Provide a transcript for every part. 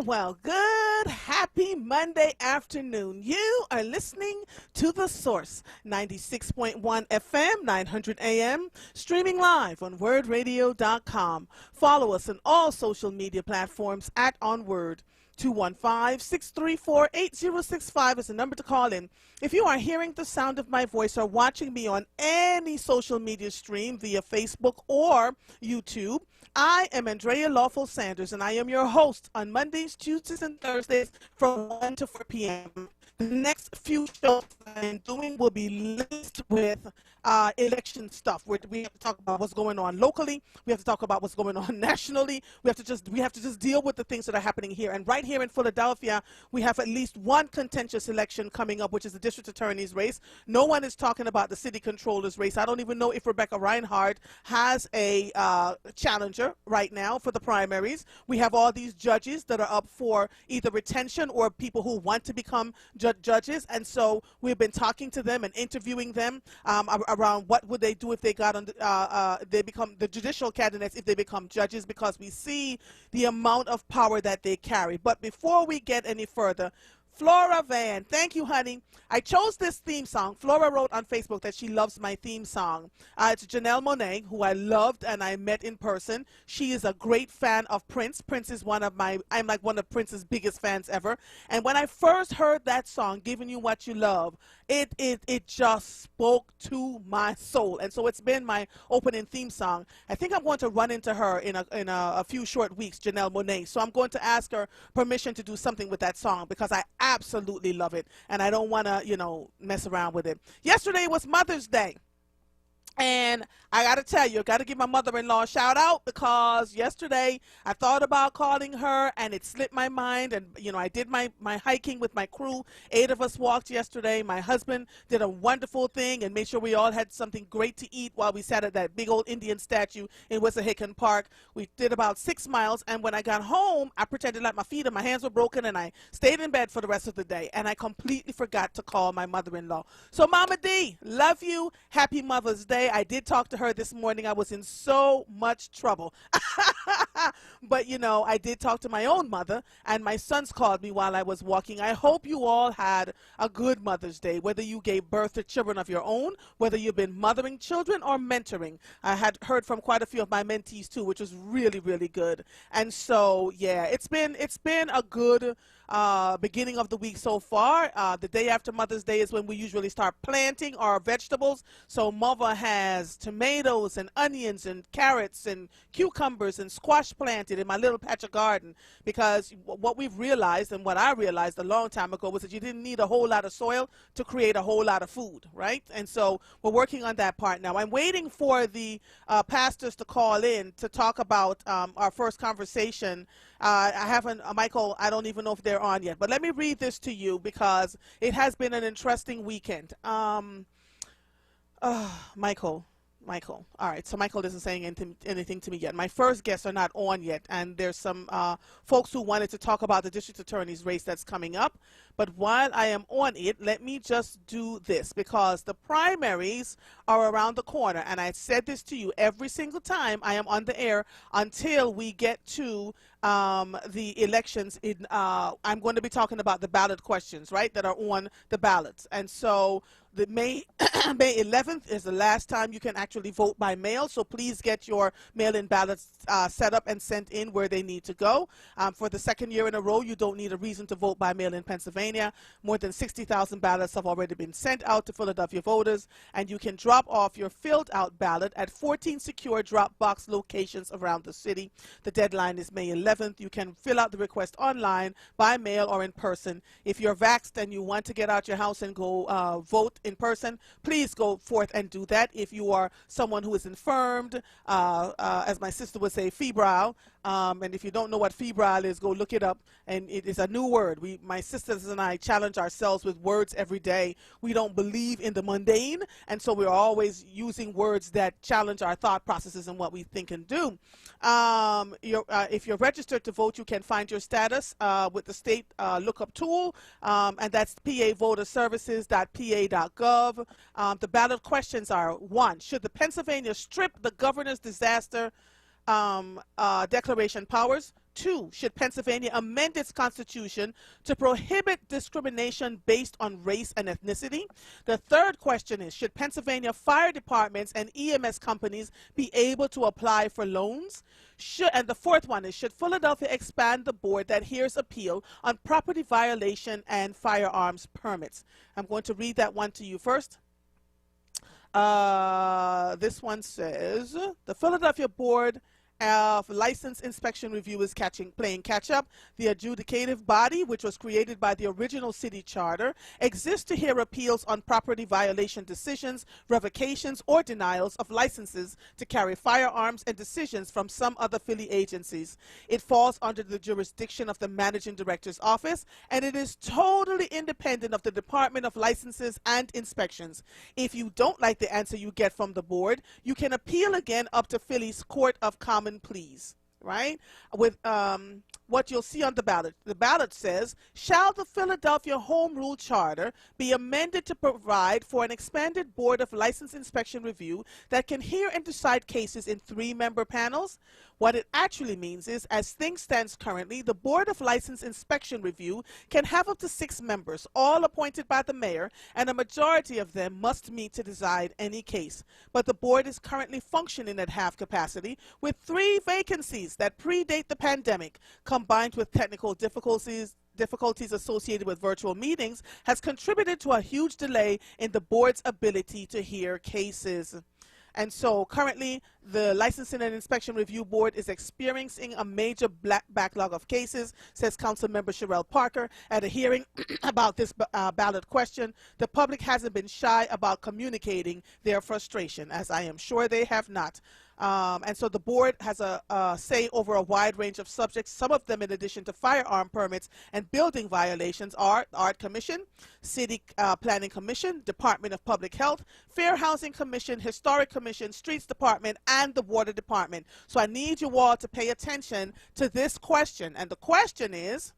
Well, good, happy Monday afternoon. You are listening to The Source, 96.1 FM, 900 AM, streaming live on wordradio.com. Follow us on all social media platforms at onWURD. 215-634-8065 is the number to call in. If you are hearing the sound of my voice or watching me on any social media stream via Facebook or YouTube, I am Andrea Lawful Sanders, and I am your host on Mondays, Tuesdays, and Thursdays from 1 to 4 p.m. The next few shows I am doing will be laced with election stuff. We have to talk about what's going on locally. We have to talk about what's going on nationally. We have to just deal with the things that are happening here. And right here in Philadelphia, we have at least one contentious election coming up, which is the district attorney's race. No one is talking about the city controller's race. I don't even know if Rebecca Reinhardt has a challenger right now for the primaries. We have all these judges that are up for either retention or people who want to become judges, and so we've been talking to them and interviewing them around what would they do if they got on they become the judicial candidates if they become judges, because we see the amount of power that they carry. But before we get any further, Flora Van, thank you, honey. I chose this theme song. Flora wrote on Facebook that she loves my theme song. It's Janelle Monáe, who I loved and I met in person. She is a great fan of Prince. Prince is I'm like one of Prince's biggest fans ever. And when I first heard that song, Giving You What You Love, it just spoke to my soul. And so it's been my opening theme song. I think I'm going to run into her in a few short weeks, Janelle Monáe. So I'm going to ask her permission to do something with that song, because I absolutely love it, and I don't want to, mess around with it. Yesterday was Mother's Day. And I got to tell you, I got to give my mother-in-law a shout out, because yesterday I thought about calling her and it slipped my mind. And, I did my hiking with my crew. 8 of us walked yesterday. My husband did a wonderful thing and made sure we all had something great to eat while we sat at that big old Indian statue in Wissahickon Park. We did about 6 miles. And when I got home, I pretended like my feet and my hands were broken, and I stayed in bed for the rest of the day. And I completely forgot to call my mother-in-law. So Mama D, love you. Happy Mother's Day. I did talk to her this morning. I was in so much trouble. But, I did talk to my own mother, and my sons called me while I was walking. I hope you all had a good Mother's Day, whether you gave birth to children of your own, whether you've been mothering children or mentoring. I had heard from quite a few of my mentees, too, which was really, really good. And so, yeah, it's been a good beginning of the week so far. The day after Mother's Day is when we usually start planting our vegetables. So Mother has tomatoes and onions and carrots and cucumbers and squash planted in my little patch of garden, because what we've realized, and what I realized a long time ago, was that you didn't need a whole lot of soil to create a whole lot of food, right? And so we're working on that part now. I'm waiting for the pastors to call in to talk about our first conversation. I haven't, Michael, I don't even know if they're on yet, but let me read this to you, because it has been an interesting weekend. Michael. All right, so Michael isn't saying anything to me yet. My first guests are not on yet, and there's some folks who wanted to talk about the district attorney's race that's coming up. But while I am on it, let me just do this, because the primaries are around the corner, and I said this to you every single time I am on the air until we get to the elections. I'm going to be talking about the ballot questions, right, that are on the ballots. And so the May 11th is the last time you can actually vote by mail, so please get your mail-in ballots set up and sent in where they need to go. For the second year in a row, you don't need a reason to vote by mail in Pennsylvania. More than 60,000 ballots have already been sent out to Philadelphia voters, and you can drop off your filled-out ballot at 14 secure drop box locations around the city. The deadline is May 11th. You can fill out the request online, by mail, or in person. If you're vaxxed and you want to get out your house and go vote in person, please go forth and do that. If you are someone who is infirmed, as my sister would say, febrile, and if you don't know what febrile is, go look it up. And it is a new word. My sisters and I challenge ourselves with words every day. We don't believe in the mundane, and so we're always using words that challenge our thought processes and what we think and do. If you're registered to vote, you can find your status with the state lookup tool, and that's pavoterservices.pa.gov. The ballot questions are: 1, should the Pennsylvania strip the governor's disaster declaration powers? 2, should Pennsylvania amend its constitution to prohibit discrimination based on race and ethnicity? The third question is, should Pennsylvania fire departments and EMS companies be able to apply for loans? And the fourth one is, should Philadelphia expand the board that hears appeal on property violation and firearms permits? I'm going to read that one to you first. This one says, the Philadelphia Board of License Inspection Review is playing catch up. The adjudicative body, which was created by the original city charter, exists to hear appeals on property violation decisions, revocations, or denials of licenses to carry firearms and decisions from some other Philly agencies. It falls under the jurisdiction of the Managing Director's Office, and it is totally independent of the Department of Licenses and Inspections. If you don't like the answer you get from the board, you can appeal again up to Philly's Court of Common Pleas, right? With what you'll see on the ballot. The ballot says, shall the Philadelphia Home Rule Charter be amended to provide for an expanded Board of License Inspection Review that can hear and decide cases in 3-member panels? What it actually means is, as things stand currently, the Board of License Inspection Review can have up to 6 members, all appointed by the mayor, and a majority of them must meet to decide any case. But the board is currently functioning at half capacity, with 3 vacancies that predate the pandemic, combined with technical difficulties associated with virtual meetings, has contributed to a huge delay in the board's ability to hear cases. And so currently, the Licensing and Inspection Review Board is experiencing a major backlog of cases, says Councilmember Sherelle Parker at a hearing about this ballot question. The public hasn't been shy about communicating their frustration, as I am sure they have not. And so the board has a say over a wide range of subjects. Some of them, in addition to firearm permits and building violations, are Art Commission, City Planning Commission, Department of Public Health, Fair Housing Commission, Historic Commission, Streets Department, and the Water Department. So I need you all to pay attention to this question. And the question is,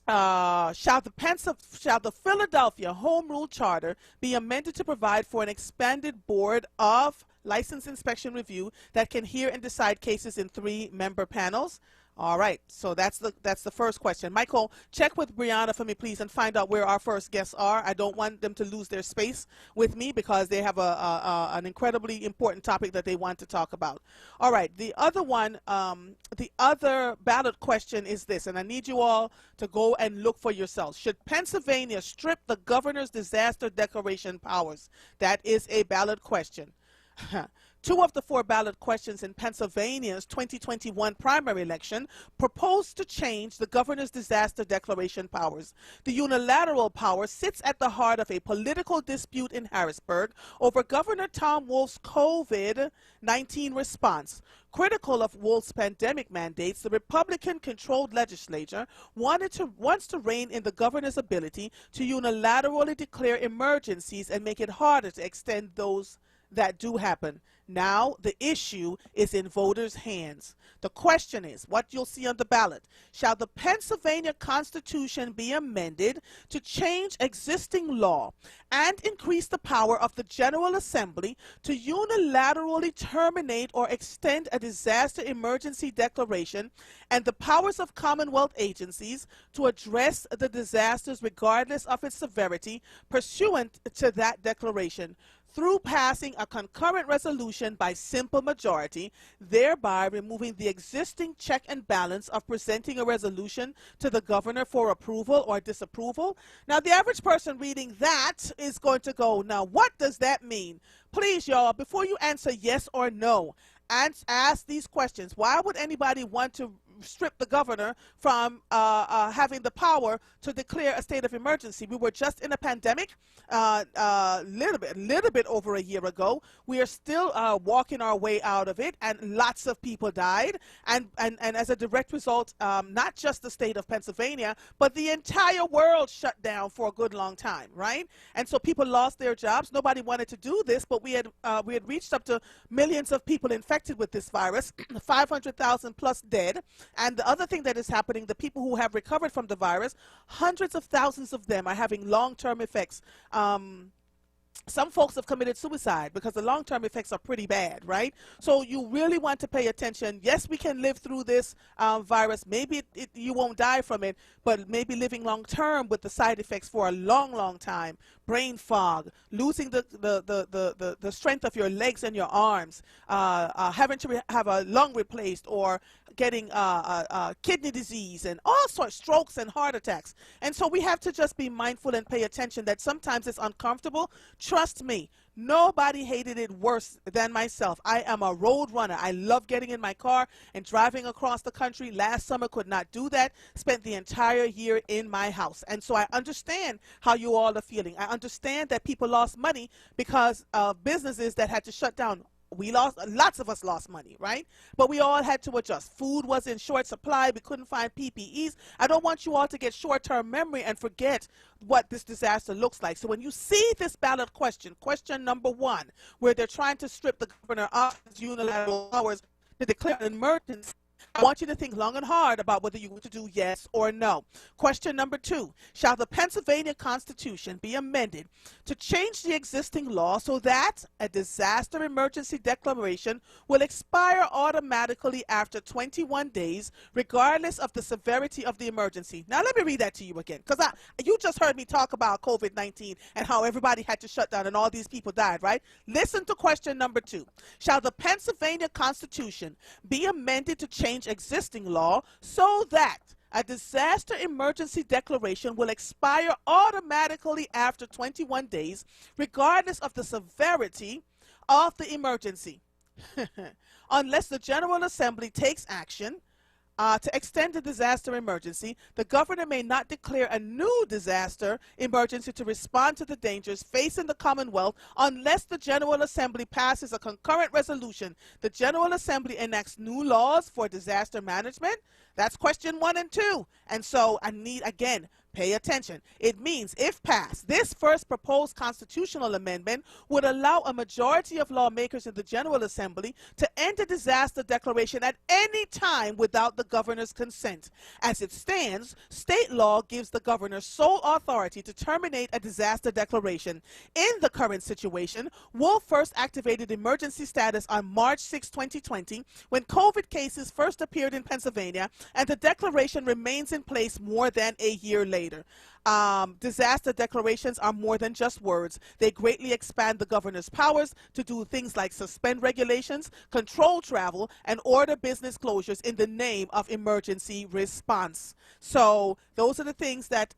shall the Philadelphia Home Rule Charter be amended to provide for an expanded Board of License Inspection Review that can hear and decide cases in 3-member panels? All right, so that's the first question. Michael, check with Brianna for me, please, and find out where our first guests are. I don't want them to lose their space with me because they have an incredibly important topic that they want to talk about. All right, the other one, the other ballot question is this, and I need you all to go and look for yourselves. Should Pennsylvania strip the governor's disaster declaration powers? That is a ballot question. 2 of the 4 ballot questions in Pennsylvania's 2021 primary election proposed to change the governor's disaster declaration powers. The unilateral power sits at the heart of a political dispute in Harrisburg over Governor Tom Wolf's COVID-19 response. Critical of Wolf's pandemic mandates, the Republican-controlled legislature wants to rein in the governor's ability to unilaterally declare emergencies and make it harder to extend those that do happen. Now the issue is in voters' hands. The question is, what you'll see on the ballot, shall the Pennsylvania Constitution be amended to change existing law and increase the power of the General Assembly to unilaterally terminate or extend a disaster emergency declaration and the powers of Commonwealth agencies to address the disasters regardless of its severity pursuant to that declaration, through passing a concurrent resolution by simple majority, thereby removing the existing check and balance of presenting a resolution to the governor for approval or disapproval? Now, the average person reading that is going to go, now, what does that mean? Please, y'all, before you answer yes or no, ask these questions. Why would anybody want to strip the governor from having the power to declare a state of emergency? We were just in a pandemic little bit over a year ago. We are still walking our way out of it, and lots of people died, and as a direct result, not just the state of Pennsylvania, but the entire world shut down for a good long time, right? And so people lost their jobs. Nobody wanted to do this, but we had reached up to millions of people infected with this virus, 500,000 plus dead. And the other thing that is happening, the people who have recovered from the virus, hundreds of thousands of them are having long-term effects some folks have committed suicide because the long-term effects are pretty bad, right? So you really want to pay attention. Yes, we can live through this virus. Maybe you won't die from it, but maybe living long-term with the side effects for a long, long time. Brain fog, losing the strength of your legs and your arms, having to have a lung replaced, or getting kidney disease and all sorts, strokes and heart attacks. And so we have to just be mindful and pay attention that sometimes it's uncomfortable. Trust me, nobody hated it worse than myself. I am a road runner. I love getting in my car and driving across the country. Last summer could not do that. Spent the entire year in my house. And so I understand how you all are feeling. I understand that people lost money because of businesses that had to shut down. Lots of us lost money, right? But we all had to adjust. Food was in short supply. We couldn't find PPEs. I don't want you all to get short-term memory and forget what this disaster looks like. So when you see this ballot question, question number 1, where they're trying to strip the governor of his unilateral powers to declare an emergency, I want you to think long and hard about whether you want to do yes or no. Question number 2, shall the Pennsylvania Constitution be amended to change the existing law so that a disaster emergency declaration will expire automatically after 21 days, regardless of the severity of the emergency? Now let me read that to you again, because you just heard me talk about COVID-19 and how everybody had to shut down and all these people died, right? Listen to question number 2. Shall the Pennsylvania Constitution be amended to change existing law so that a disaster emergency declaration will expire automatically after 21 days, regardless of the severity of the emergency, unless the General Assembly takes action to extend the disaster emergency. The governor may not declare a new disaster emergency to respond to the dangers facing the Commonwealth unless the General Assembly passes a concurrent resolution. The General Assembly enacts new laws for disaster management. That's question 1 and 2. And so I need, again, pay attention. It means, if passed, this first proposed constitutional amendment would allow a majority of lawmakers in the General Assembly to end a disaster declaration at any time without the governor's consent. As it stands, state law gives the governor sole authority to terminate a disaster declaration. In the current situation, Wolf first activated emergency status on March 6, 2020, when COVID cases first appeared in Pennsylvania, and the declaration remains in place more than a year later. Disaster declarations are more than just words. They greatly expand the governor's powers to do things like suspend regulations, control travel, and order business closures in the name of emergency response. So those are the things that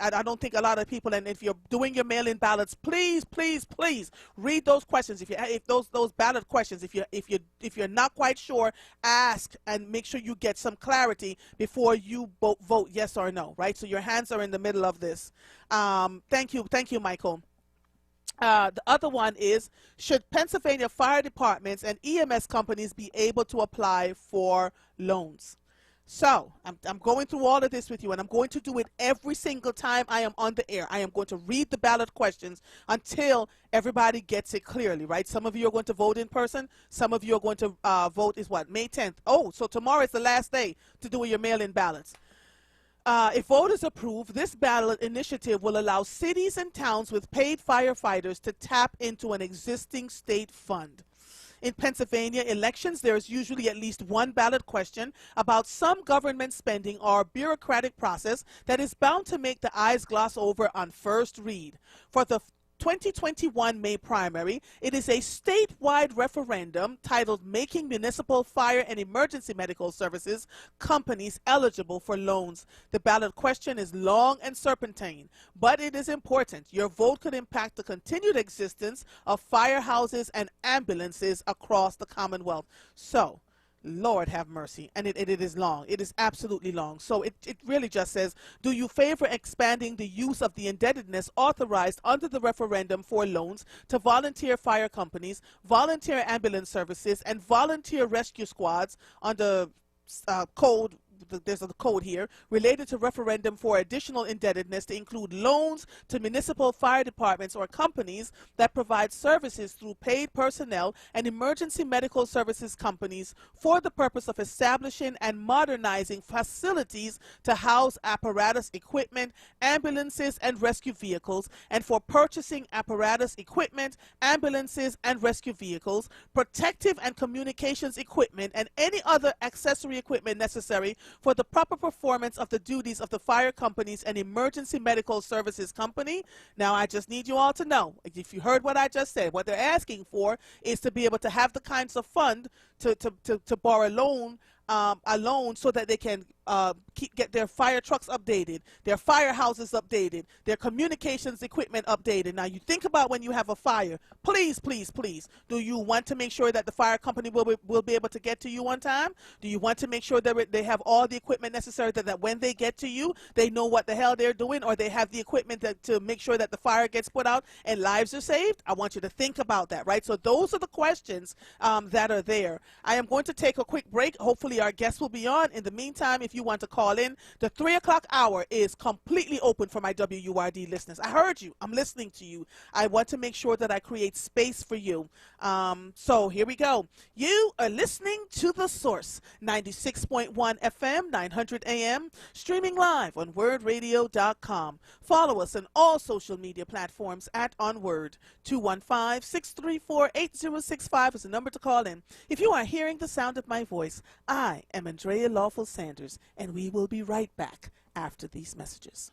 I don't think a lot of people, and if you're doing your mail-in ballots, please, please, please read those questions. If those ballot questions, if you're not quite sure, ask and make sure you get some clarity before you vote yes or no, right? So your hands are in the middle of this. Thank you, Michael. The other one is, should Pennsylvania fire departments and EMS companies be able to apply for loans? So I'm going through all of this with you, and I'm going to do it every single time I am on the air. I am going to read the ballot questions until everybody gets it clearly, right? Some of you are going to vote in person. Some of you are going to vote is what, May 10th. Oh, so tomorrow is the last day to do your mail-in ballots. If voters approve, this ballot initiative will allow cities and towns with paid firefighters to tap into an existing state fund. In Pennsylvania elections, there is usually at least one ballot question about some government spending or bureaucratic process that is bound to make the eyes gloss over on first read. For the 2021 May primary, it is a statewide referendum titled Making Municipal Fire and Emergency Medical Services Companies Eligible for Loans. The ballot question is long and serpentine, but it is important. Your vote could impact the continued existence of firehouses and ambulances across the Commonwealth. So, Lord have mercy. And it is long. It is absolutely long. So it really just says, do you favor expanding the use of the indebtedness authorized under the referendum for loans to volunteer fire companies, volunteer ambulance services, and volunteer rescue squads under code there's a code here, related to referendum for additional indebtedness to include loans to municipal fire departments or companies that provide services through paid personnel and emergency medical services companies for the purpose of establishing and modernizing facilities to house apparatus, equipment, ambulances, and rescue vehicles, and for purchasing apparatus, equipment, ambulances, and rescue vehicles, protective and communications equipment, and any other accessory equipment necessary for the proper performance of the duties of the fire companies and emergency medical services company. Now, I just need you all to know, if you heard what I just said, what they're asking for is to be able to have the kinds of fund to borrow a loan so that they can get their fire trucks updated, their firehouses updated, their communications equipment updated. Now, you think about when you have a fire, please, please, please, do you want to make sure that the fire company will be able to get to you on time? Do you want to make sure that they have all the equipment necessary that when they get to you, they know what the hell they're doing, or they have the equipment to make sure that the fire gets put out and lives are saved? I want you to think about that, right? So those are the questions that are there. I am going to take a quick break. Hopefully our guests will be on. In the meantime, if you want to call in, the 3 o'clock hour is completely open for my WURD listeners. I heard you. I'm listening to you. I want to make sure that I create space for you. So here we go. You are listening to The Source, 96.1 FM, 900 AM, streaming live on WURDradio.com. Follow us on all social media platforms at onWURD. 215-634-8065 is the number to call in. If you are hearing the sound of my voice, I am Andrea Lawful Sanders, and we will be right back after these messages.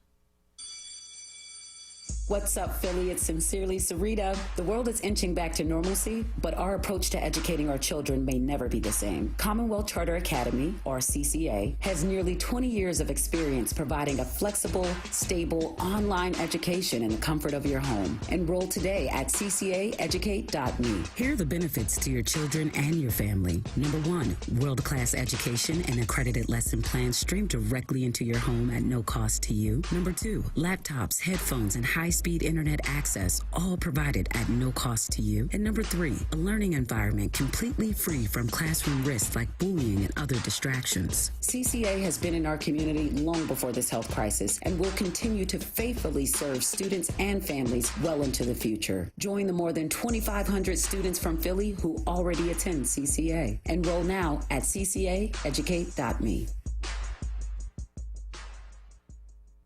What's up, Philly? It's Sincerely Sarita. The world is inching back to normalcy, but our approach to educating our children may never be the same. Commonwealth Charter Academy, or CCA, has nearly 20 years of experience providing a flexible, stable, online education in the comfort of your home. Enroll today at ccaeducate.me. Here are the benefits to your children and your family. Number 1, world-class education and accredited lesson plans streamed directly into your home at no cost to you. Number 2, laptops, headphones, and high-speed internet access, all provided at no cost to you. And number 3, a learning environment completely free from classroom risks like bullying and other distractions. CCA has been in our community long before this health crisis and will continue to faithfully serve students and families well into the future. Join the more than 2,500 students from Philly who already attend CCA. Enroll now at ccaeducate.me.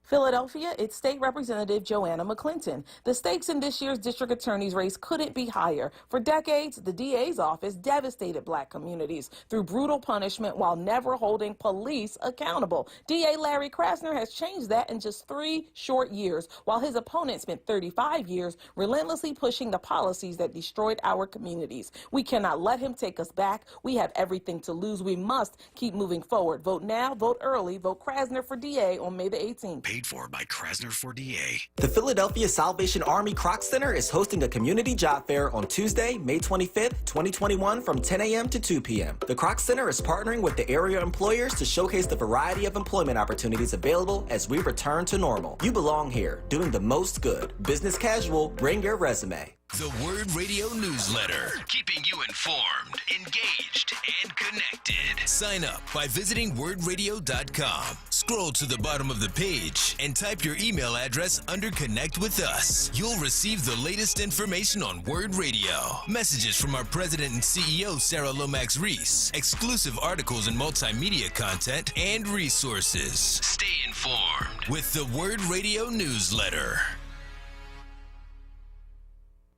Philadelphia, it's State Representative Joanna McClinton. The stakes in this year's district attorney's race couldn't be higher. For decades, the DA's office devastated black communities through brutal punishment while never holding police accountable. DA Larry Krasner has changed that in just 3 short years, while his opponent spent 35 years relentlessly pushing the policies that destroyed our communities. We cannot let him take us back. We have everything to lose. We must keep moving forward. Vote now, vote early, vote Krasner for DA on May the 18th. Paid for by Krasner for DA. The Philadelphia Salvation Army Kroc Center is hosting a community job fair on Tuesday, May 25th, 2021 from 10 a.m. to 2 p.m. The Kroc Center is partnering with the area employers to showcase the variety of employment opportunities available as we return to normal. You belong here, doing the most good. Business casual, bring your resume. The WURD Radio Newsletter, keeping you informed, engaged, and connected. Sign up by visiting WURDradio.com. Scroll to the bottom of the page and type your email address under Connect with Us. You'll receive the latest information on WURD Radio, messages from our president and CEO, Sarah Lomax Reese, exclusive articles and multimedia content, and resources. Stay informed with the WURD Radio Newsletter.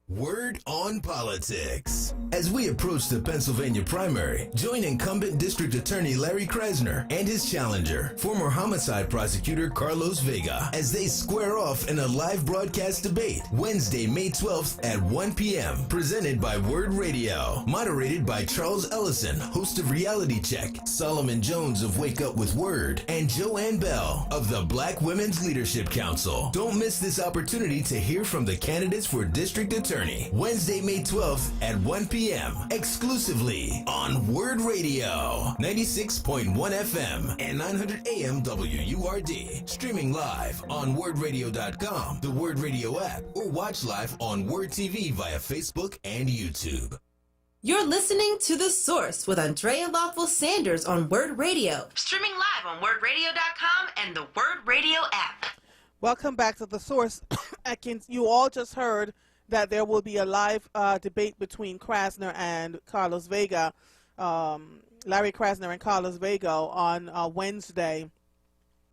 Word on Politics. As we approach the Pennsylvania primary, join incumbent District Attorney Larry Krasner and his challenger, former homicide prosecutor Carlos Vega, as they square off in a live broadcast debate Wednesday, May 12th at 1 p.m. Presented by WURD Radio. Moderated by Charles Ellison, host of Reality Check, Solomon Jones of Wake Up with WURD, and Joanne Bell of the Black Women's Leadership Council. Don't miss this opportunity to hear from the candidates for District Attorney. Wednesday, May 12th at 1 p.m. exclusively on WURD Radio, 96.1 FM and 900 AM WURD. Streaming live on WURDradio.com, the WURD Radio app, or watch live on WURD TV via Facebook and YouTube. You're listening to The Source with Andrea Lawful Sanders on WURD Radio. Streaming live on WURDradio.com and the WURD Radio app. Welcome back to The Source. You all just heard that there will be a live debate between Krasner and Carlos Vega, Larry Krasner and Carlos Vega on Wednesday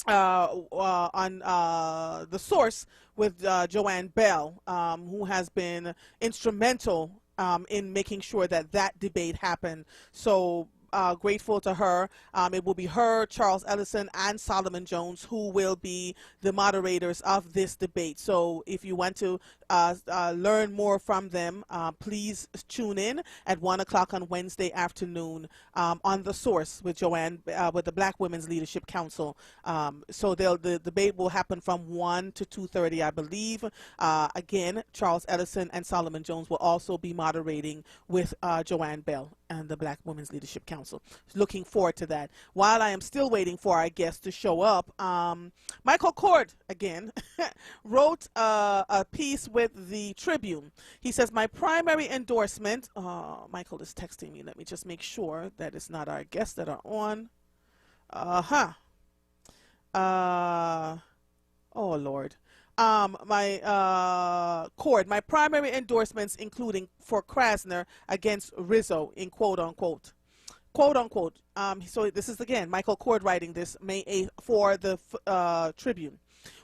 on The Source with Joanne Bell, who has been instrumental in making sure that that debate happened. So grateful to her. It will be her, Charles Ellison, and Solomon Jones who will be the moderators of this debate. So if you want to learn more from them, please tune in at 1 o'clock on Wednesday afternoon on The Source with Joanne, with the Black Women's Leadership Council. So the debate will happen from 1 to 2:30, I believe. Again, Charles Ellison and Solomon Jones will also be moderating with Joanne Bell and the Black Women's Leadership Council. Looking forward to that. While I am still waiting for our guests to show up, Michael Cord, again, wrote a piece with the Tribune. He says, my primary endorsement, Michael is texting me. Let me just make sure that it's not our guests that are on. Oh, Lord. My primary endorsements, including for Krasner against Rizzo, in quote unquote. Quote unquote. So this is again Michael Cord writing this May 8th for the Tribune.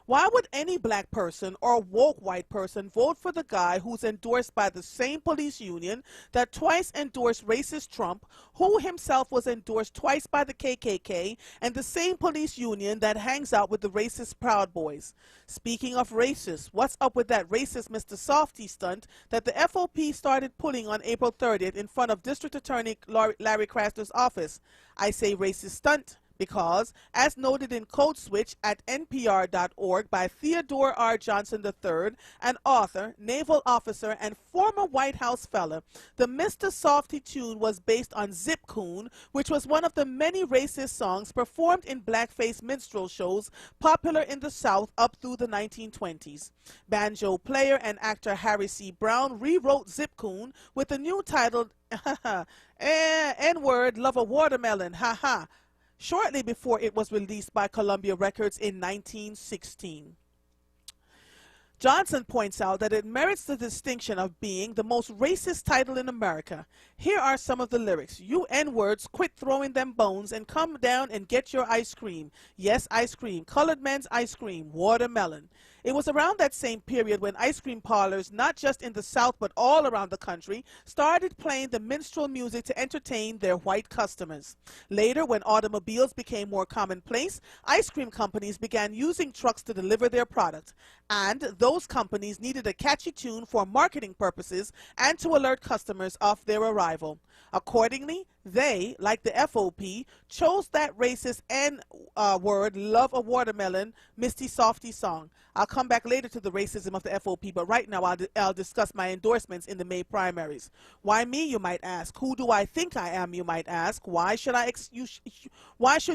Why would any black person or woke white person vote for the guy who's endorsed by the same police union that twice endorsed racist Trump, who himself was endorsed twice by the KKK, and the same police union that hangs out with the racist Proud Boys? Speaking of racist, what's up with that racist Mr. Softy stunt that the FOP started pulling on April 30th in front of District Attorney Larry Krasner's office? I say racist stunt because, as noted in Code Switch at npr.org by Theodore R. Johnson III, an author, naval officer, and former White House fellow, the Mr. Softy tune was based on Zip Coon, which was one of the many racist songs performed in blackface minstrel shows popular in the South up through the 1920s. Banjo player and actor Harry C. Brown rewrote Zip Coon with the new title, onWURD, Love a Watermelon, haha, shortly before it was released by Columbia Records in 1916. Johnson points out that it merits the distinction of being the most racist title in America. Here are some of the lyrics. You N-words, quit throwing them bones and come down and get your ice cream. Yes, ice cream. Colored man's ice cream. Watermelon. It was around that same period when ice cream parlors, not just in the South but all around the country, started playing the minstrel music to entertain their white customers. Later, when automobiles became more commonplace, ice cream companies began using trucks to deliver their product. And those companies needed a catchy tune for marketing purposes and to alert customers of their arrival. Accordingly, they, like the FOP, chose that racist N-word, Love a Watermelon, Misty Softy song. I'll come back later to the racism of the FOP, but right now I'll discuss my endorsements in the May primaries. Why me, you might ask? Who do I think I am, you might ask? Why should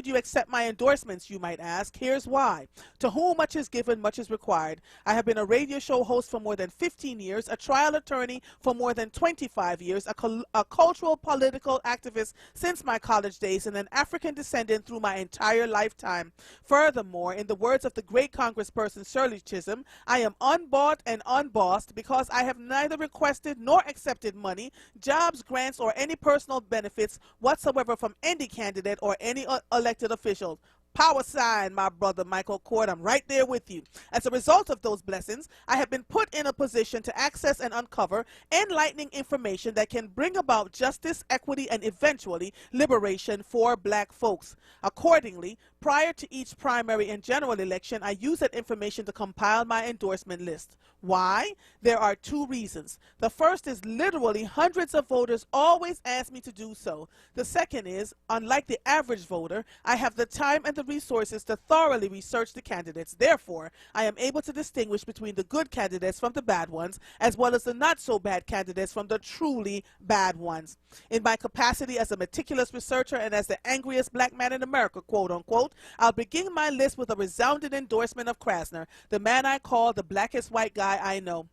you accept my endorsements, you might ask? Here's why. To whom much is given, much is required. I have been a radio show host for more than 15 years, a trial attorney for more than 25 years, a cultural political activist since my college days, and an African descendant through my entire lifetime. Furthermore, in the words of the great congressperson Shirley Chisholm, I am unbought and unbossed because I have neither requested nor accepted money, jobs, grants, or any personal benefits whatsoever from any candidate or any elected official. Power sign, my brother Michael Cord. I'm right there with you. As a result of those blessings, I have been put in a position to access and uncover enlightening information that can bring about justice, equity, and eventually liberation for black folks. Accordingly, prior to each primary and general election, I use that information to compile my endorsement list. Why? There are two reasons. The first is literally hundreds of voters always ask me to do so. The second is, unlike the average voter, I have the time and the resources to thoroughly research the candidates. Therefore, I am able to distinguish between the good candidates from the bad ones, as well as the not so bad candidates from the truly bad ones. In my capacity as a meticulous researcher and as the angriest black man in America, quote unquote, I'll begin my list with a resounding endorsement of Krasner, the man I call the blackest white guy I know.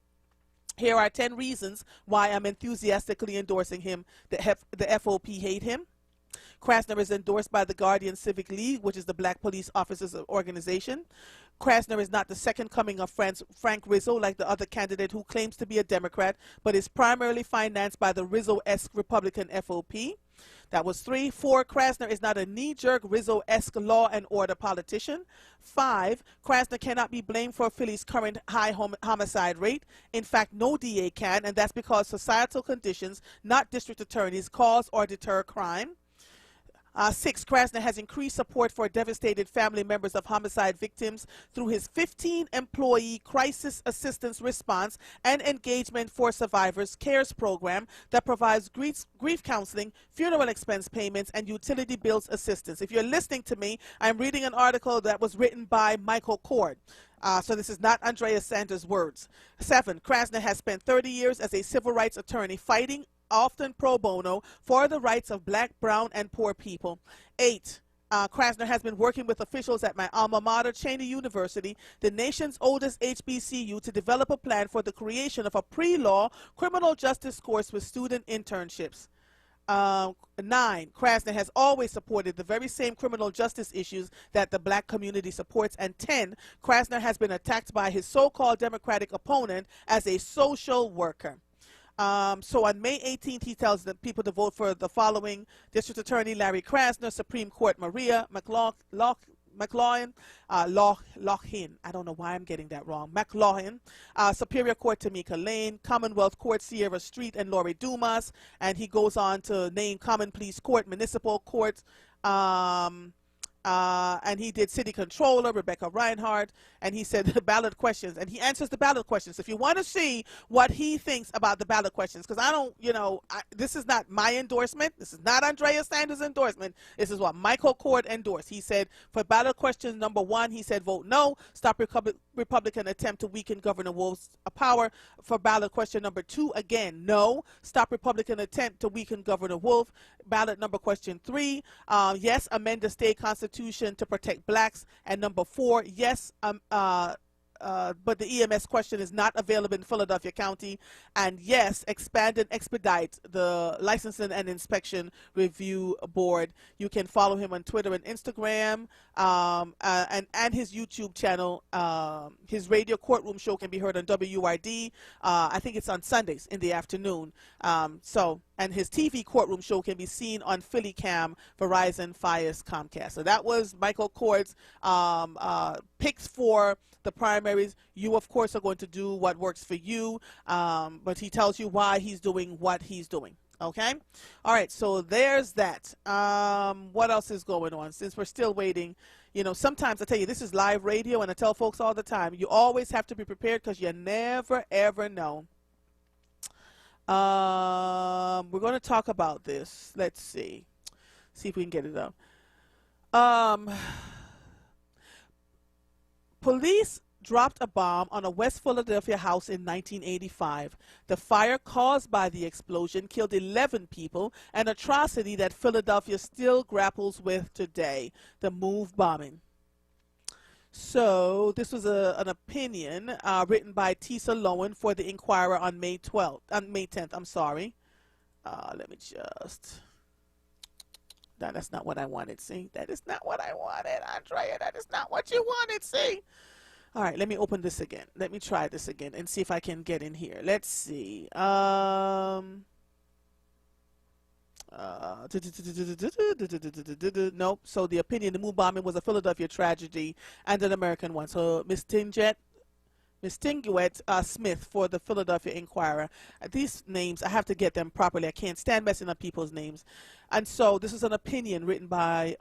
Here are 10 reasons why I'm enthusiastically endorsing him. The FOP hate him. Krasner is endorsed by the Guardian Civic League, which is the Black Police Officers Organization. Krasner is not the second coming of Frank Rizzo, like the other candidate who claims to be a Democrat, but is primarily financed by the Rizzo-esque Republican FOP. That was 3. 4, Krasner is not a knee-jerk Rizzo-esque law and order politician. 5, Krasner cannot be blamed for Philly's current high homicide rate. In fact, no DA can, and that's because societal conditions, not district attorneys, cause or deter crime. 6, Krasner has increased support for devastated family members of homicide victims through his 15-employee crisis assistance response and engagement for survivors CARES program that provides grief counseling, funeral expense payments, and utility bills assistance. If you're listening to me, I'm reading an article that was written by Michael Cord. So this is not Andrea Sanders' words. 7, Krasner has spent 30 years as a civil rights attorney fighting, often pro bono, for the rights of black, brown, and poor people. 8, Krasner has been working with officials at my alma mater, Cheney University, the nation's oldest HBCU, to develop a plan for the creation of a pre-law criminal justice course with student internships. 9, Krasner has always supported the very same criminal justice issues that the black community supports. And 10, Krasner has been attacked by his so-called Democratic opponent as a social worker. So on May 18th, he tells the people to vote for the following: District Attorney Larry Krasner, Supreme Court Maria McLaughlin, I don't know why I'm getting that wrong, McLaughlin, Superior Court Tamika Lane, Commonwealth Court Sierra Street and Lori Dumas, and he goes on to name Common Pleas Court, Municipal Court, and he did City Controller, Rebecca Reinhardt, and he said the ballot questions, and he answers the ballot questions. If you want to see what he thinks about the ballot questions, because I don't, this is not my endorsement. This is not Andrea Sanders' endorsement. This is what Michael Cord endorsed. He said for ballot question number 1, he said vote no, stop Republican attempt to weaken Governor Wolf's power. For ballot question number 2, again, no, stop Republican attempt to weaken Governor Wolf. Ballot number question 3, yes, amend the state constitution to protect blacks. And number 4, yes, but the EMS question is not available in Philadelphia County. And yes, expand and expedite the Licensing and Inspection Review Board. You can follow him on Twitter and Instagram, and his YouTube channel. His radio courtroom show can be heard on WURD. I think it's on Sundays in the afternoon. And his TV courtroom show can be seen on PhillyCam, Verizon, Fios, Comcast. So that was Michael Cord's picks for the primaries. You, of course, are going to do what works for you, but he tells you why he's doing what he's doing. Okay? All right, so there's that. What else is going on? Since we're still waiting, sometimes I tell you, this is live radio, and I tell folks all the time, you always have to be prepared because you never, ever know. We're going to talk about this. Let's see if we can get it up. Police dropped a bomb on a West Philadelphia house in 1985. The fire caused by the explosion killed 11 people, an atrocity that Philadelphia still grapples with today, the MOVE bombing. So this was an opinion written by Tisa Lowen for the Inquirer on May 10th. I'm sorry. Let me just. No, that's not what I wanted. See, that is not what I wanted, Andrea. That is not what you wanted. See. All right, let me open this again. Let me try this again and see if I can get in here. Let's see. Nope. So the opinion, the MOVE bombing was a Philadelphia tragedy and an American one. So Miss Tinguet Smith for the Philadelphia Inquirer. These names, I have to get them properly. I can't stand messing up people's names. And so this is an opinion written by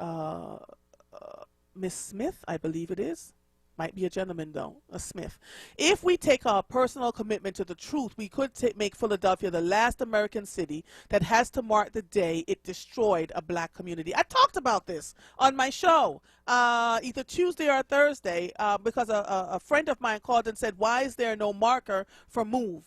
Miss Smith, I believe it is. Might be a gentleman, though, a Smith. If we take our personal commitment to the truth, we could make Philadelphia the last American city that has to mark the day it destroyed a black community. I talked about this on my show, either Tuesday or Thursday, because a friend of mine called and said, why is there no marker for MOVE,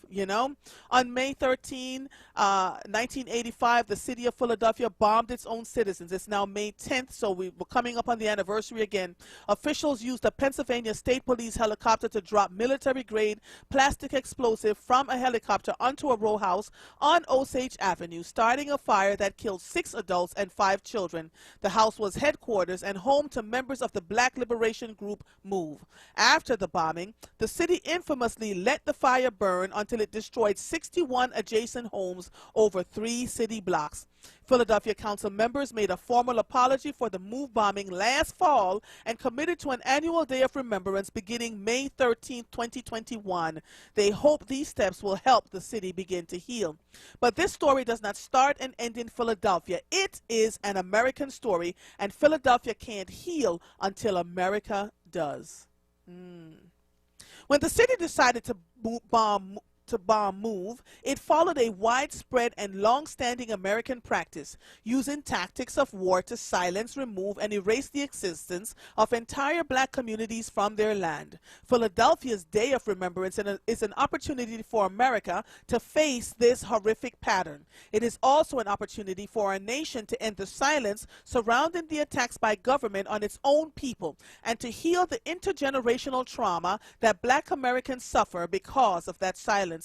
On May 13, 1985, the city of Philadelphia bombed its own citizens. It's now May 10th, so we're coming up on the anniversary again. Officials used the Pennsylvania Pennsylvania State Police helicopter to drop military-grade plastic explosive from a helicopter onto a row house on Osage Avenue, starting a fire that killed 6 adults and 5 children. The house was headquarters and home to members of the Black liberation group MOVE. After the bombing, the city infamously let the fire burn until it destroyed 61 adjacent homes over 3 city blocks. Philadelphia council members made a formal apology for the MOVE bombing last fall and committed to an annual day of remembrance beginning May 13, 2021. They hope these steps will help the city begin to heal. But this story does not start and end in Philadelphia. It is an American story, and Philadelphia can't heal until America does. When the city decided to bomb MOVE, it followed a widespread and long-standing American practice, using tactics of war to silence, remove, and erase the existence of entire black communities from their land. Philadelphia's Day of Remembrance is an opportunity for America to face this horrific pattern. It is also an opportunity for our nation to end the silence surrounding the attacks by government on its own people and to heal the intergenerational trauma that black Americans suffer because of that silence.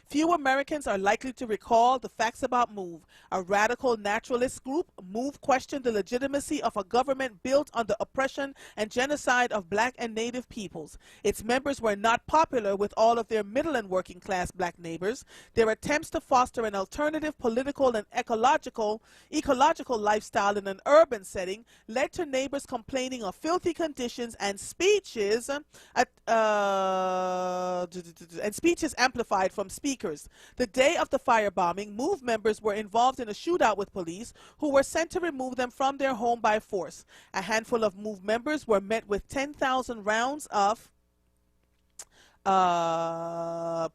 Few Americans are likely to recall the facts about MOVE. A radical naturalist group, MOVE questioned the legitimacy of a government built on the oppression and genocide of black and native peoples. Its members were not popular with all of their middle and working class black neighbors. Their attempts to foster an alternative political and ecological lifestyle in an urban setting led to neighbors complaining of filthy conditions and speeches amplified from speakers. The day of the firebombing, MOVE members were involved in a shootout with police who were sent to remove them from their home by force. A handful of MOVE members were met with 10,000 rounds of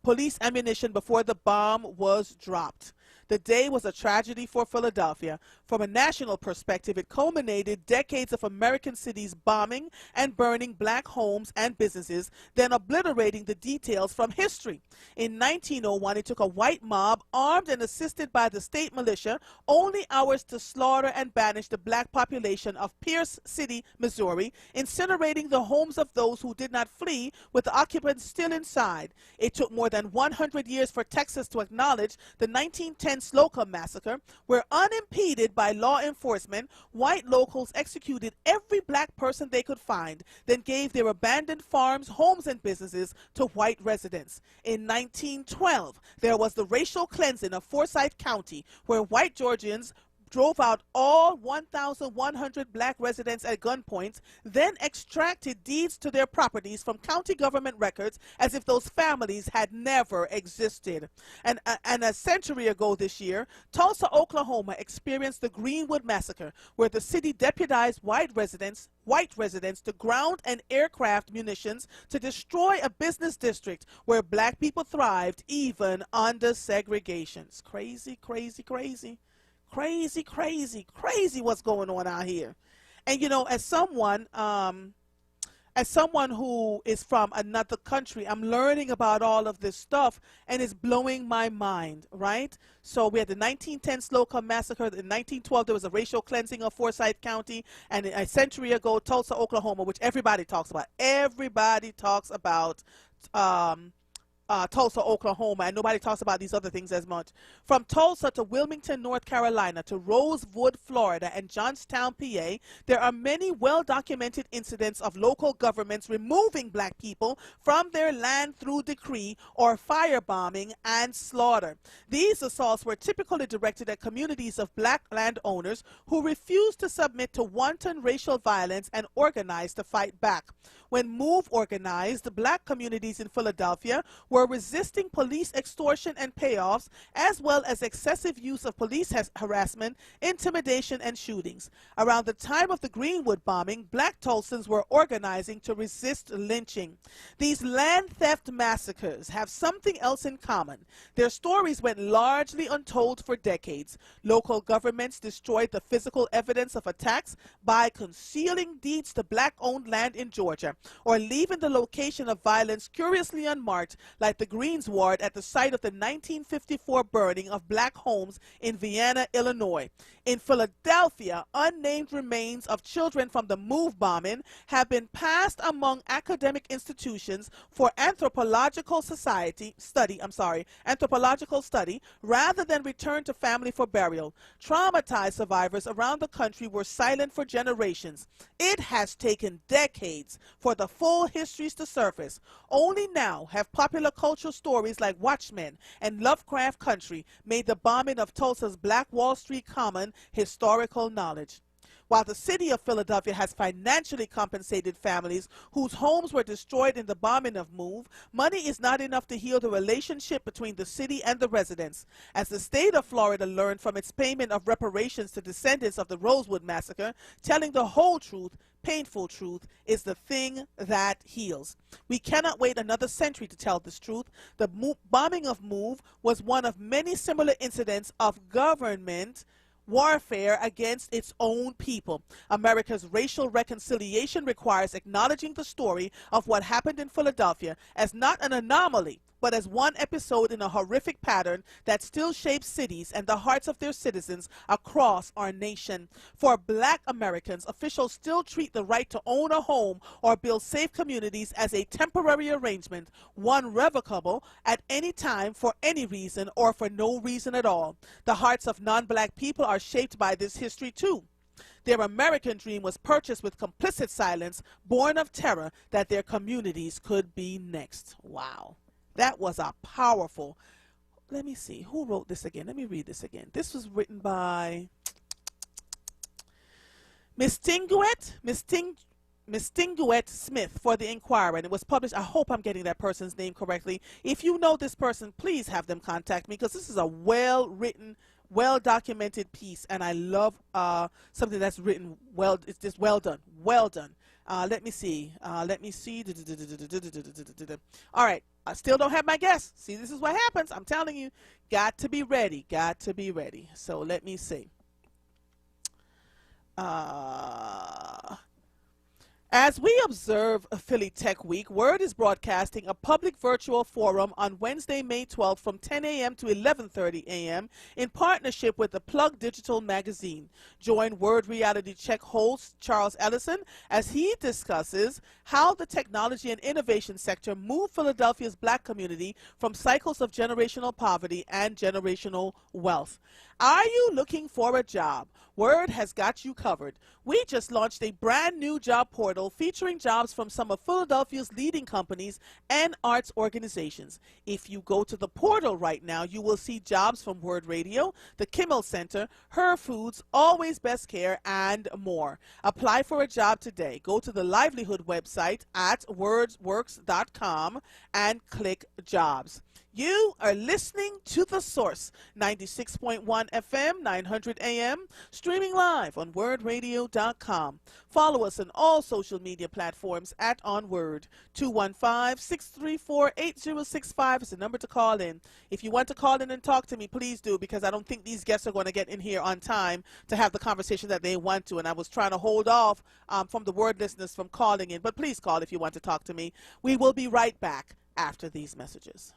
police ammunition before the bomb was dropped. The day was a tragedy for Philadelphia. From a national perspective, it culminated decades of American cities bombing and burning black homes and businesses, then obliterating the details from history. In 1901, it took a white mob, armed and assisted by the state militia, only hours to slaughter and banish the black population of Pierce City, Missouri, incinerating the homes of those who did not flee with the occupants still inside. It took more than 100 years for Texas to acknowledge the 1910 Slocum Massacre, where unimpeded by law enforcement, white locals executed every black person they could find, then gave their abandoned farms, homes, and businesses to white residents. In 1912, there was the racial cleansing of Forsyth County, where white Georgians drove out all 1,100 black residents at gunpoint, then extracted deeds to their properties from county government records as if those families had never existed. And a century ago this year, Tulsa, Oklahoma experienced the Greenwood Massacre, where the city deputized white residents to ground and aircraft munitions to destroy a business district where black people thrived even under segregation. It's crazy, crazy, crazy. Crazy, crazy, crazy what's going on out here. And you know, as someone who is from another country, I'm learning about all of this stuff, and it's blowing my mind, right? So we had the 1910 Slocum Massacre. In 1912, there was a racial cleansing of Forsyth County. And a century ago, Tulsa, Oklahoma, which everybody talks about. Everybody talks about Tulsa, Oklahoma, and nobody talks about these other things as much. From Tulsa to Wilmington, North Carolina, to Rosewood, Florida, and Johnstown, PA, there are many well-documented incidents of local governments removing black people from their land through decree or firebombing and slaughter. These assaults were typically directed at communities of black landowners who refused to submit to wanton racial violence and organized to fight back. When MOVE organized, black communities in Philadelphia were resisting police extortion and payoffs, as well as excessive use of police harassment, intimidation, and shootings. Around the time of the Greenwood bombing, black Tulsans were organizing to resist lynching. These land theft massacres have something else in common. Their stories went largely untold for decades. Local governments destroyed the physical evidence of attacks by concealing deeds to black-owned land in Georgia. or leaving the location of violence curiously unmarked, like the Greens ward at the site of the 1954 burning of black homes in Vienna, Illinois. In Philadelphia, unnamed remains of children from the MOVE bombing have been passed among academic institutions for anthropological study rather than returned to family for burial. Traumatized survivors around the country were silent for generations. It has taken decades for the full histories to surface. Only now have popular cultural stories like Watchmen and Lovecraft Country made the bombing of Tulsa's Black Wall Street Common historical knowledge. While the city of Philadelphia has financially compensated families whose homes were destroyed in the bombing of MOVE, money is not enough to heal the relationship between the city and the residents. As the state of Florida learned from its payment of reparations to descendants of the Rosewood Massacre, telling the whole truth, painful truth, is the thing that heals. We cannot wait another century to tell this truth. The bombing of MOVE was one of many similar incidents of government warfare against its own people. America's racial reconciliation requires acknowledging the story of what happened in Philadelphia as not an anomaly, but as one episode in a horrific pattern that still shapes cities and the hearts of their citizens across our nation. For Black Americans, officials still treat the right to own a home or build safe communities as a temporary arrangement, one revocable at any time for any reason or for no reason at all. The hearts of non-Black people are shaped by this history too. Their American dream was purchased with complicit silence, born of terror that their communities could be next. Wow. That was a powerful, let me see, who wrote this again? Let me read this again. This was written by Miss Tinguet Smith for the Inquirer, and it was published. I hope I'm getting that person's name correctly. If you know this person, please have them contact me, because this is a well-written, well-documented piece, and I love something that's written well. It's just well done. Let me see. All right. I still don't have my guess. See, this is what happens. I'm telling you, got to be ready. So let me see. As we observe Philly Tech Week, WURD is broadcasting a public virtual forum on Wednesday, May 12th from 10 a.m. to 11:30 a.m. in partnership with the Plug Digital magazine. Join WURD Reality Check host Charles Ellison as he discusses how the technology and innovation sector moved Philadelphia's Black community from cycles of generational poverty and generational wealth. Are you looking for a job? WURD has got you covered. We just launched a brand new job portal featuring jobs from some of Philadelphia's leading companies and arts organizations. If you go to the portal right now, you will see jobs from WURD Radio, the Kimmel Center, Her Foods, Always Best Care, and more. Apply for a job today. Go to the Livelihood website at wordsworks.com and click jobs. You are listening to The Source, 96.1 FM, 900 AM, streaming live on wordradio.com. Follow us on all social media platforms at onWURD. 215-634-8065 is the number to call in. If you want to call in and talk to me, please do, because I don't think these guests are going to get in here on time to have the conversation that they want to, and I was trying to hold off from the WURD listeners from calling in, but please call if you want to talk to me. We will be right back after these messages.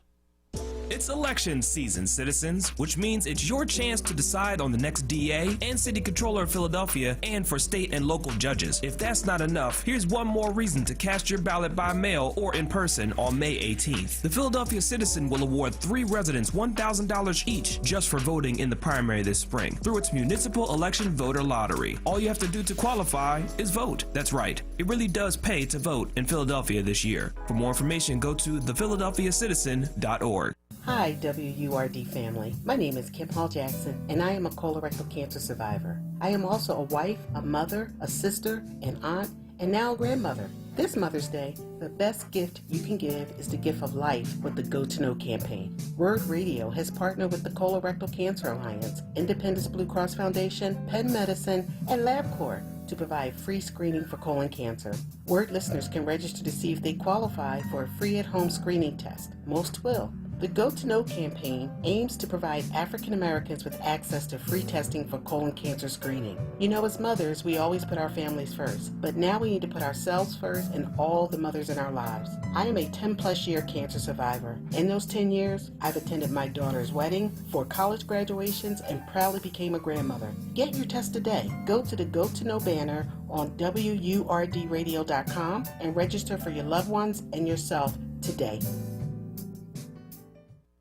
It's election season, citizens, which means it's your chance to decide on the next DA and City Controller of Philadelphia and for state and local judges. If that's not enough, here's one more reason to cast your ballot by mail or in person on May 18th. The Philadelphia Citizen will award 3 residents $1,000 each just for voting in the primary this spring through its municipal election voter lottery. All you have to do to qualify is vote. That's right. It really does pay to vote in Philadelphia this year. For more information, go to thephiladelphiacitizen.org. Hi, WURD family. My name is Kim Hall Jackson, and I am a colorectal cancer survivor. I am also a wife, a mother, a sister, an aunt, and now a grandmother. This Mother's Day, the best gift you can give is the gift of life with the Go to Know campaign. WURD Radio has partnered with the Colorectal Cancer Alliance, Independence Blue Cross Foundation, Penn Medicine, and LabCorp to provide free screening for colon cancer. WURD listeners can register to see if they qualify for a free at-home screening test. Most will. The Go to Know campaign aims to provide African Americans with access to free testing for colon cancer screening. You know, as mothers, we always put our families first, but now we need to put ourselves first and all the mothers in our lives. I am a 10-plus year cancer survivor. In those 10 years, I've attended my daughter's wedding, 4 college graduations, and proudly became a grandmother. Get your test today. Go to the Go to Know banner on WURDradio.com and register for your loved ones and yourself today.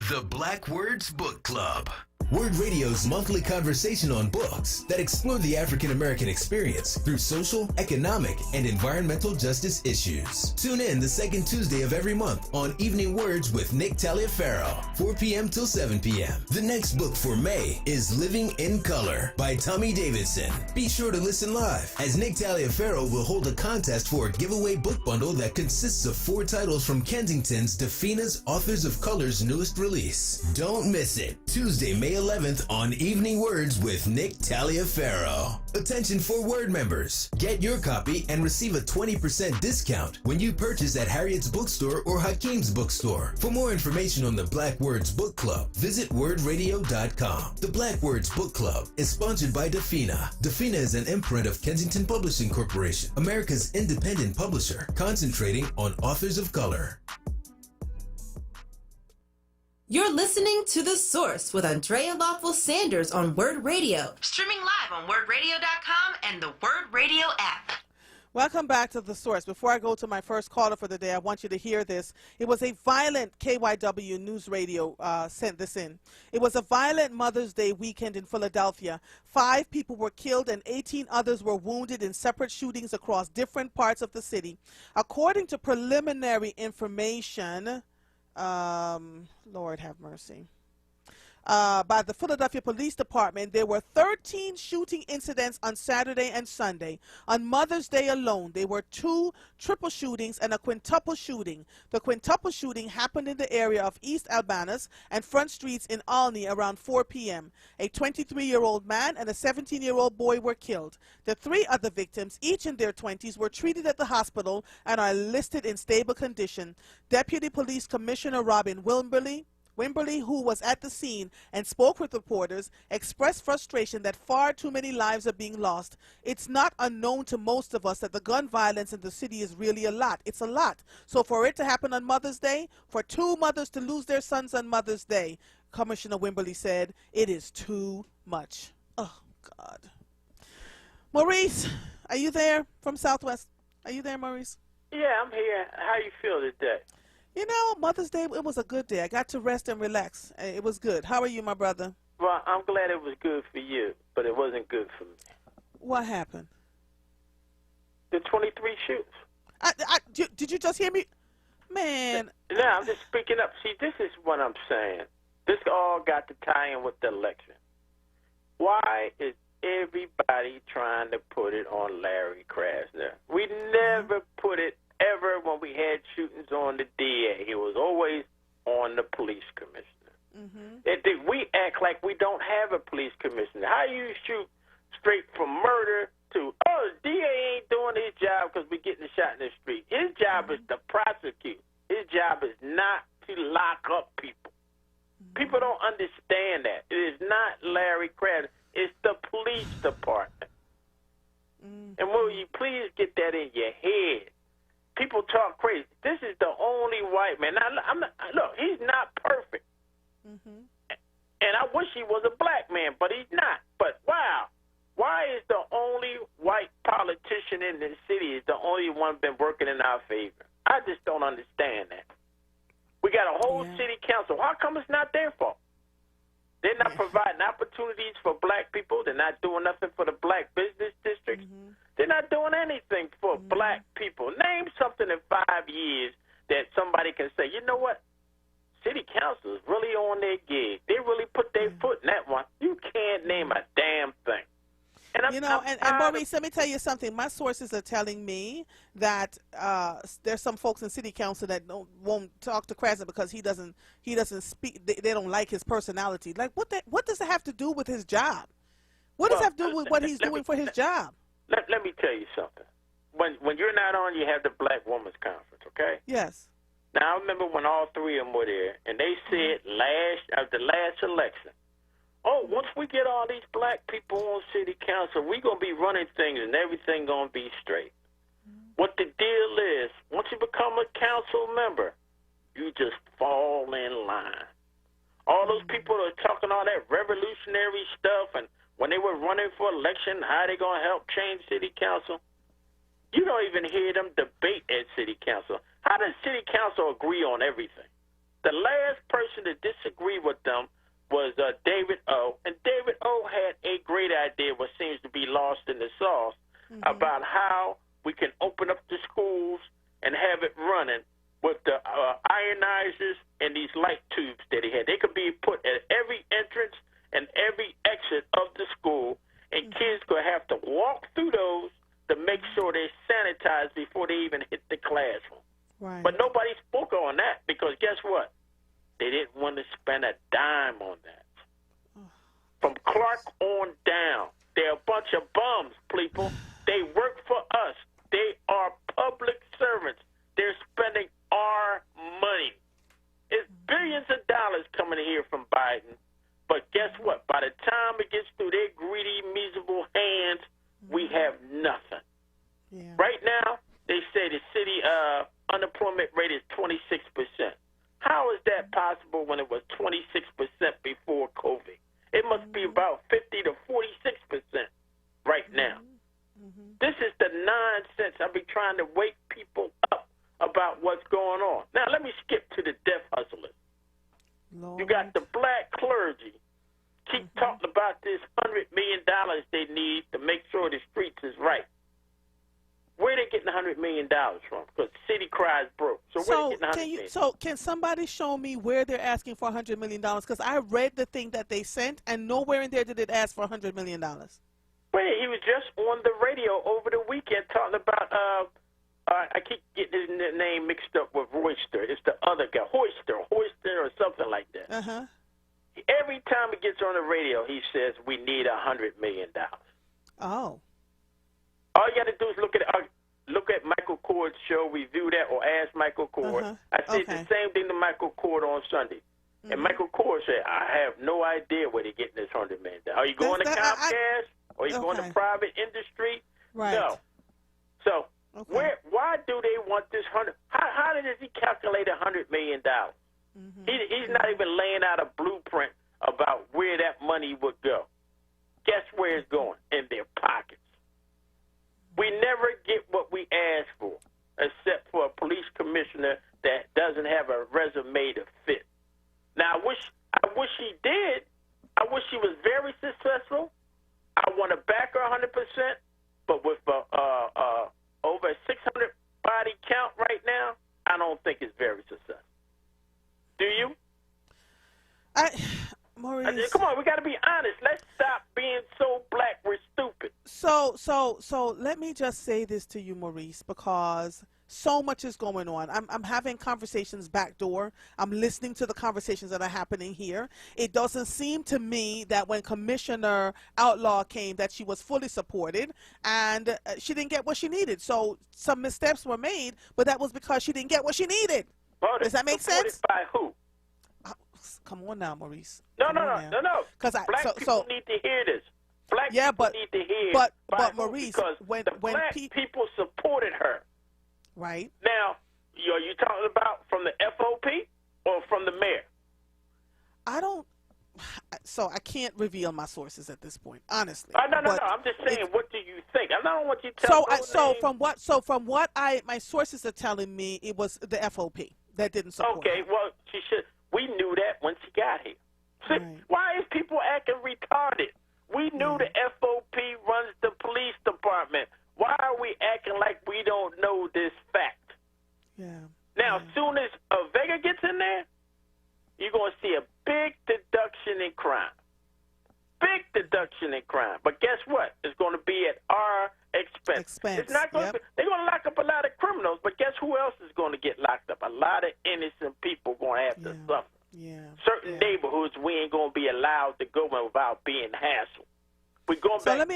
The Black Words Book Club. WURD Radio's monthly conversation on books that explore the African American experience through social, economic, and environmental justice issues. Tune in the second Tuesday of every month on Evening Words with Nick Taliaferro, 4 p.m. till 7 p.m. The next book for May is Living in Color by Tommy Davidson. Be sure to listen live, as Nick Taliaferro will hold a contest for a giveaway book bundle that consists of 4 titles from Kensington's Defina's Authors of Color's newest release. Don't miss it. Tuesday, May 11th on Evening Words with Nick Taliaferro. Attention for WURD members. Get your copy and receive a 20% discount when you purchase at Harriet's Bookstore or Hakeem's Bookstore. For more information on the Black Words Book Club, visit WURDradio.com. The Black Words Book Club is sponsored by Defina. Defina is an imprint of Kensington Publishing Corporation, America's independent publisher, concentrating on authors of color. You're listening to The Source with Andrea Lawful Sanders on WURD Radio. Streaming live on WURDradio.com and the WURD Radio app. Welcome back to The Source. Before I go to my first caller for the day, I want you to hear this. It was a violent KYW News Radio sent this in. It was a violent Mother's Day weekend in Philadelphia. 5 people were killed and 18 others were wounded in separate shootings across different parts of the city. According to preliminary information, Lord have mercy, by the Philadelphia Police Department, there were 13 shooting incidents on Saturday and Sunday. On Mother's Day alone, there were 2 triple shootings and a quintuple shooting. The quintuple shooting happened in the area of East Albanus and Front Streets in Olney around 4 p.m. A 23-year-old man and a 17-year-old boy were killed. The 3 other victims, each in their 20s, were treated at the hospital and are listed in stable condition. Deputy Police Commissioner Robin Wimberly, who was at the scene and spoke with reporters, expressed frustration that far too many lives are being lost. It's not unknown to most of us that the gun violence in the city is really a lot. It's a lot. So for it to happen on Mother's Day, for 2 mothers to lose their sons on Mother's Day, Commissioner Wimberly said, it is too much. Oh, God. Maurice, are you there from Southwest? Are you there, Maurice? Yeah, I'm here. How you feel today? You know, Mother's Day, it was a good day. I got to rest and relax. It was good. How are you, my brother? Well, I'm glad it was good for you, but it wasn't good for me. What happened? The 23 shoots. Did you just hear me? Man. No, I'm just speaking up. See, this is what I'm saying. This all got to tie in with the election. Why is everybody trying to put it on Larry Krasner? We never put it ever when we had shootings on the DA. It was always on the police commissioner. We act like we don't have a police commissioner. How you shoot straight from murder to, oh, the DA ain't doing his job because we're getting shot in the street. His job is to prosecute. His job is not to lock up people. People don't understand that. It is not Larry Krasner. It's the police department. And will you please get that in your head? People talk crazy. This is the only white man. Now, look, he's not perfect. And I wish he was a black man, but he's not. But, wow, why is the only white politician in this city is the only one been working in our favor? I just don't understand that. We got a whole city council. How come it's not their fault? They're not providing opportunities for black people. They're not doing nothing for the black business districts. They're not doing anything for black people. Name something in 5 years that somebody can say, you know what? City council is really on their gig. They really put their foot in that one. You can't name a damn thing. And Maurice, let me tell you something. My sources are telling me that there's some folks in city council that won't talk to Krasner because he doesn't speak. They don't like his personality. Like what does it have to do with his job? What does it have to do with what he's doing for his job? Let me tell you something. When you're not on, you have the Black Women's Conference, okay? Yes. Now, I remember when all three of them were there, and they said the last election, oh, once we get all these black people on city council, we're going to be running things and everything going to be straight. What the deal is, once you become a council member, you just fall in line. All those people that are talking all that revolutionary stuff, and when they were running for election, how they going to help change city council, you don't even hear them debate at city council. How does city council agree on everything? The last person to disagree with them was David O. And David O. had a great idea, what seems to be lost in the sauce, about how we can open up the schools and have it running with the ionizers and these light tubes that he had. They could be put at every entrance and every exit of the school, and kids could have to walk through those to make sure they're sanitized before they even hit the classroom. Right. But nobody spoke on that because guess what? They didn't want to spend a dime on that. From Clark on down, they're a bunch of bums, people. They work for us. They are public servants. They're spending our money. It's billions of dollars coming here from Biden. But guess what? By the time it gets through their greedy, miserable hands, we have nothing. Yeah. Right now, they say the city unemployment rate is 26%. How is that possible when it was 26% before COVID? It must be about 50 to 46% right now. This is the nonsense. I've been trying to wake people up about what's going on. Now, let me skip to the death hustlers. Lord. You got the black clergy. Keep talking about this $100 million they need to make sure the streets is right. Where they getting $100 million from? Because the city cries broke. So where they getting $100 million? So can somebody show me where they're asking for $100 million? Because I read the thing that they sent, and nowhere in there did it ask for $100 million. Wait, he was just on the radio over the weekend talking about, I keep getting his name mixed up with Royster. It's the other guy, Hoyster or something like that. Uh-huh. Every time he gets on the radio, he says, we need $100 million. Oh. All you got to do is look at Michael Cord's show, review that, or ask Michael Cord. I said the same thing to Michael Cord on Sunday. And Michael Cord said, I have no idea where they're getting this $100 million. Are you going to Comcast? Or are you going to private industry? Right. No. So why do they want this $100? How does he calculate $100 million? He's not even laying out a blueprint about where that money would go. Guess where it's going? In their pockets. We never get what we ask for, except for a police commissioner that doesn't have a resume to fit. Now, I wish he did. I wish he was very successful. I want to back her 100%, but with over a 600 body count right now, I don't think it's very successful. Do you? Maurice. Come on, we got to be honest. Let's stop being so black we're stupid. So let me just say this to you, Maurice, because so much is going on. I'm having conversations backdoor. I'm listening to the conversations that are happening here. It doesn't seem to me that when Commissioner Outlaw came that she was fully supported, and she didn't get what she needed. So some missteps were made, but that was because she didn't get what she needed. Does that make sense? By who? Come on now, Maurice. No. Because black people need to hear this. Black people need to hear. But Maurice, because when black people supported her. Right. Now, are you talking about from the FOP or from the mayor? So I can't reveal my sources at this point, honestly. No. I'm just saying, what do you think? I don't want you to tell me. From what my sources are telling me, it was the FOP that didn't support. Okay, her. well, we knew that when she got here. Right. Why is people acting retarded? We knew the FOP runs the police department. Why are we acting like we don't know this fact? Yeah. Now, as soon as Vega gets in there, you're going to see a big deduction in crime. Big deduction in crime. But guess what? It's going to be at our expense. It's not going to. They're going to lock up a lot of criminals, but guess who else is going to get locked up? A lot of innocent people going to have to suffer. Certain neighborhoods we ain't going to be allowed to go in without being hassled. We're going back. Let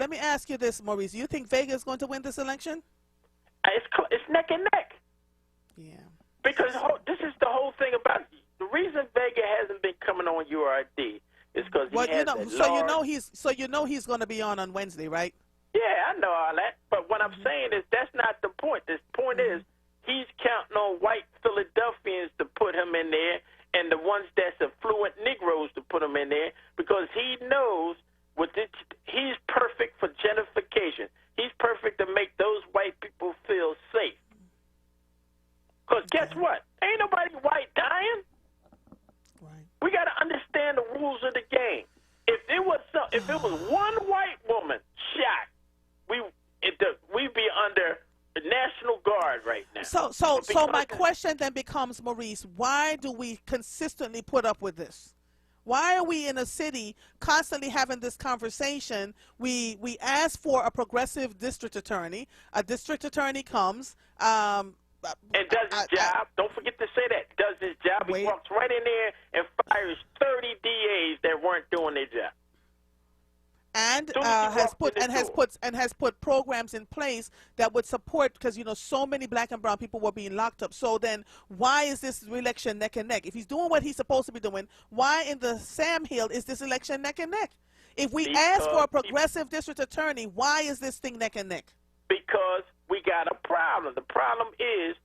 me ask you this, Maurice. Do you think Vega is going to win this election? It's neck and neck. Yeah. Because this is the whole thing about it. The reason Vega hasn't been coming on URD is because he has you know he's going to be on Wednesday, right? Yeah, I know all that. But what I'm saying is that's not the point. The point is he's counting on white Philadelphians to put him in there and the ones that's affluent Negroes to put him in there because he knows he's perfect for gentrification. He's perfect to make those white people feel safe. Because guess what? Ain't nobody white dying. Right. We got to understand the rules of the game. If it was one white woman shot, we'd be under the National Guard right now. So my question then becomes, Maurice, why do we consistently put up with this? Why are we in a city constantly having this conversation? We ask for a progressive district attorney. A district attorney comes. And does his job. Don't forget to say that. Does his job. He walks right in there and fires 30 DAs that weren't doing their job. And has put programs in place that would support, because so many black and brown people were being locked up. So then why is this election neck and neck? If he's doing what he's supposed to be doing, why in the Sam Hill is this election neck and neck? If we ask for a progressive district attorney, why is this thing neck and neck? Because we got a problem. The problem is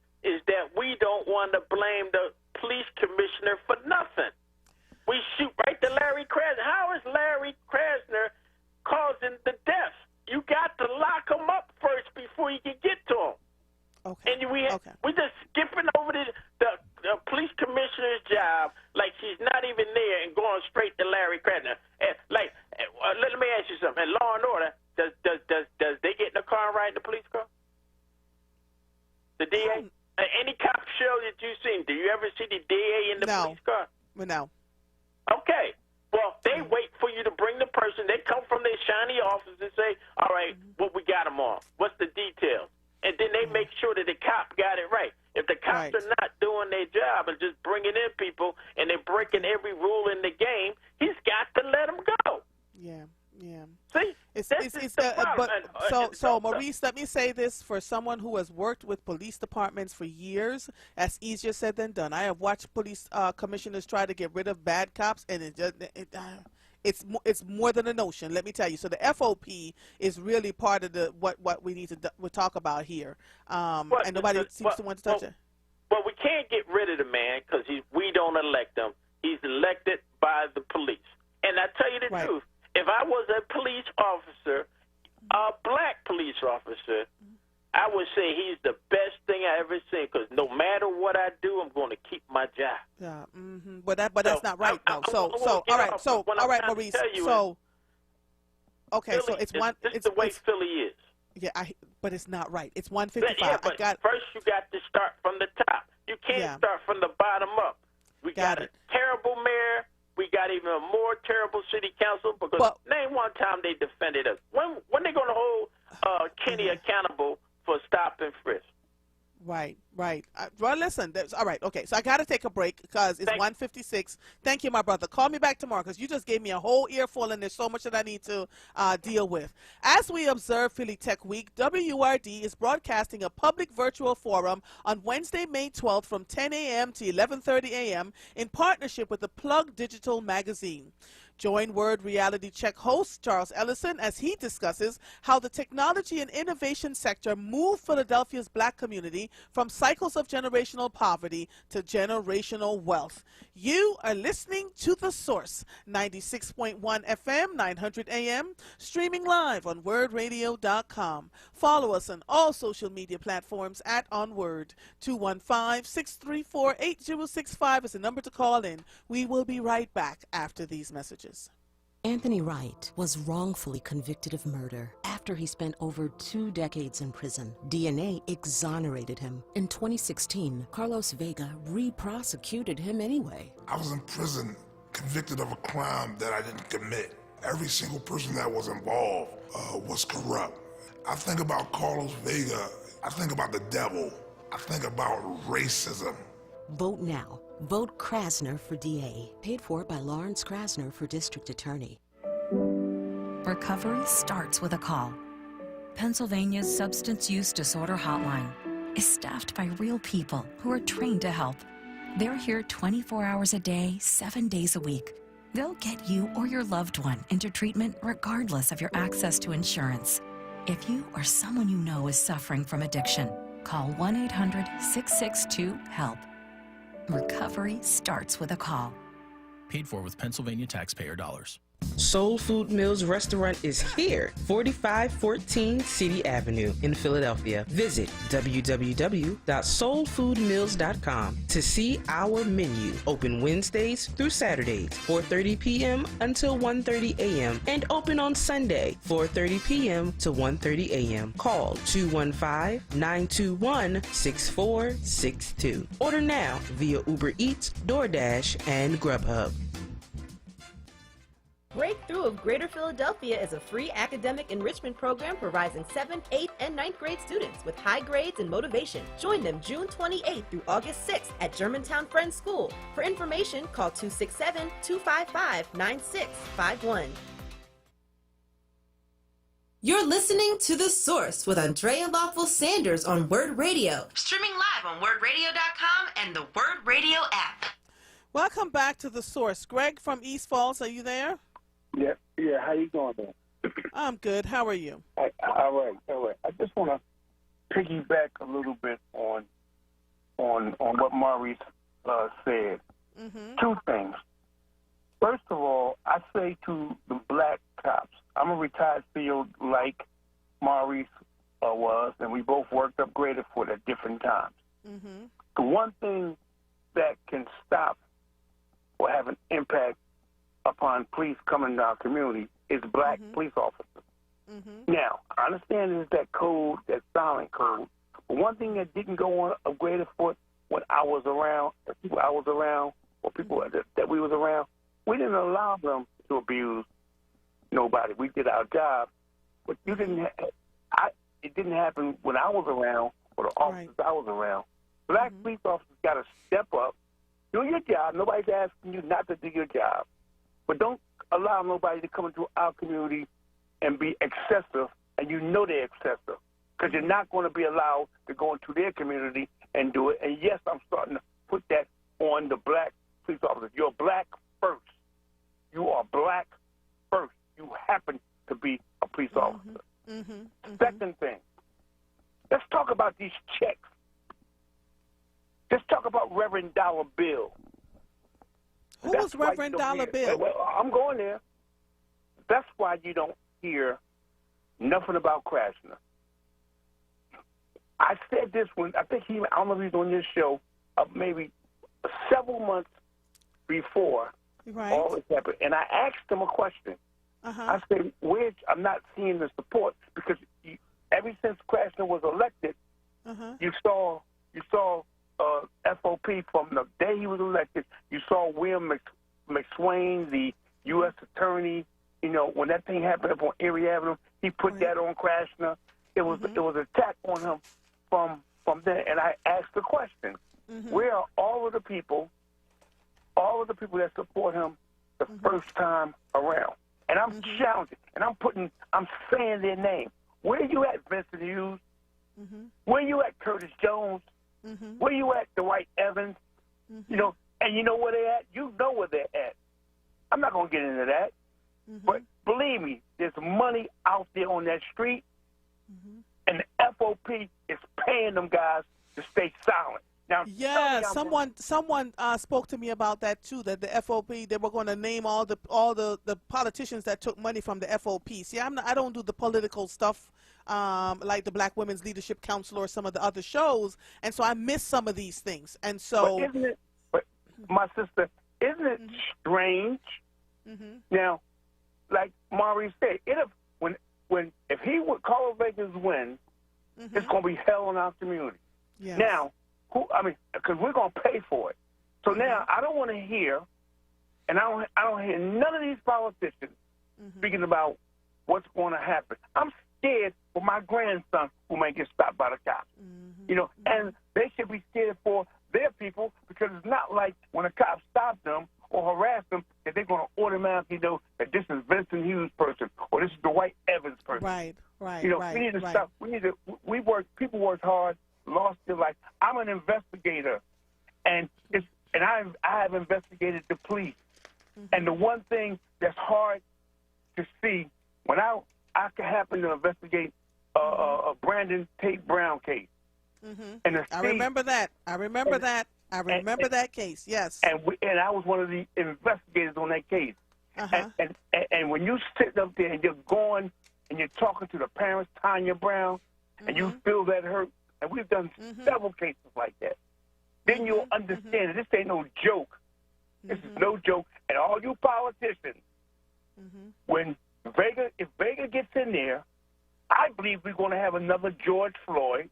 that we don't want to blame the police commissioner for nothing. We shoot right to Larry Krasner. How is Larry Krasner causing the deaths? You got to lock him up first before you can get to him. Okay. And we just skipping over the police commissioner's job like she's not even there and going straight to Larry Krasner. And let me ask you something. In Law and Order, does they get in the car and ride in the police car? The DA? Any cop show that you've seen, do you ever see the DA in the police car? No. Okay. Well, they wait for you to bring the person. They come from their shiny office and say, all right, what we got them on? What's the details? And then they make sure that the cop got it right. If the cops are not doing their job and just bringing in people and they're breaking every rule in the game, he's got to let them go. Yeah. See? So Maurice, let me say this for someone who has worked with police departments for years. That's easier said than done. I have watched police commissioners try to get rid of bad cops, and it's more than a notion. Let me tell you. So the FOP is really part of what we need to talk about here, and nobody seems to want to touch it. Well, we can't get rid of the man because we don't elect him. He's elected by the police. And I tell you the truth. If I was a police officer, a black police officer, I would say he's the best thing I ever seen because no matter what I do, I'm going to keep my job. Yeah, but that's not right though. All right, Maurice. It's the way Philly is. Yeah, but it's not right. It's 155. Yeah, but first you got to start from the top. You can't start from the bottom up. We got a terrible mayor. We got even a more terrible city council because name one time they defended us. When they going to hold Kenny accountable for stop and frisk? Right. Well, listen. All right. Okay. So I got to take a break because it's 1:56. Thank you, my brother. Call me back tomorrow because you just gave me a whole earful and there's so much that I need to deal with. As we observe Philly Tech Week, WURD is broadcasting a public virtual forum on Wednesday, May 12th from 10 a.m. to 11:30 a.m. in partnership with the Plug Digital magazine. Join WURD Reality Check host Charles Ellison as he discusses how the technology and innovation sector moved Philadelphia's black community from cycles of generational poverty to generational wealth. You are listening to The Source, 96.1 FM, 900 AM, streaming live on WURDradio.com. Follow us on all social media platforms at onWURD. 215-634-8065 is the number to call in. We will be right back after these messages. Anthony Wright was wrongfully convicted of murder after he spent over 2 decades in prison. DNA exonerated him. In 2016, Carlos Vega re-prosecuted him anyway. I was in prison, convicted of a crime that I didn't commit. Every single person that was involved was corrupt. I think about Carlos Vega, I think about the devil, I think about racism. Vote now. Vote Krasner for DA. Paid for by Lawrence Krasner for District Attorney. Recovery starts with a call. Pennsylvania's Substance Use Disorder Hotline. is staffed by real people who are trained to help. They're here 24 hours a day, 7 days a week. They'll get you or your loved one into treatment regardless of your access to insurance. If you or someone you know is suffering from addiction, call 1-800-662-HELP. Recovery starts with a call. Paid for with Pennsylvania taxpayer dollars. Soul Food Mills Restaurant is here, 4514 City Avenue in Philadelphia. Visit www.soulfoodmills.com to see our menu. Open Wednesdays through Saturdays, 4:30 p.m. until 1:30 a.m. and open on Sunday, 4:30 p.m. to 1:30 a.m. Call 215-921-6462. Order now via Uber Eats, DoorDash, and Grubhub. Breakthrough of Greater Philadelphia is a free academic enrichment program providing 7th, 8th, and 9th grade students with high grades and motivation. Join them June 28th through August 6th at Germantown Friends School. For information, call 267-255-9651. You're listening to The Source with Andrea Lawful Sanders on WURD Radio. Streaming live on WURDRadio.com and the WURD Radio app. Welcome back to The Source. Greg from East Falls, are you there? Yeah. How you doing, man? I'm good. How are you? All right. I just want to piggyback a little bit on what Maurice said. Mm-hmm. Two things. First of all, I say to the black cops, I'm a retired field like Maurice was, and we both worked up Greater Foot at different times. Mm-hmm. The one thing that can stop or have an impact upon police coming to our community is black police officers. Mm-hmm. Now, I understand there's that code, that silent code, but one thing that didn't go on a Greater Foot when I was around, or people I was around, or people that we was around, we didn't allow them to abuse nobody. We did our job, but you didn't. It didn't happen when I was around, or the officers I was around. Black police officers got to step up, do your job. Nobody's asking you not to do your job. But don't allow nobody to come into our community and be excessive, and you know they're excessive, because you're not going to be allowed to go into their community and do it. And, yes, I'm starting to put that on the black police officers. You're black first. You are black first. You happen to be a police officer. Second thing, let's talk about these checks. Let's talk about Reverend Dollar Bill. Who was Reverend Dollar Bill? Well, I'm going there. That's why you don't hear nothing about Krasner. I said this when I think I don't know if he was on this show maybe several months before all this happened, and I asked him a question. I said, I'm not seeing the support, because ever since Krasner was elected, you saw FOP from the day he was elected. You saw William McSwain, the U.S. attorney. You know, when that thing happened up on Erie Avenue, he put that on Krasner. It was an attack on him from there. And I asked the question: where are all of the people that support him the first time around? And I'm challenging, and I'm saying their name. Where you at, Vincent Hughes? Where you at, Curtis Jones? Where you at, Dwight Evans? You know, and you know where they're at? You know where they're at. I'm not going to get into that. But believe me, there's money out there on that street, and the FOP is paying them guys to stay silent. Now, yeah, someone spoke to me about that too. That the FOP, they were going to name all the politicians that took money from the FOP. See, I don't do the political stuff like the Black Women's Leadership Council or some of the other shows, and so I miss some of these things. And so, but my sister, isn't it strange? Now, like Maurice said, if he would Carlos Vegas win, it's going to be hell in our community. Yes. Now. Because we're going to pay for it. So now I don't want to hear, and I don't hear none of these politicians speaking about what's going to happen. I'm scared for my grandson who may get stopped by the cops. You know, and they should be scared for their people, because it's not like when a cop stops them or harass them that they're going to automatically know that this is Vincent Hughes' person or this is Dwight Evans' person. Right. You know, we need to stop. People worked hard, lost their And I have investigated the police. And the one thing that's hard to see, when I happen to investigate a Brandon Tate Brown case. And I remember that. I remember that case, yes. And I was one of the investigators on that case. And when you sit up there and you're going and you're talking to the parents, Tanya Brown, and you feel that hurt, and we've done several cases like that, then you'll understand that this ain't no joke. This is no joke. And all you politicians, when if Vega gets in there, I believe we're going to have another George Floyd,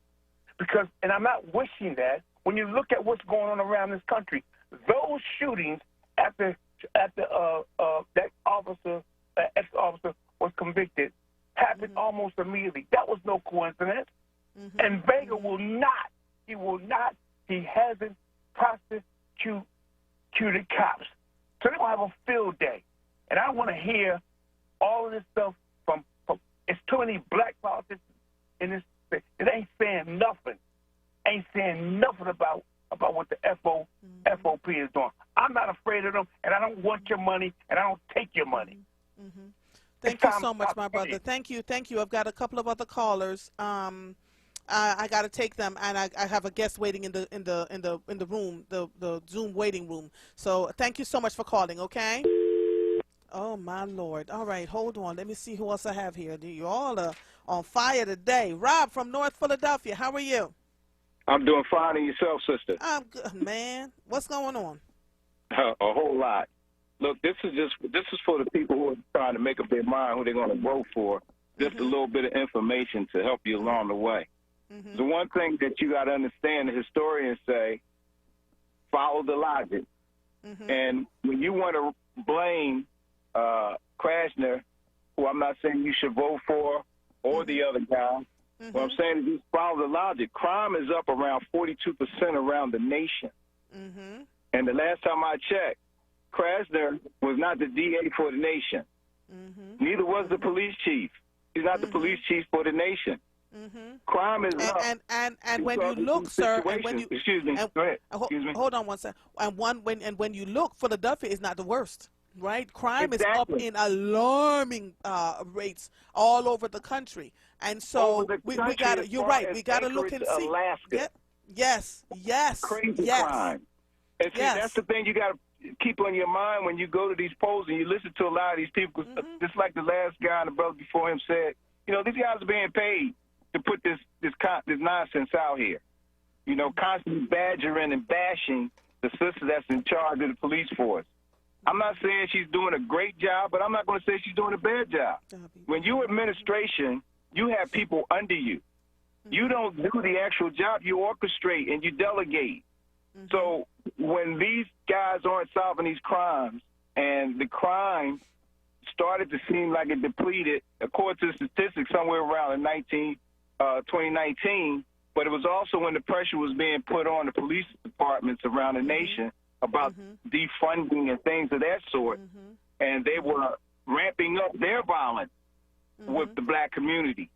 because, and I'm not wishing that, when you look at what's going on around this country, those shootings after that officer, ex-officer was convicted, happened almost immediately. That was no coincidence. And Vega will not, he hasn't prosecuted cops. So they're going to have a field day. And I want to hear all of this stuff from it's too many black politicians in this state. It ain't saying nothing. Ain't saying nothing about what the FOP is doing. I'm not afraid of them, and I don't want your money, and I don't take your money. Thank you so much, my brother. Thank you. I've got a couple of other callers. I got to take them, and I have a guest waiting in the room, the Zoom waiting room. So thank you so much for calling. Okay. Oh my Lord! All right, hold on. Let me see who else I have here. You all are on fire today. Rob from North Philadelphia. How are you? I'm doing fine, and yourself, sister? I'm good, man. What's going on? A whole lot. Look, this is for the people who are trying to make up their mind who they're going to vote for. Just a little bit of information to help you along the way. The one thing that you got to understand, the historians say, follow the logic. And when you want to blame Krasner, who I'm not saying you should vote for, or the other guy, what I'm saying is just follow the logic. Crime is up around 42% around the nation. And the last time I checked, Krasner was not the DA for the nation. Neither was the police chief. He's not the police chief for the nation. Crime is up. And when you look, sir, and when you excuse me, go ahead. Excuse me. Hold on one second. And when you look, Philadelphia is not the worst, right? Crime is up in alarming rates all over the country, and so we got to. You're right. We got to look and see. Alaska. Yes. Crazy crime. And see, that's the thing you got to keep on your mind when you go to these polls and you listen to a lot of these people. Just like the last guy and the brother before him said, you know, these guys are being paid to put this nonsense out here. You know, constantly badgering and bashing the sister that's in charge of the police force. I'm not saying she's doing a great job, but I'm not going to say she's doing a bad job. When you administration, you have people under you. You don't do the actual job. You orchestrate and you delegate. So when these guys aren't solving these crimes and the crime started to seem like it depleted, according to the statistics, somewhere around in 2019, but it was also when the pressure was being put on the police departments around the nation about defunding and things of that sort, and they were ramping up their violence with the black community.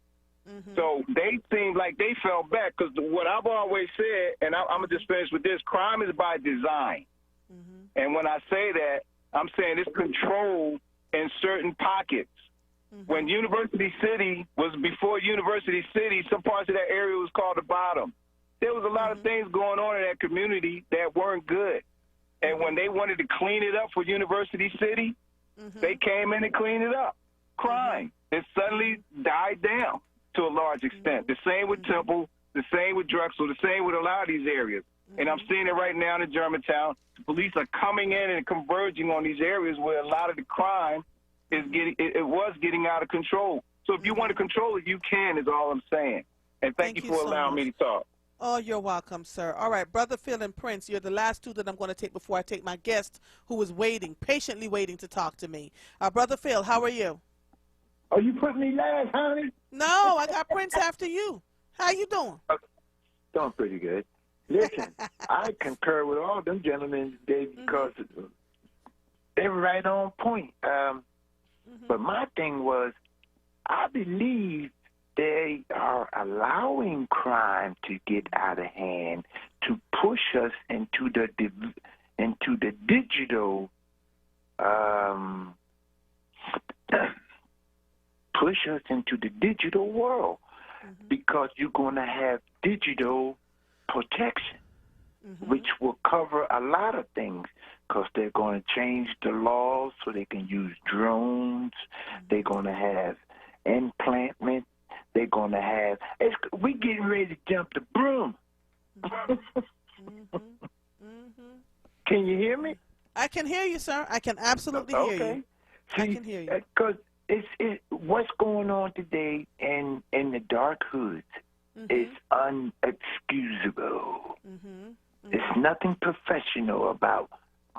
So they seemed like they fell back, because what I've always said, and I'm going to just finish with this, crime is by design. And when I say that, I'm saying it's controlled in certain pockets. When University City was before University City, some parts of that area was called the Bottom. There was a lot of things going on in that community that weren't good. And when they wanted to clean it up for University City, they came in and cleaned it up. Crime. It suddenly died down to a large extent. The same with Temple, the same with Drexel, the same with a lot of these areas. And I'm seeing it right now in Germantown. The police are coming in and converging on these areas where a lot of the crime is getting out of control. So if you want to control it, you can, is all I'm saying. And thank you for so allowing me to talk. Oh, you're welcome, sir. All right, Brother Phil and Prince, you're the last two that I'm going to take before I take my guest, who is waiting, patiently waiting to talk to me. Brother Phil, how are you? Oh, you put me last, honey? No, I got Prince after you. How you doing? Doing pretty good. Listen, I concur with all them gentlemen today because they were right on point. But my thing was, I believe they are allowing crime to get out of hand to push us into into the digital, push us into the digital world, because you're going to have digital protection, which will cover a lot of things, because they're going to change the laws so they can use drones. They're going to have implantment. They're going to have, we getting ready to jump the broom. Can you hear me? I can hear you, sir. I can absolutely hear you. See, I can hear you. Because what's going on today in the dark hoods is unexcusable. There's nothing professional about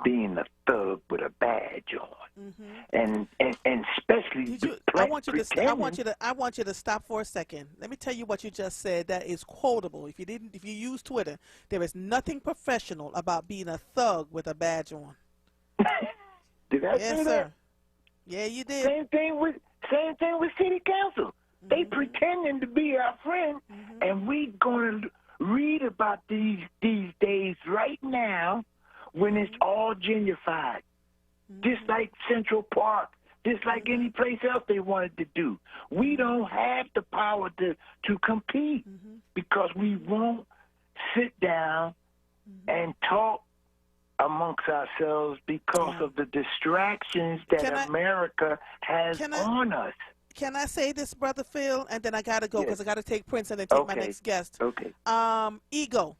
being a thug with a badge on, and especially. I want you to stop for a second. Let me tell you what you just said. That is quotable. If you use Twitter, there is nothing professional about being a thug with a badge on. Did I say sir. that? Yeah, you did. Same thing with city council. They pretending to be our friend, and we going to read about these days right now when it's all gentrified, just like Central Park, just like any place else they wanted to do. We don't have the power to compete because we won't sit down and talk amongst ourselves because of the distractions that America has on us. Can I say this, Brother Phil? And then I got to go because I got to take Prince and then take my next guest. Okay. Ego.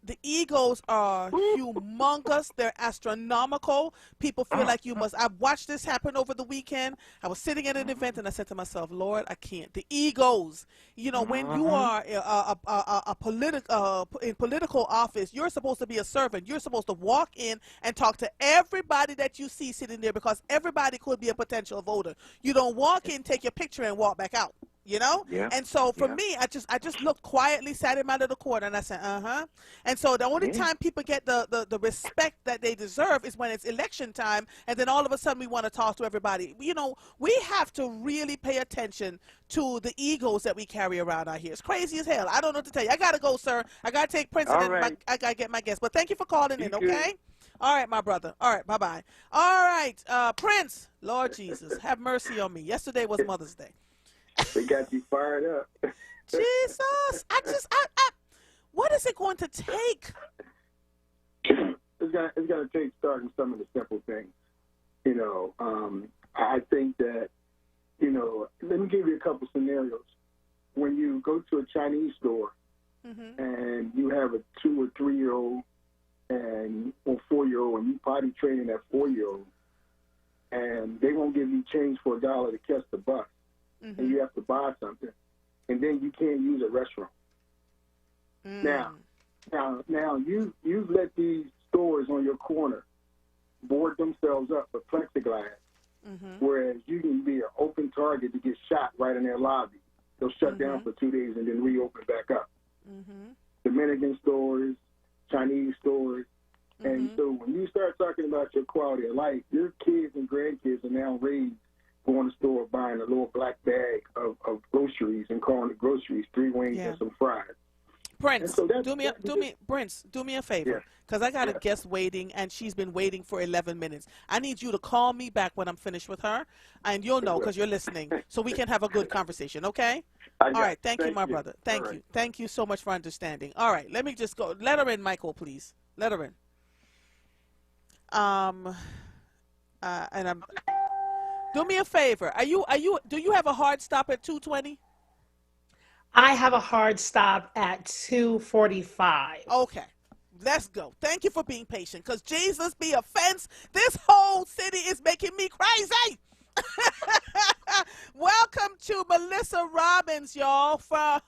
The egos are humongous. They're astronomical. People feel like you must. I watched this happen over the weekend. I was sitting at an event and I said to myself, Lord, I can't. The egos. You know, when you are in political office, you're supposed to be a servant. You're supposed to walk in and talk to everybody that you see sitting there because everybody could be a potential voter. You don't walk in, take your picture, and walk back out. You know? Yeah. And so for me, I just looked quietly, sat in my little corner, and I said, And so the only time people get the respect that they deserve is when it's election time, and then all of a sudden we want to talk to everybody. You know, we have to really pay attention to the egos that we carry around out here. It's crazy as hell. I don't know what to tell you. I got to go, sir. I got to take Prince, and then I got to get my guest. But thank you for calling in, okay? All right, my brother. All right, bye-bye. All right, Prince, Lord Jesus, have mercy on me. Yesterday was Mother's Day. They got you fired up. Jesus, what is it going to take? It's going to take starting some of the simple things. You know, I think that, you know, let me give you a couple scenarios. When you go to a Chinese store and you have a 2 or 3 year old or 4-year-old, and you potty training that 4-year-old, and they won't give you change for $1 to catch the bus. And you have to buy something, and then you can't use a restroom. Now you've let these stores on your corner board themselves up with plexiglass, whereas you can be an open target to get shot right in their lobby. They'll shut down for 2 days and then reopen back up. Dominican stores, Chinese stores. And so when you start talking about your quality of life, your kids and grandkids are now raised going to the store buying a little black bag of groceries and calling it groceries, 3 wings and some fries. Prince, so do me a favor, because I got a guest waiting, and she's been waiting for 11 minutes. I need you to call me back when I'm finished with her, and you'll know because you're listening, so we can have a good conversation, okay? All right, thank you, my brother. Thank you. Thank you so much for understanding. All right, let me just go. Let her in, Michael, please. Let her in. Do me a favor. Do you have a hard stop at 2:20? I have a hard stop at 2:45. Okay. Let's go. Thank you for being patient, because Jesus be offense. This whole city is making me crazy. Welcome to Melissa Robbins, y'all, for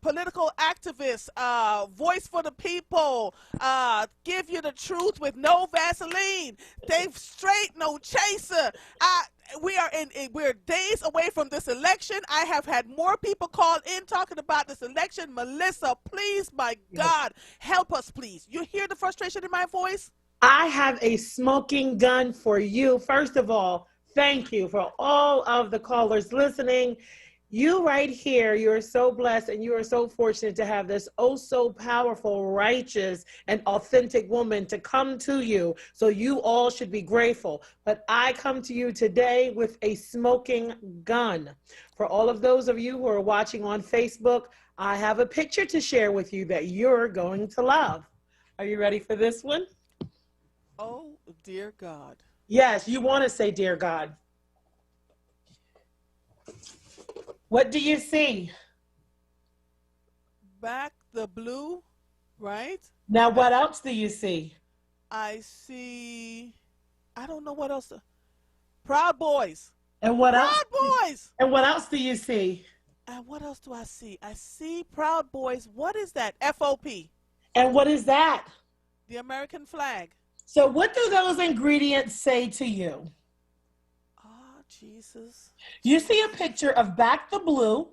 political activist, voice for the people, give you the truth with no Vaseline, Dave Straight, no chaser. We're days away from this election. I have had more people call in talking about this election. Melissa, please, my God, help us, please. You hear the frustration in my voice? I have a smoking gun for you. First of all, thank you for all of the callers listening. You right here, you're so blessed and you are so fortunate to have this oh so powerful, righteous, and authentic woman to come to you. So you all should be grateful. But I come to you today with a smoking gun. For all of those of you who are watching on Facebook, I have a picture to share with you that you're going to love. Are you ready for this one? Oh, dear God. Yes, you want to say, dear God. What do you see? Back the blue, right? Now, what else do you see? I see, I don't know what else. Proud Boys. And what else? Proud Boys. And what else do you see? And what else do I see? I see Proud Boys. What is that? FOP. And what is that? The American flag. So what do those ingredients say to you? Oh, Jesus. You see a picture of Back the Blue,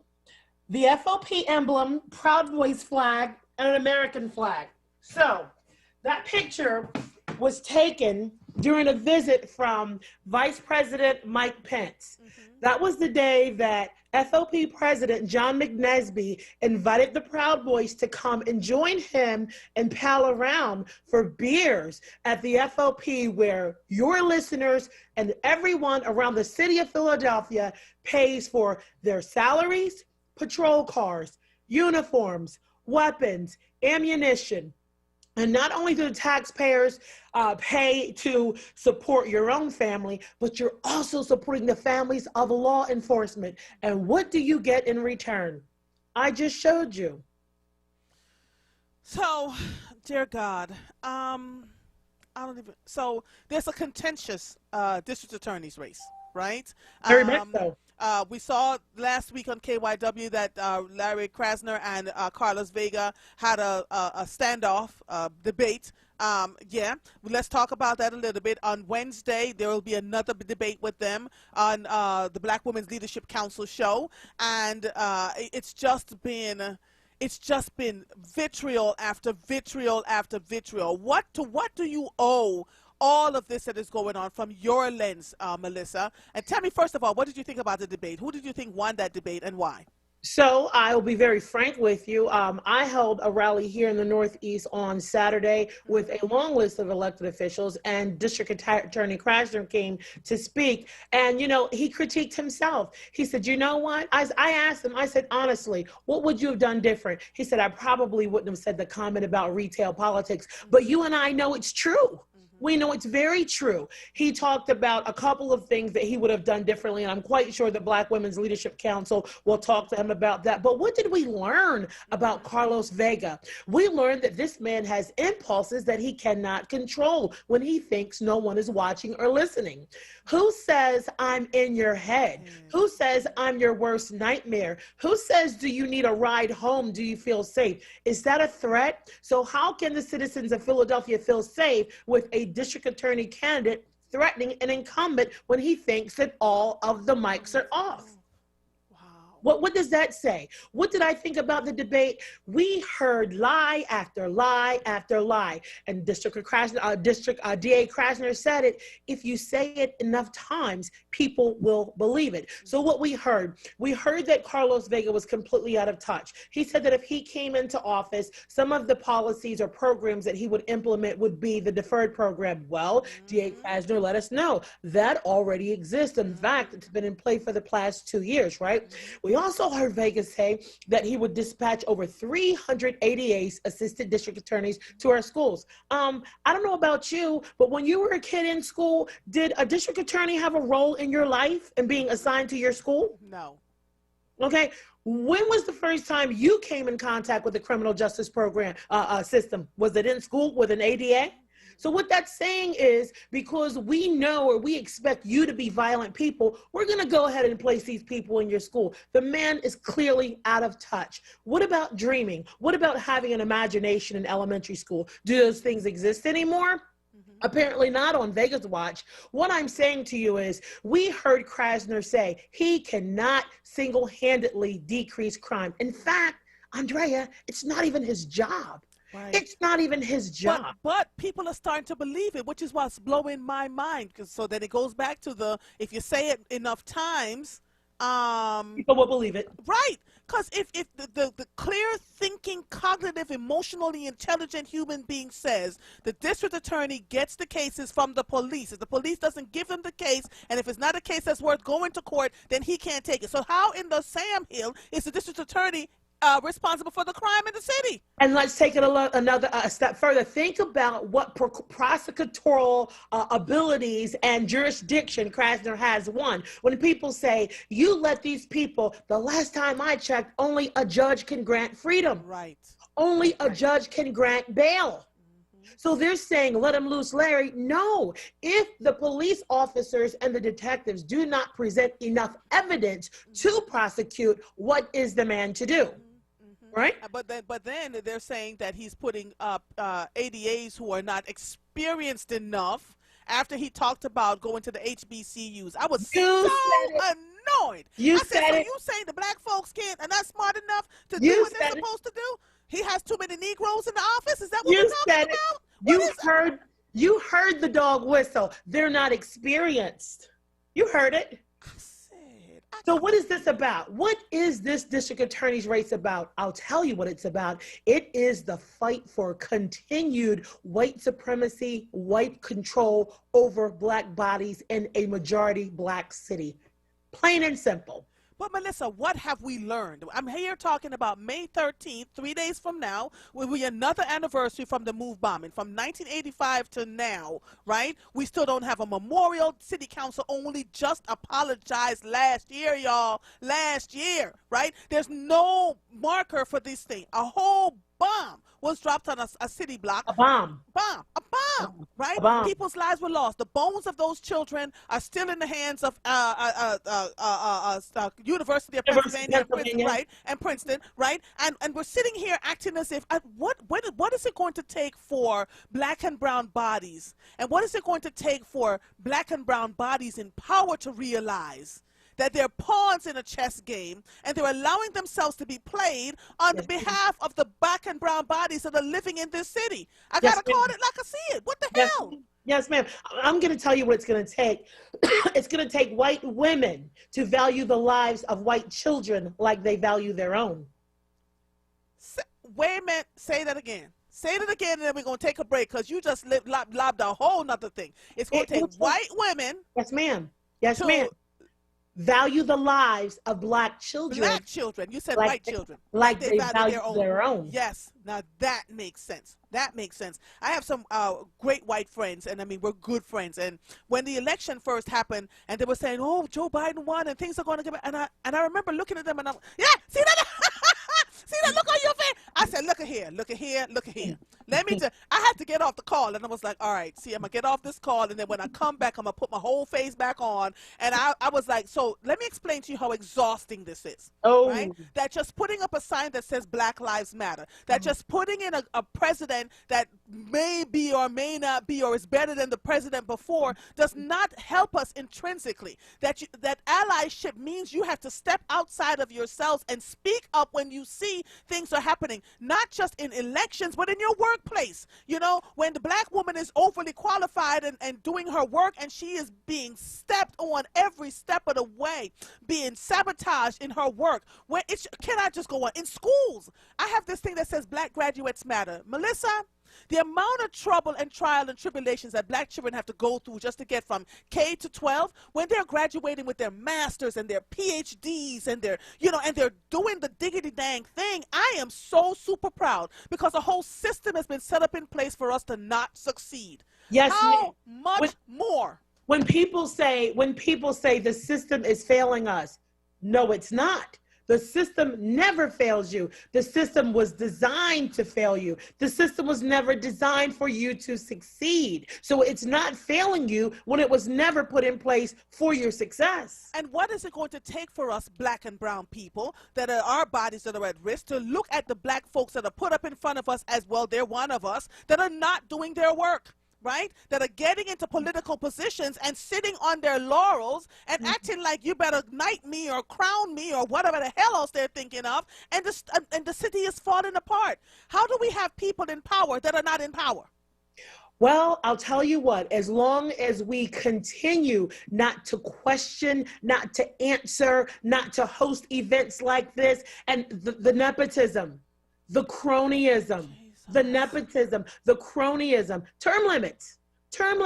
the FOP emblem, Proud Boys flag, and an American flag. So that picture was taken during a visit from Vice President Mike Pence. That was the day that FOP President John McNesby invited the Proud Boys to come and join him and pal around for beers at the FOP, where your listeners and everyone around the city of Philadelphia pays for their salaries, patrol cars, uniforms, weapons, ammunition. And not only do the taxpayers pay to support your own family, but you're also supporting the families of law enforcement. And what do you get in return? I just showed you. So, dear God, so there's a contentious district attorney's race, right? Very much so. We saw last week on KYW that Larry Krasner and Carlos Vega had a standoff debate. Yeah, let's talk about that a little bit. On Wednesday, there will be another debate with them on the Black Women's Leadership Council show, and it's just been vitriol after vitriol after vitriol. What do you owe all of this that is going on from your lens, Melissa? And tell me, first of all, what did you think about the debate? Who did you think won that debate and why? So I will be very frank with you. I held a rally here in the Northeast on Saturday with a long list of elected officials, and District Attorney Krasner came to speak. And, you know, he critiqued himself. He said, you know what? I asked him, I said, honestly, what would you have done different? He said, I probably wouldn't have said the comment about retail politics, but you and I know it's true. We know it's very true. He talked about a couple of things that he would have done differently, and I'm quite sure the Black Women's Leadership Council will talk to him about that. But what did we learn about Carlos Vega? We learned that this man has impulses that he cannot control when he thinks no one is watching or listening. Who says I'm in your head? Who says I'm your worst nightmare? Who says, do you need a ride home? Do you feel safe? Is that a threat? So how can the citizens of Philadelphia feel safe with a district attorney candidate threatening an incumbent when he thinks that all of the mics are off? What does that say? What did I think about the debate? We heard lie after lie after lie. And DA Krasner said it, if you say it enough times, people will believe it. So what we heard that Carlos Vega was completely out of touch. He said that if he came into office, some of the policies or programs that he would implement would be the deferred program. Well, DA Krasner let us know that already exists. In fact, it's been in play for the past 2 years, right? We also heard Vega say that he would dispatch over 300 ADAs, assistant district attorneys, to our schools. I don't know about you, but when you were a kid in school, did a district attorney have a role in your life and being assigned to your school? No. Okay. When was the first time you came in contact with the criminal justice program system? Was it in school with an ADA? So what that's saying is, because we know or we expect you to be violent people, we're going to go ahead and place these people in your school. The man is clearly out of touch. What about dreaming? What about having an imagination in elementary school? Do those things exist anymore? Apparently not on Vega's watch. What I'm saying to you is, we heard Krasner say he cannot single-handedly decrease crime. In fact, Andrea, it's not even his job. Right. It's not even his job. But people are starting to believe it, which is what's blowing my mind. So then it goes back to if you say it enough times, People will believe it. Right. Because if the clear thinking, cognitive, emotionally intelligent human being says the district attorney gets the cases from the police, if the police doesn't give him the case, and if it's not a case that's worth going to court, then he can't take it. So how in the Sam Hill is the district attorney responsible for the crime in the city? And let's take it a step further. Think about what prosecutorial abilities and jurisdiction Krasner has won. When people say, you let these people, the last time I checked, only a judge can grant freedom. Right. Only a judge can grant bail. So they're saying, let him loose, Larry. No, if the police officers and the detectives do not present enough evidence to prosecute, what is the man to do? Right? But then they're saying that he's putting up ADAs who are not experienced enough after he talked about going to the HBCUs. I was so annoyed. I said, so you saying the black folks are not smart enough to do what they're supposed to do? He has too many Negroes in the office? Is that what we're talking about? You heard the dog whistle. They're not experienced. You heard it. So what is this about? What is this district attorney's race about? I'll tell you what it's about. It is the fight for continued white supremacy, white control over black bodies in a majority black city. Plain and simple. But Melissa, what have we learned? I'm here talking about May 13th, 3 days from now, will be another anniversary from the MOVE bombing, from 1985 to now, right? We still don't have a memorial. City Council only just apologized last year, y'all. Last year, right? There's no marker for this thing. A whole bomb was dropped on a city block. A bomb, right? A bomb. People's lives were lost. The bones of those children are still in the hands of University of Pennsylvania, and Princeton, right? And Princeton, right? And we're sitting here acting as if what is it going to take for black and brown bodies, and what is it going to take for black and brown bodies in power to realize that they're pawns in a chess game, and they're allowing themselves to be played on the behalf of the black and brown bodies that are living in this city? I gotta call it like I see it. What the hell? Yes, ma'am. I'm going to tell you what it's going to take. It's going to take white women to value the lives of white children like they value their own. Wait a minute. Say that again. Say that again, and then we're going to take a break, because you just lobbed a whole nother thing. It's going to take white women. Yes, ma'am. Yes, ma'am. Value the lives of black children. Black children. You said white children. Like they value their own. Yes. Now that makes sense. That makes sense. I have some great white friends, and I mean, we're good friends. And when the election first happened, and they were saying, "Oh, Joe Biden won, and things are going to get better," and I remember looking at them, and I'm, see that? See that look on your face? I said, look at here, look at here, look at here. Let me I had to get off the call, and I was like, all right, see, I'm going to get off this call, and then when I come back, I'm going to put my whole face back on. And I was like, so let me explain to you how exhausting this is. Oh. Right? That just putting up a sign that says Black Lives Matter, that just putting in a president that may be or may not be or is better than the president before does not help us intrinsically. That allyship means you have to step outside of yourselves and speak up when you see things are happening, not just in elections, but in your workplace. You know, when the black woman is overly qualified and doing her work, and she is being stepped on every step of the way, being sabotaged in her work. Can I just go on? In schools, I have this thing that says Black Graduates Matter. Melissa, the amount of trouble and trial and tribulations that black children have to go through just to get from K to 12, when they're graduating with their masters and their PhDs and they're doing the diggity dang thing, I am so super proud, because a whole system has been set up in place for us to not succeed. Yes, how much more? When people say the system is failing us, no, it's not. The system never fails you. The system was designed to fail you. The system was never designed for you to succeed. So it's not failing you when it was never put in place for your success. And what is it going to take for us black and brown people that are our bodies that are at risk to look at the black folks that are put up in front of us as well, they're one of us, that are not doing their work? Right? That are getting into political positions and sitting on their laurels and acting like you better knight me or crown me or whatever the hell else they're thinking of, and the city is falling apart. How do we have people in power that are not in power? Well, I'll tell you what, as long as we continue not to question, not to answer, not to host events like this, and the nepotism, the cronyism, the nepotism, the cronyism, term limits. Term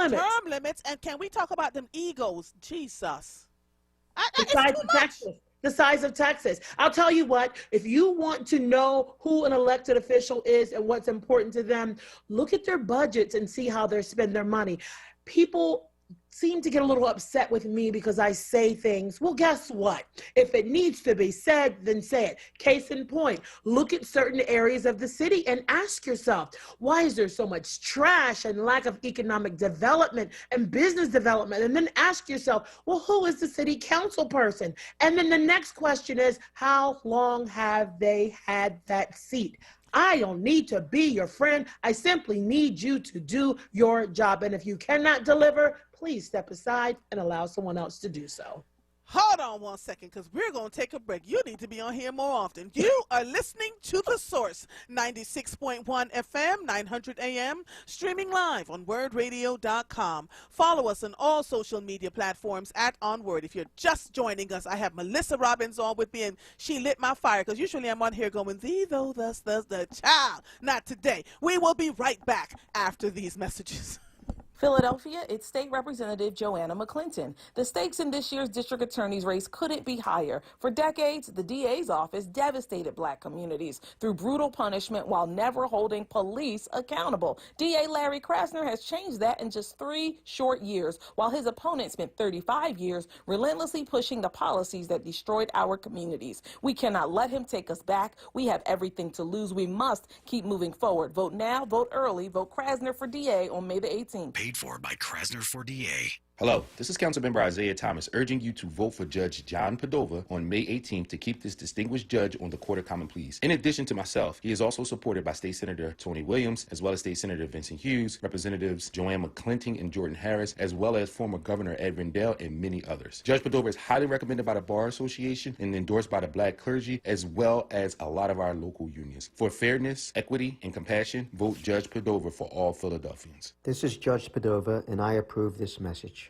limits, and can we talk about them egos? Jesus. The size of Texas. I'll tell you what, if you want to know who an elected official is and what's important to them, look at their budgets and see how they spend their money. People seem to get a little upset with me because I say things. Well, guess what? If it needs to be said, then say it. Case in point, look at certain areas of the city and ask yourself, why is there so much trash and lack of economic development and business development? And then ask yourself, well, who is the city council person? And then the next question is, how long have they had that seat? I don't need to be your friend. I simply need you to do your job. And if you cannot deliver, please step aside and allow someone else to do so. Hold on one second, because we're going to take a break. You need to be on here more often. You are listening to The Source, 96.1 FM, 900 AM, streaming live on WURDradio.com. Follow us on all social media platforms at onWURD. If you're just joining us, I have Melissa Robbins on with me, and she lit my fire, because usually I'm on here going, thee, though, thus, the child. Not today. We will be right back after these messages. Philadelphia, it's State Representative Joanna McClinton. The stakes in this year's district attorney's race couldn't be higher. For decades, the DA's office devastated black communities through brutal punishment while never holding police accountable. DA Larry Krasner has changed that in just 3 short years, while his opponent spent 35 years relentlessly pushing the policies that destroyed our communities. We cannot let him take us back. We have everything to lose. We must keep moving forward. Vote now, vote early, vote Krasner for DA on May the 18th. Paid for by Krasner for DA. Hello, this is Councilmember Isaiah Thomas urging you to vote for Judge John Padova on May 18th to keep this distinguished judge on the Court of Common Pleas. In addition to myself, he is also supported by State Senator Tony Williams, as well as State Senator Vincent Hughes, Representatives Joanne McClinton and Jordan Harris, as well as former Governor Ed Rendell and many others. Judge Padova is highly recommended by the Bar Association and endorsed by the black clergy, as well as a lot of our local unions. For fairness, equity, and compassion, vote Judge Padova for all Philadelphians. This is Judge Padova, and I approve this message.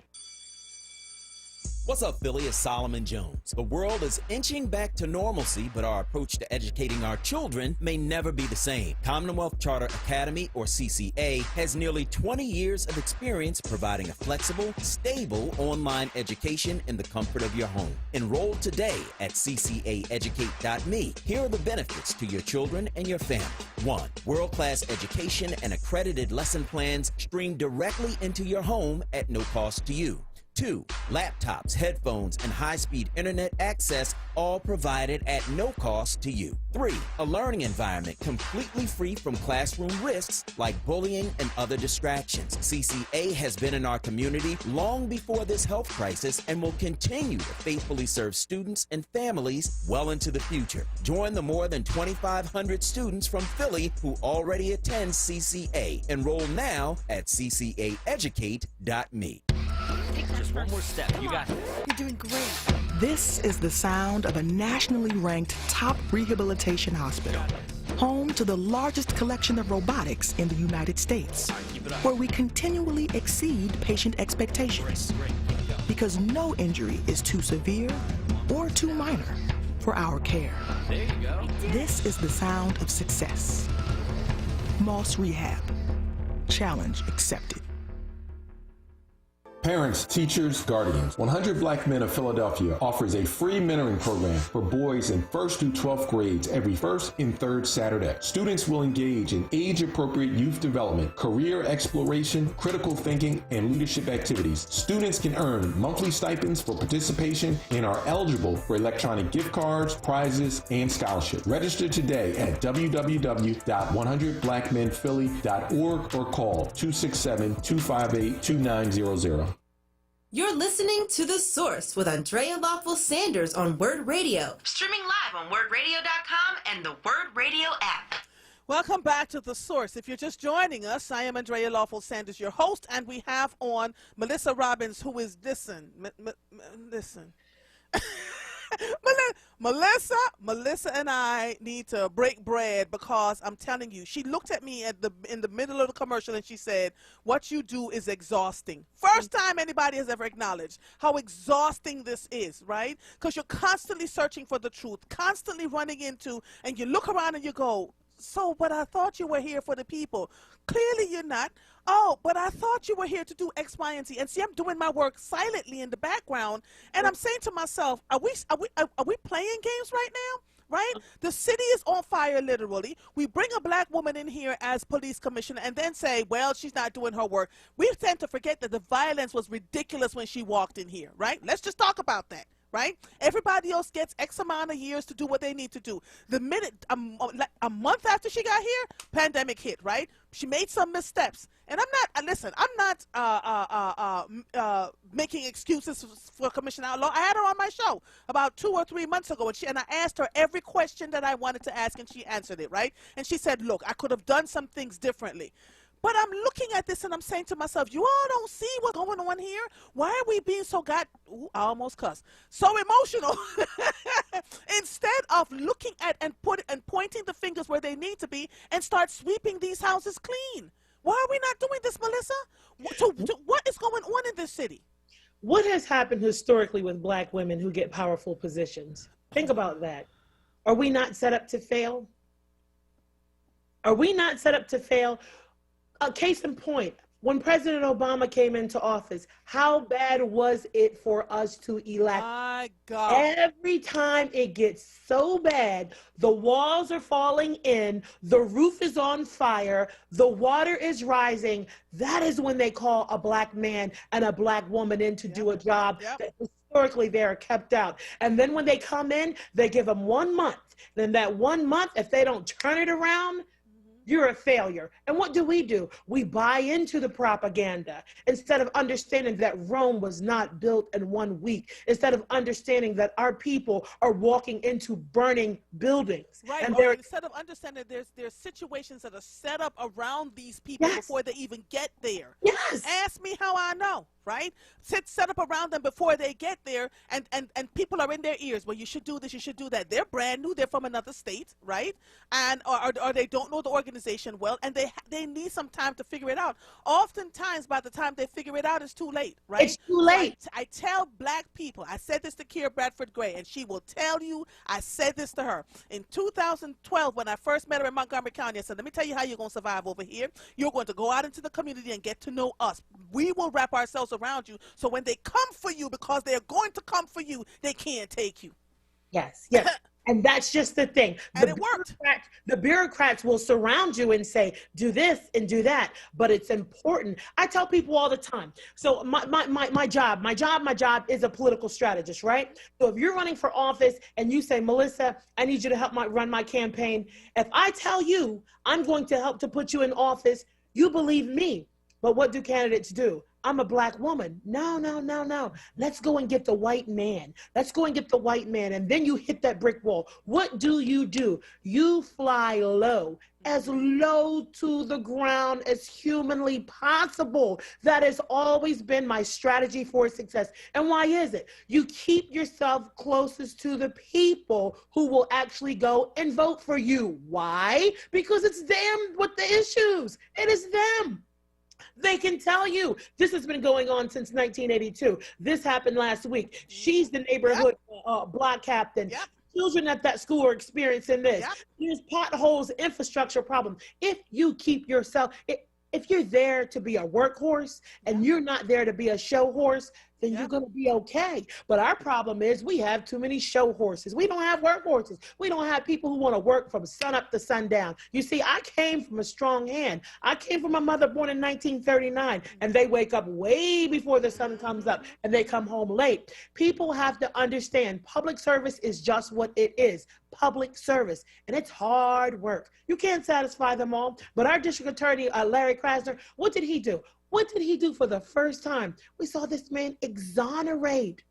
What's up, Philly? It's Solomon Jones. The world is inching back to normalcy, but our approach to educating our children may never be the same. Commonwealth Charter Academy, or CCA, has nearly 20 years of experience providing a flexible, stable online education in the comfort of your home. Enroll today at ccaeducate.me. Here are the benefits to your children and your family. 1. World-class education and accredited lesson plans streamed directly into your home at no cost to you. 2. Laptops, headphones, and high-speed internet access, all provided at no cost to you. 3. A learning environment completely free from classroom risks like bullying and other distractions. CCA has been in our community long before this health crisis and will continue to faithfully serve students and families well into the future. Join the more than 2,500 students from Philly who already attend CCA. Enroll now at ccaeducate.me. Just one more step. You got it. You're doing great. This is the sound of a nationally ranked top rehabilitation hospital, home to the largest collection of robotics in the United States, where we continually exceed patient expectations. Because no injury is too severe or too minor for our care. There you go. This is the sound of success. Moss Rehab. Challenge accepted. Parents, teachers, guardians, 100 Black Men of Philadelphia offers a free mentoring program for boys in 1st through 12th grades every 1st and 3rd Saturday. Students will engage in age-appropriate youth development, career exploration, critical thinking, and leadership activities. Students can earn monthly stipends for participation and are eligible for electronic gift cards, prizes, and scholarships. Register today at www.100blackmenphilly.org or call 267-258-2900. You're listening to The Source with Andrea Lawful Sanders on WURD Radio. Streaming live on WURDradio.com and the WURD Radio app. Welcome back to The Source. If you're just joining us, I am Andrea Lawful Sanders, your host, and we have on Melissa Robbins, who is listen. Melissa and I need to break bread because I'm telling you, she looked at me in the middle of the commercial and she said, "What you do is exhausting." First time anybody has ever acknowledged how exhausting this is, right? Because you're constantly searching for the truth, constantly running into, and you look around and you go, "So, but I thought you were here for the people." Clearly you're not. "Oh, but I thought you were here to do X, Y, and Z." And see, I'm doing my work silently in the background, and I'm saying to myself, are we playing games right now? Right? The city is on fire, literally. We bring a black woman in here as police commissioner and then say, well, she's not doing her work. We tend to forget that the violence was ridiculous when she walked in here, right? Let's just talk about that. Right? Everybody else gets X amount of years to do what they need to do. The minute, a month after she got here, pandemic hit, right? She made some missteps. And I'm not making excuses for Commissioner Outlaw. I had her on my show about 2 or 3 months ago, and I asked her every question that I wanted to ask, and she answered it, right? And she said, look, I could have done some things differently. But I'm looking at this and I'm saying to myself, you all don't see what's going on here? Why are we being so I almost cussed, so emotional? Instead of looking at and pointing the fingers where they need to be and start sweeping these houses clean. Why are we not doing this, Melissa? What is going on in this city? What has happened historically with black women who get powerful positions? Think about that. Are we not set up to fail? Are we not set up to fail? A case in point, when President Obama came into office, how bad was it for us to elect? My God. Every time it gets so bad, the walls are falling in, the roof is on fire, the water is rising. That is when they call a black man and a black woman in to do a job that historically they are kept out. And then when they come in, they give them 1 month. Then that 1 month, if they don't turn it around, you're a failure. And what do? We buy into the propaganda instead of understanding that Rome was not built in 1 week, instead of understanding that our people are walking into burning buildings. Right, and instead of understanding there's situations that are set up around these people before they even get there. Yes. Ask me how I know, right? Set up around them before they get there, and people are in their ears. Well, you should do this, you should do that. They're brand new, they're from another state, right? And or they don't know the organization well, and they need some time to figure it out. Oftentimes, by the time they figure it out, it's too late, right? It's too late. So I tell black people, I said this to Keira Bradford Gray, and she will tell you I said this to her. In 2012, when I first met her in Montgomery County, I said, let me tell you how you're going to survive over here. You're going to go out into the community and get to know us. We will wrap ourselves around you, so when they come for you, because they're going to come for you, they can't take you. Yes, yes. And that's just the thing. And it worked. The bureaucrats will surround you and say, do this and do that. But it's important. I tell people all the time. So my job is a political strategist, right? So if you're running for office and you say, Melissa, I need you to help run my campaign. If I tell you I'm going to help to put you in office, you believe me. But what do candidates do? I'm a black woman. No. Let's go and get the white man. Let's go and get the white man. And then you hit that brick wall. What do? You fly low, as low to the ground as humanly possible. That has always been my strategy for success. And why is it? You keep yourself closest to the people who will actually go and vote for you. Why? Because it's them with the issues. It is them. They can tell you this has been going on since 1982. This happened last week. She's the neighborhood block captain. Children at that school are experiencing this. There's potholes, infrastructure problems. If you keep yourself, if you're there to be a workhorse and you're not there to be a show horse, then you're going to be okay. But our problem is we have too many show horses. We don't have workhorses. We don't have people who want to work from sun up to sundown. You see, I came from a strong hand. I came from a mother born in 1939, and they wake up way before the sun comes up, and they come home late. People have to understand public service is just what it is, public service, and it's hard work. You can't satisfy them all, but our district attorney, Larry Krasner, what did he do? What did he do for the first time? We saw this man exonerate.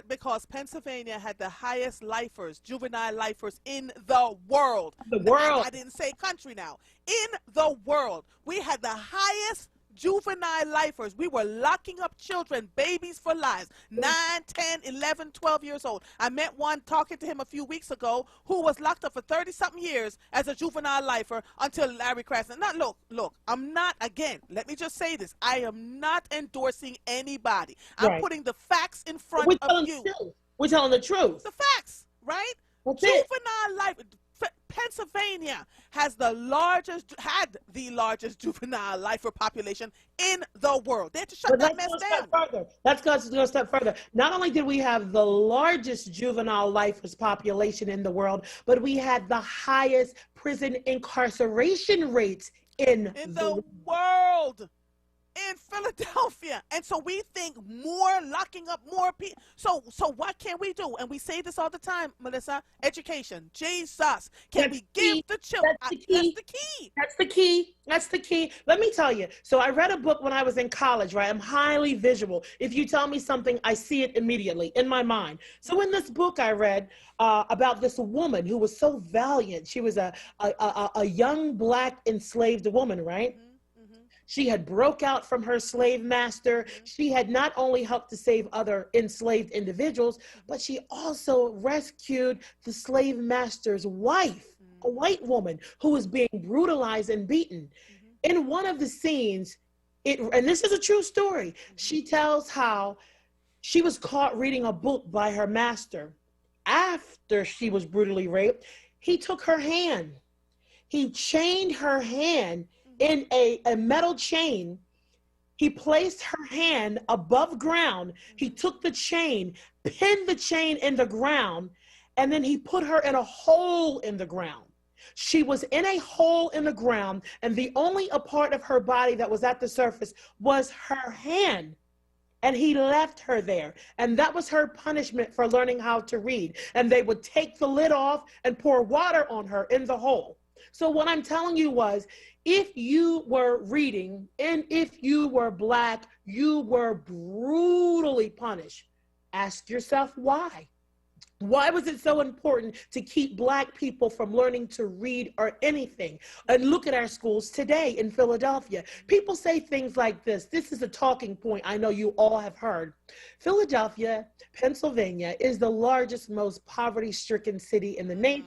Because Pennsylvania had the highest lifers, juvenile lifers in the world. The world. I didn't say country now. In the world. We had the highest juvenile lifers. We were locking up children, babies for lives, 9, 10, 11, 12 years old. I met one talking to him a few weeks ago who was locked up for 30-something years as a juvenile lifer until Larry Krasner. Now, look, I'm not, again, let me just say this. I am not endorsing anybody. I'm putting the facts in front of you. We're telling the truth. The facts, right? That's juvenile life. Pennsylvania had the largest juvenile lifer population in the world. They had to shut that mess down. Let's go a step further. Not only did we have the largest juvenile lifers population in the world, but we had the highest prison incarceration rates in the world. In Philadelphia. And so we think more locking up more people. So what can we do? And we say this all the time, Melissa. Education. Jesus. Can we give the children? That's the key. That's the key. That's the key. Let me tell you. So I read a book when I was in college, right? I'm highly visual. If you tell me something, I see it immediately in my mind. So in this book I read about this woman who was so valiant. She was a young Black enslaved woman, right? She had broke out from her slave master. She had not only helped to save other enslaved individuals, but she also rescued the slave master's wife, a white woman who was being brutalized and beaten. In one of the scenes, and this is a true story, she tells how she was caught reading a book by her master. After she was brutally raped, he took her hand. He chained her hand in a metal chain. He placed her hand above ground. He took the chain, pinned the chain in the ground, and then he put her in a hole in the ground. She was in a hole in the ground, and the only a part of her body that was at the surface was her hand. And he left her there. And that was her punishment for learning how to read. And they would take the lid off and pour water on her in the hole. So what I'm telling you was, if you were reading and if you were Black, you were brutally punished. Ask yourself why. Why was it so important to keep Black people from learning to read or anything? And look at our schools today in Philadelphia. People say things like this. This is a talking point I know you all have heard. Philadelphia, Pennsylvania is the largest, most poverty-stricken city in the nation,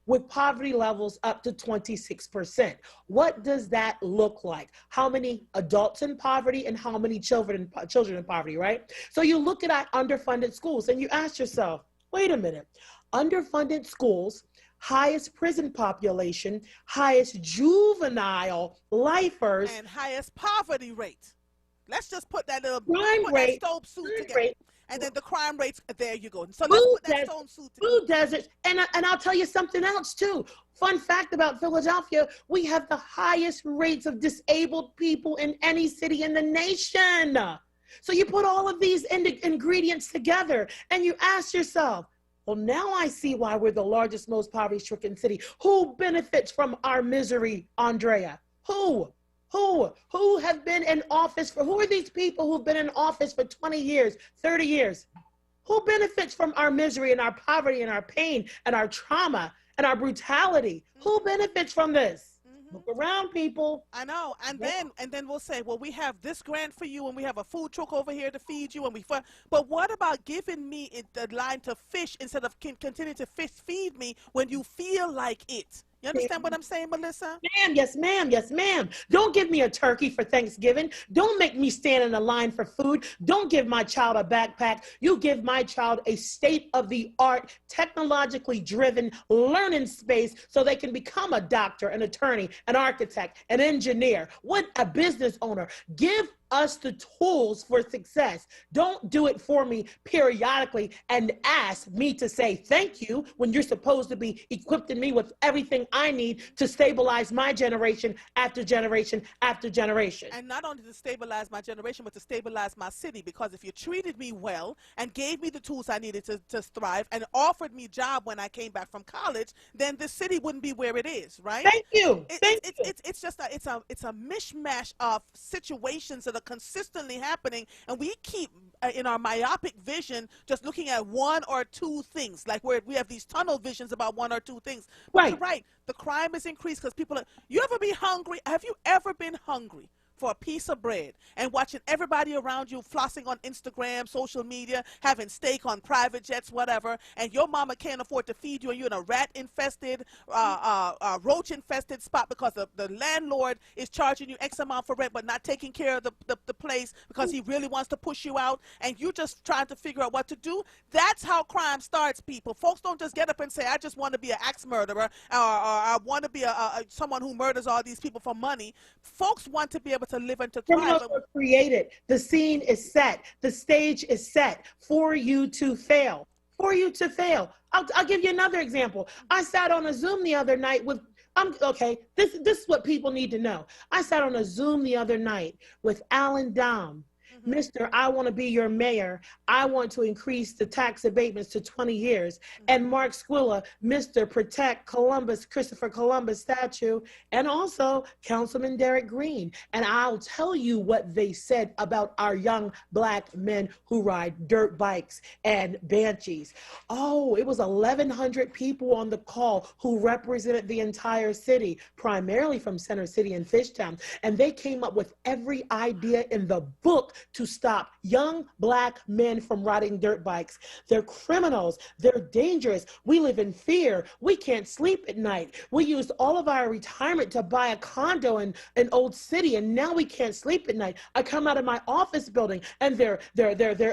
with poverty levels up to 26%. What does that look like? How many adults in poverty and how many children in poverty, right? So you look at our underfunded schools and you ask yourself, wait a minute, underfunded schools, highest prison population, highest juvenile lifers, and highest poverty rate. Let's just put that little crime rate, stone suit together. And then the crime rates, there you go. So let's put that stone suit together. Food deserts. And I'll tell you something else too. Fun fact about Philadelphia, we have the highest rates of disabled people in any city in the nation. So you put all of these ingredients together and you ask yourself, well, now I see why we're the largest, most poverty-stricken city. Who benefits from our misery, Andrea? Who have been in office who are these people who've been in office for 20 years, 30 years? Who benefits from our misery and our poverty and our pain and our trauma and our brutality? Who benefits from this? Look around, people. I know. And then we'll say, well, we have this grant for you and we have a food truck over here to feed you. But what about giving me the line to fish instead of continue to feed me when you feel like it? You understand what I'm saying, Melissa? Ma'am, yes, ma'am, yes, ma'am. Don't give me a turkey for Thanksgiving. Don't make me stand in a line for food. Don't give my child a backpack. You give my child a state-of-the-art, technologically driven learning space so they can become a doctor, an attorney, an architect, an engineer, a business owner. Give us the tools for success. Don't do it for me periodically and ask me to say thank you when you're supposed to be equipping me with everything I need to stabilize my generation after generation after generation. And not only to stabilize my generation, but to stabilize my city, because if you treated me well and gave me the tools I needed to thrive and offered me a job when I came back from college, then the city wouldn't be where it is, right? Thank you. It's just it's a mishmash of situations that are consistently happening, and we keep in our myopic vision just looking at one or two things, like where we have these tunnel visions about one or two things. But right. You're right. The crime is increased because people you ever be hungry? Have you ever been hungry for a piece of bread and watching everybody around you flossing on Instagram, social media, having steak on private jets, whatever, and your mama can't afford to feed you and you're in a rat-infested, roach-infested spot because the landlord is charging you X amount for rent but not taking care of the place because he really wants to push you out, and you just trying to figure out what to do. That's how crime starts, people. Folks don't just get up and say, I just want to be an axe murderer, or I want to be someone who murders all these people for money. Folks want to be able to live and to thrive. Criminals are created. The scene is set. The stage is set for you to fail. For you to fail. I'll give you another example. I sat on a Zoom the other night with, this is what people need to know. I sat on a Zoom the other night with Alan Dom. Mr. I want to be your mayor. I want to increase the tax abatements to 20 years. And Mark Squilla, Mr. Protect Columbus, Christopher Columbus statue, and also Councilman Derek Green. And I'll tell you what they said about our young black men who ride dirt bikes and banshees. Oh, it was 1,100 people on the call who represented the entire city, primarily from Center City and Fishtown. And they came up with every idea in the book to stop young black men from riding dirt bikes. They're criminals. They're dangerous. We live in fear. We can't sleep at night. We used all of our retirement to buy a condo in an old city, and now we can't sleep at night. I come out of my office building, and they're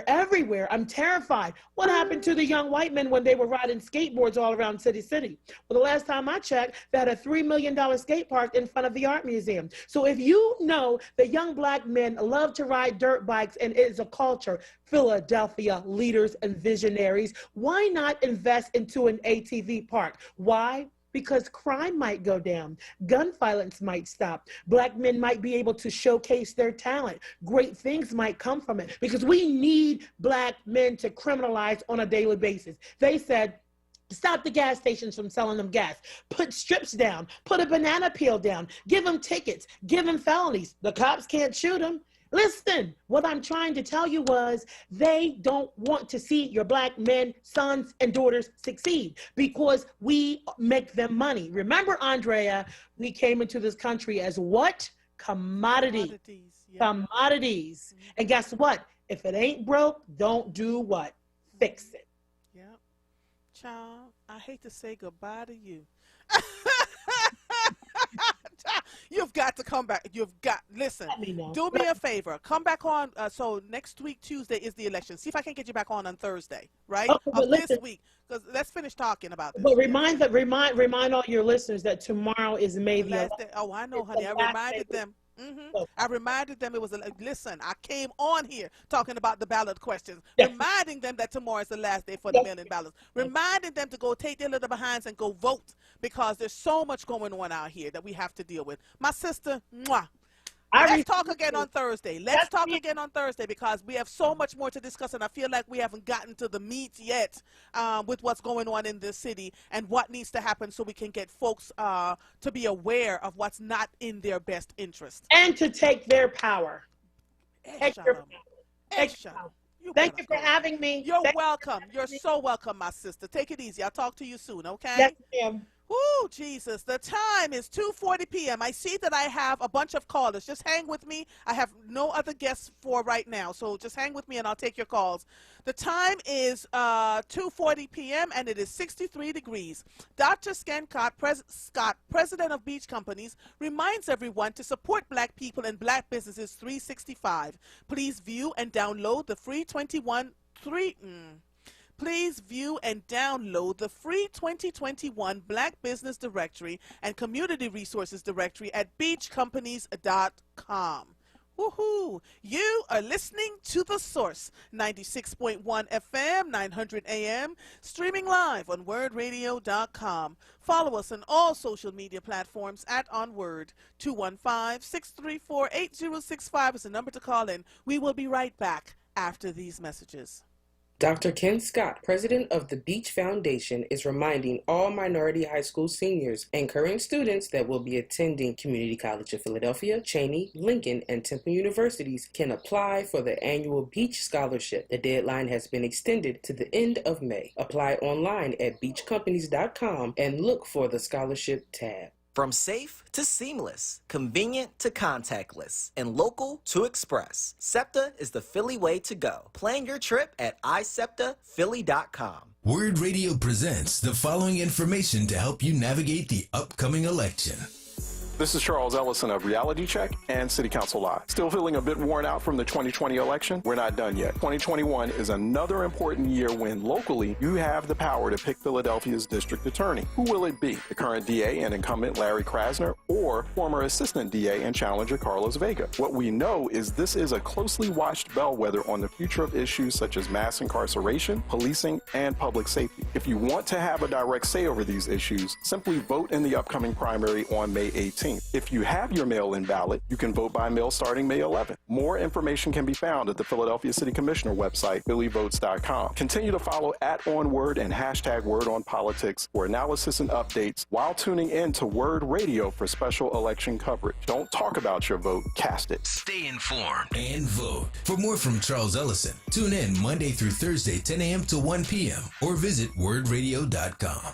everywhere. I'm terrified. What happened to the young white men when they were riding skateboards all around City? Well, the last time I checked, they had a $3 million skate park in front of the art museum. So if you know that young black men love to ride dirt bikes and it is a culture, Philadelphia leaders and visionaries, why not invest into an ATV park? Why? Because crime might go down. Gun violence might stop. Black men might be able to showcase their talent. Great things might come from it because we need black men to criminalize on a daily basis. They said, stop the gas stations from selling them gas. Put strips down. Put a banana peel down. Give them tickets. Give them felonies. The cops can't shoot them. Listen, what I'm trying to tell you was they don't want to see your black men, sons, and daughters succeed because we make them money. Remember, Andrea, we came into this country as what? Commodities. Commodities. And guess what? If it ain't broke, don't do what? Fix it. Yep. Child, I hate to say goodbye to you. You've got to come back. Listen, do me a favor. Come back on. So next week, Tuesday, is the election. See if I can get you back on Thursday, right? Okay, this week. Because let's finish talking about this. But remind all your listeners that tomorrow is May the 11th. Oh, I know, honey. I reminded them. I reminded them it was listen, I came on here talking about the ballot questions, reminding them that tomorrow is the last day for the mail-in ballots, reminding them to go take their little behinds and go vote because there's so much going on out here that we have to deal with. My sister, mwah. Let's talk again on Thursday. Let's talk again on Thursday because we have so much more to discuss, and I feel like we haven't gotten to the meat yet with what's going on in this city and what needs to happen so we can get folks to be aware of what's not in their best interest. And to take their power. Take your power. Thank you for having me. You're welcome. You're so welcome, my sister. Take it easy. I'll talk to you soon, okay? Yes, ma'am. Woo, Jesus. The time is 2:40 p.m. I see that I have a bunch of callers. Just hang with me. I have no other guests for right now, so just hang with me and I'll take your calls. The time is 2:40 p.m. and it is 63 degrees. Dr. Scott, president of Beach Companies, reminds everyone to support black people and black businesses 365. Please view and download the free 2021 Black Business Directory and Community Resources Directory at beachcompanies.com. Woohoo! You are listening to The Source, 96.1 FM, 900 AM, streaming live on WURDradio.com. Follow us on all social media platforms at onWURD. 215-634-8065 is the number to call in. We will be right back after these messages. Dr. Ken Scott, president of the Beach Foundation, is reminding all minority high school seniors and current students that will be attending Community College of Philadelphia, Cheney, Lincoln, and Temple Universities can apply for the annual Beach Scholarship. The deadline has been extended to the end of May. Apply online at beachcompanies.com and look for the scholarship tab. From safe to seamless, convenient to contactless, and local to express, SEPTA is the Philly way to go. Plan your trip at iseptaphilly.com. WURD Radio presents the following information to help you navigate the upcoming election. This is Charles Ellison of Reality Check and City Council Live. Still feeling a bit worn out from the 2020 election? We're not done yet. 2021 is another important year when locally you have the power to pick Philadelphia's district attorney. Who will it be? The current DA and incumbent Larry Krasner, or former assistant DA and challenger Carlos Vega? What we know is this is a closely watched bellwether on the future of issues such as mass incarceration, policing, and public safety. If you want to have a direct say over these issues, simply vote in the upcoming primary on May 18th. If you have your mail-in ballot, you can vote by mail starting May 11th. More information can be found at the Philadelphia City Commissioner website, phillyvotes.com. Continue to follow @onWURD and #WordOnPolitics for analysis and updates while tuning in to WURD Radio for special election coverage. Don't talk about your vote, cast it. Stay informed and vote. For more from Charles Ellison, tune in Monday through Thursday, 10 a.m. to 1 p.m. or visit wordradio.com.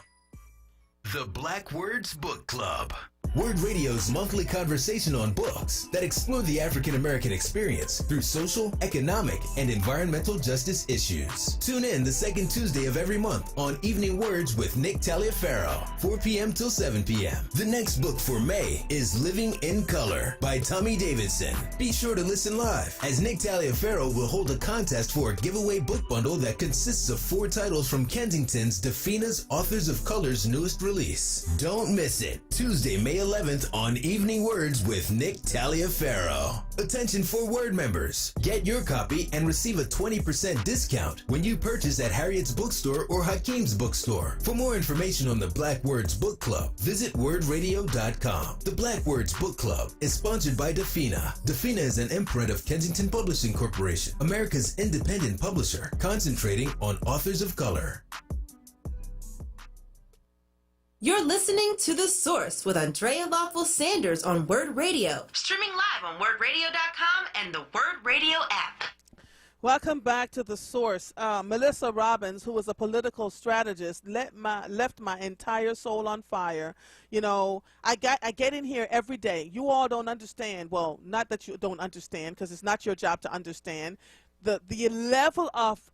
The Black Words Book Club. WURD Radio's monthly conversation on books that explore the African American experience through social, economic, and environmental justice issues. Tune in the second Tuesday of every month on Evening Words with Nick Taliaferro, 4 p.m. till 7 p.m. The next book for May is Living in Color by Tommy Davidson. Be sure to listen live as Nick Taliaferro will hold a contest for a giveaway book bundle that consists of 4 titles from Kensington's Defina's Authors of Color's newest release. Don't miss it. Tuesday, May 11th on Evening Words with Nick Taliaferro. Attention for WURD members. Get your copy and receive a 20% discount when you purchase at Harriet's Bookstore or Hakeem's Bookstore. For more information on the Black Words Book Club, visit wordradio.com. The Black Words Book Club is sponsored by Defina. Defina is an imprint of Kensington Publishing Corporation, America's independent publisher, concentrating on authors of color. You're listening to The Source with Andrea Lawful Sanders on WURD Radio. Streaming live on wordradio.com and the WURD Radio app. Welcome back to The Source. Melissa Robbins, who is a political strategist, left my entire soul on fire. You know, I get in here every day. You all don't understand. Well, not that you don't understand, because it's not your job to understand. The level of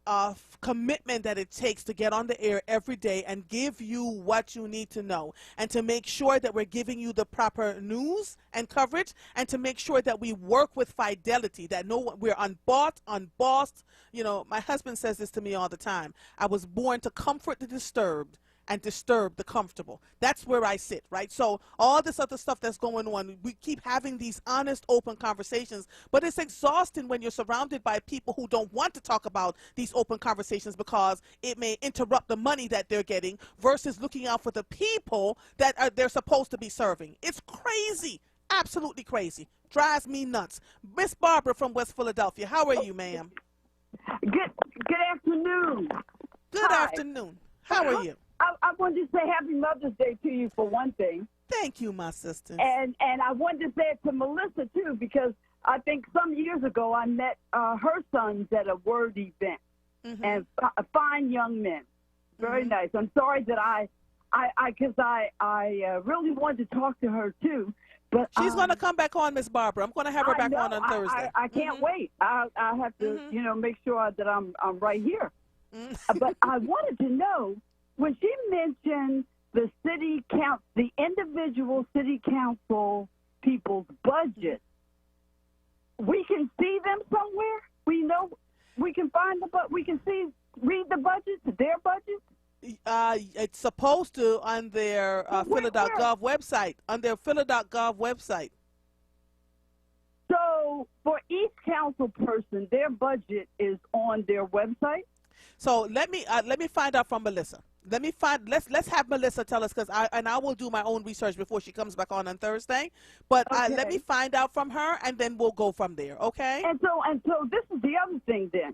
commitment that it takes to get on the air every day and give you what you need to know, and to make sure that we're giving you the proper news and coverage, and to make sure that we work with fidelity, that we're unbought, unbossed. You know, my husband says this to me all the time. I was born to comfort the disturbed and disturb the comfortable. That's where I sit, right? So all this other stuff that's going on, we keep having these honest, open conversations, but it's exhausting when you're surrounded by people who don't want to talk about these open conversations because it may interrupt the money that they're getting versus looking out for the people that they're supposed to be serving. It's crazy, absolutely crazy. Drives me nuts. Miss Barbara from West Philadelphia, how are you, ma'am? Good afternoon. Good afternoon. How are you? I wanted to say Happy Mother's Day to you for one thing. Thank you, my sister. And I wanted to say it to Melissa, too, because I think some years ago I met her sons at a WURD event, and fine young men. Very nice. I'm sorry that I really wanted to talk to her, too. But she's going to come back on, Miss Barbara. I'm going to have her back on Thursday. I can't wait. I have to, make sure that I'm right here. But I wanted to know, when she mentioned the individual city council people's budget, we can see them somewhere. We know we can find read the budgets, their budgets. It's supposed to on their Philly.gov website. On their Philly.gov website. So for each council person, their budget is on their website. So let me find out from Melissa. Let's have Melissa tell us, because I will do my own research before she comes back on Thursday. But let me find out from her, and then we'll go from there. Okay. And so this is the other thing then.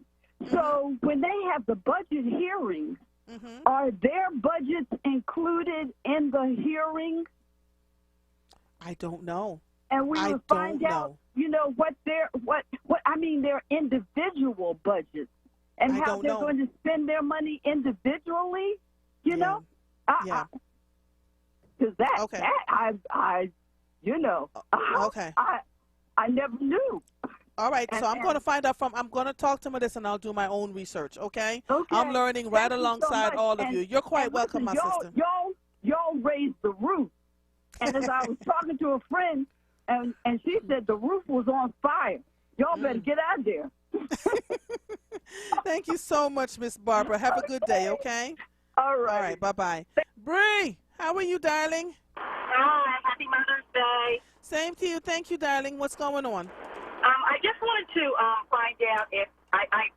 So when they have the budget hearings, are their budgets included in the hearings? I don't know. And we will find out, what their individual budgets and how they're going to spend their money individually. Because that, Okay. that I Okay. I never knew. All right, And- so I'm going to find out I'm going to talk to Melissa and I'll do my own research, okay? Okay. I'm learning right Thank you so alongside much. all of And- you. You're quite and welcome, listen, my y'all, sister. Y'all raised the roof. And as I was talking to a friend, and she said the roof was on fire. Y'all better get out there. Thank you so much, Miss Barbara. Have a good day, okay? All right. All right, bye-bye. Bree, how are you, darling? Hi, happy Mother's Day. Same to you. Thank you, darling. What's going on? I just wanted to find out if I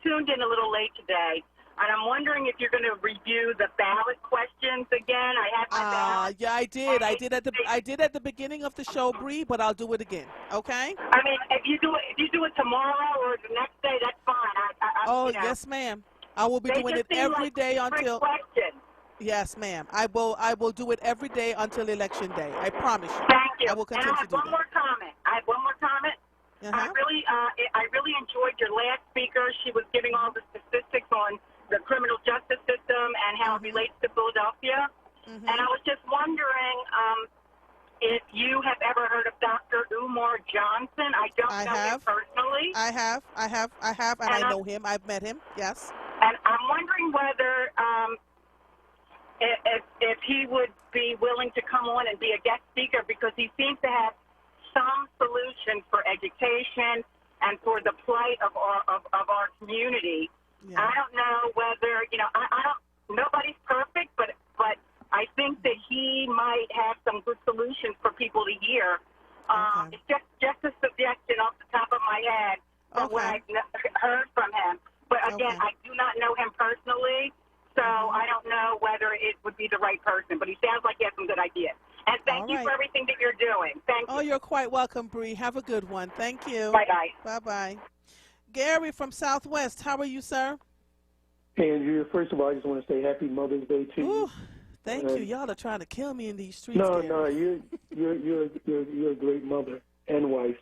tuned in a little late today, and I'm wondering if you're going to review the ballot questions again. I had my ballot. Yeah, I did. I did at the beginning of the show, Bree, but I'll do it again. Okay? I mean, if you do it tomorrow or the next day, that's fine. Oh, you know, yes, ma'am. I will be they doing just it seem every like day trick until. questions. Yes, ma'am. I will do it every day until election day. I promise you. Thank you. I will And continue I to have do one that. more comment. I really enjoyed your last speaker. She was giving all the statistics on the criminal justice system and how it relates to Philadelphia. And I was just wondering if you have ever heard of Dr. Umar Johnson. I don't know him personally. I have, and I know him. I've met him. Yes. And I'm wondering whether if he would be willing to come on and be a guest speaker, because he seems to have some solutions for education and for the plight of our community. Yeah. I don't know whether, I don't, nobody's perfect, but I think that he might have some good solutions for people to hear. It's just a suggestion off the top of my head from what I've heard from him. But again, I do not know him personally, so I don't know whether it would be the right person. But he sounds like he has some good ideas. And thank you for everything that you're doing. Thank you. Oh, you're quite welcome, Bree. Have a good one. Thank you. Bye-bye. Bye-bye. Gary from Southwest, how are you, sir? Andrew, first of all, I just want to say Happy Mother's Day to you. Thank you. Y'all are trying to kill me in these streets. No, Gary. no, you're a great mother and wife.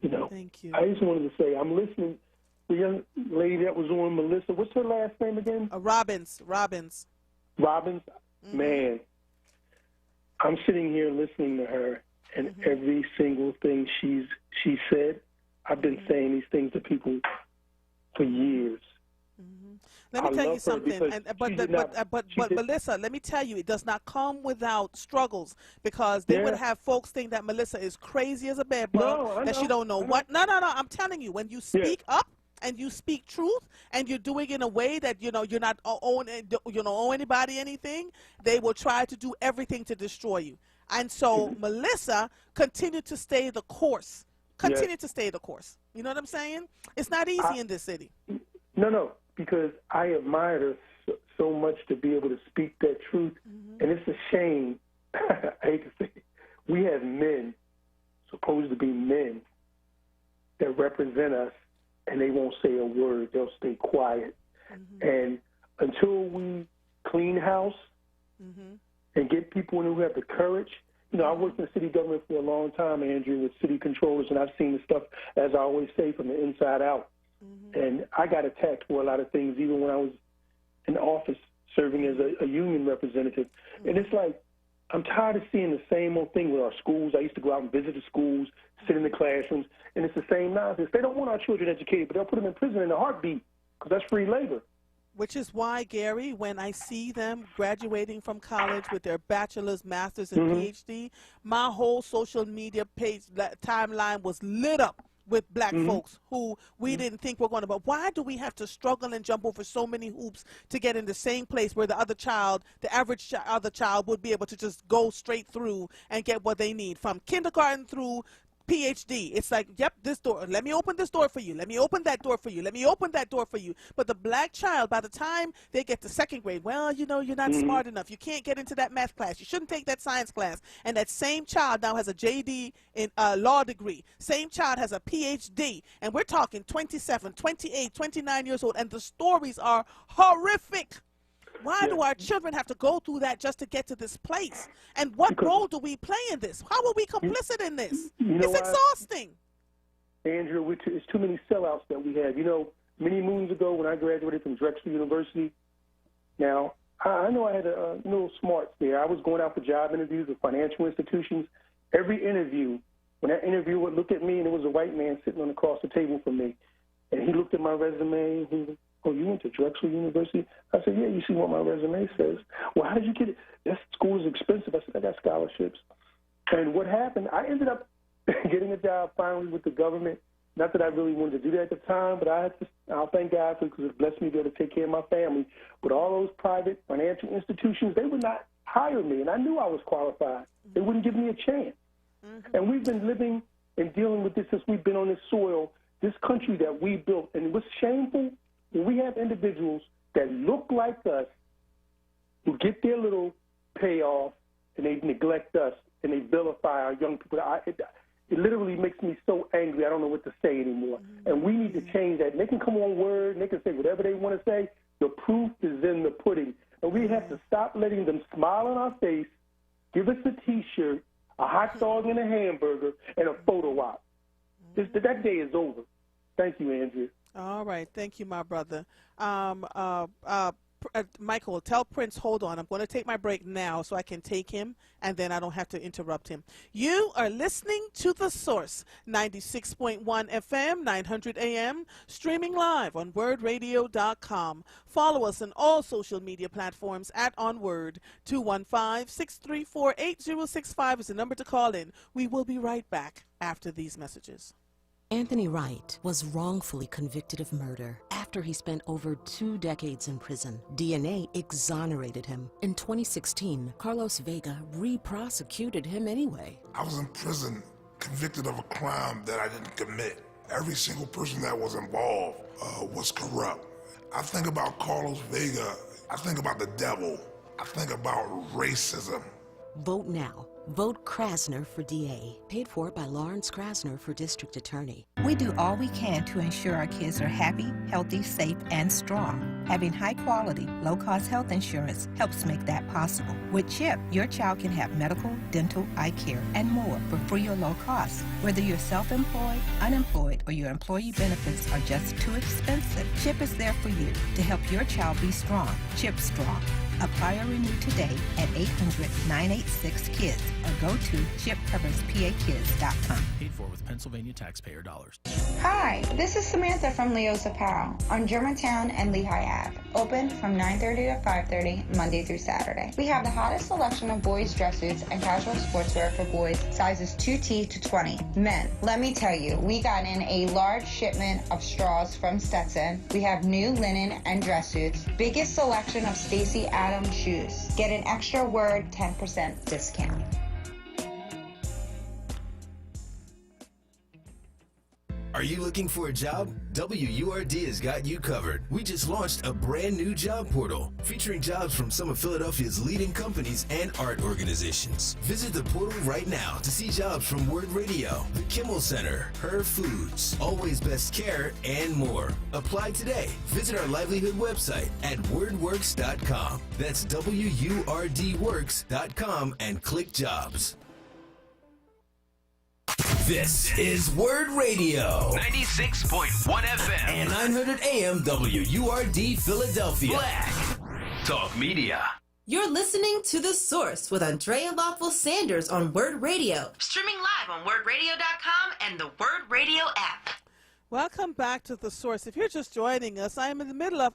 Thank you. I just wanted to say I'm listening. The young lady that was on, Melissa, what's her last name again? Robbins. Robbins? Mm-hmm. Man, I'm sitting here listening to her, and every single thing she said, I've been saying these things to people for years. Let me I tell love you her something, because but Melissa, let me tell you, it does not come without struggles, because they would have folks think that Melissa is crazy as a bedbug, that she don't know what. No, I'm telling you, when you speak up and you speak truth and you're doing it in a way that you're not owe anybody anything, they will try to do everything to destroy you. And so Melissa, continue to stay the course. Continue to stay the course. You know what I'm saying? It's not easy in this city. No, because I admired her so much to be able to speak that truth. And it's a shame, I hate to say it, we have men, supposed to be men, that represent us, and they won't say a word. They'll stay quiet. And until we clean house and get people in who have the courage, I worked in city government for a long time, Andrew, with city controllers, and I've seen the stuff, as I always say, from the inside out. And I got attacked for a lot of things, even when I was in office serving as a union representative. And it's like, I'm tired of seeing the same old thing with our schools. I used to go out and visit the schools, sit in the classrooms, and it's the same nonsense. They don't want our children educated, but they'll put them in prison in a heartbeat, because that's free labor. Which is why, Gary, when I see them graduating from college with their bachelor's, master's, and PhD, my whole social media page timeline was lit up with black folks who we didn't think were going to. But why do we have to struggle and jump over so many hoops to get in the same place where the other child, the average other child, would be able to just go straight through and get what they need from kindergarten through PhD? It's like, yep, this door, let me open this door for you. Let me open that door for you. Let me open that door for you. But the black child, by the time they get to second grade, well, you're not smart enough. You can't get into that math class. You shouldn't take that science class. And that same child now has a JD in law degree. Same child has a PhD. And we're talking 27, 28, 29 years old. And the stories are horrific. Why do our children have to go through that just to get to this place? And what role do we play in this? How are we complicit in this? It's exhausting. Andrew, it's too many sellouts that we have. Many moons ago when I graduated from Drexel University, now I know I had a little smarts there. I was going out for job interviews with financial institutions. Every interview, when that interviewer would look at me, and there was a white man sitting across the table from me, and he looked at my resume, and he was, "Oh, you went to Drexel University?" I said, "Yeah, you see what my resume says." "Well, how did you get it?" "That school is expensive." I said, "I got scholarships." And what happened, I ended up getting a job finally with the government. Not that I really wanted to do that at the time, but I'll thank God for it because it blessed me to be able to take care of my family. But all those private financial institutions, they would not hire me, and I knew I was qualified. They wouldn't give me a chance. And we've been living and dealing with this since we've been on this soil, this country that we built. And what's shameful, when we have individuals that look like us who get their little payoff and they neglect us and they vilify our young people. It literally makes me so angry, I don't know what to say anymore. And we need to change that. And they can come on WURD, and they can say whatever they want to say. The proof is in the pudding. And we have to stop letting them smile on our face, give us a T-shirt, a hot dog and a hamburger, and a photo op. That day is over. Thank you, Andrea. All right. Thank you, my brother. Michael, tell Prince, hold on. I'm going to take my break now so I can take him, and then I don't have to interrupt him. You are listening to The Source, 96.1 FM, 900 AM, streaming live on WURDradio.com. Follow us on all social media platforms at onWURD. 215-634-8065 is the number to call in. We will be right back after these messages. Anthony Wright was wrongfully convicted of murder after he spent over 2 decades in prison. DNA exonerated him. In 2016, Carlos Vega re-prosecuted him anyway. I was in prison, convicted of a crime that I didn't commit. Every single person that was involved was corrupt. I think about Carlos Vega, I think about the devil, I think about racism. Vote now. Vote Krasner for DA. Paid for by Lawrence Krasner for District Attorney. We do all we can to ensure our kids are happy, healthy, safe, and strong. Having high-quality, low-cost health insurance helps make that possible. With CHIP, your child can have medical, dental, eye care, and more for free or low cost. Whether you're self-employed, unemployed, or your employee benefits are just too expensive, CHIP is there for you to help your child be strong. CHIP Strong. Apply or renew today at 800-986-KIDS or go to chipcoverspakids.com. Paid for with Pennsylvania taxpayer dollars. Hi, this is Samantha from Leo's Apparel on Germantown and Lehigh Ave. Open from 9:30 to 5:30 Monday through Saturday. We have the hottest selection of boys' dress suits and casual sportswear for boys sizes 2T to 20. Men, let me tell you, we got in a large shipment of straws from Stetson. We have new linen and dress suits. Biggest selection of Stacy Adams shoes. Get an extra WURD 10% discount. Are you looking for a job? WURD has got you covered. We just launched a brand new job portal featuring jobs from some of Philadelphia's leading companies and art organizations. Visit the portal right now to see jobs from WURD Radio, the Kimmel Center, Her Foods, Always Best Care, and more. Apply today. Visit our livelihood website at wordworks.com. That's WURDworks.com and click jobs. This is WURD Radio, 96.1 FM and 900 AM WURD Philadelphia. Black Talk Media. You're listening to The Source with Andrea Lawful Sanders on WURD Radio. Streaming live on WURDradio.com and the WURD Radio app. Welcome back to The Source. If you're just joining us, I am in the middle of,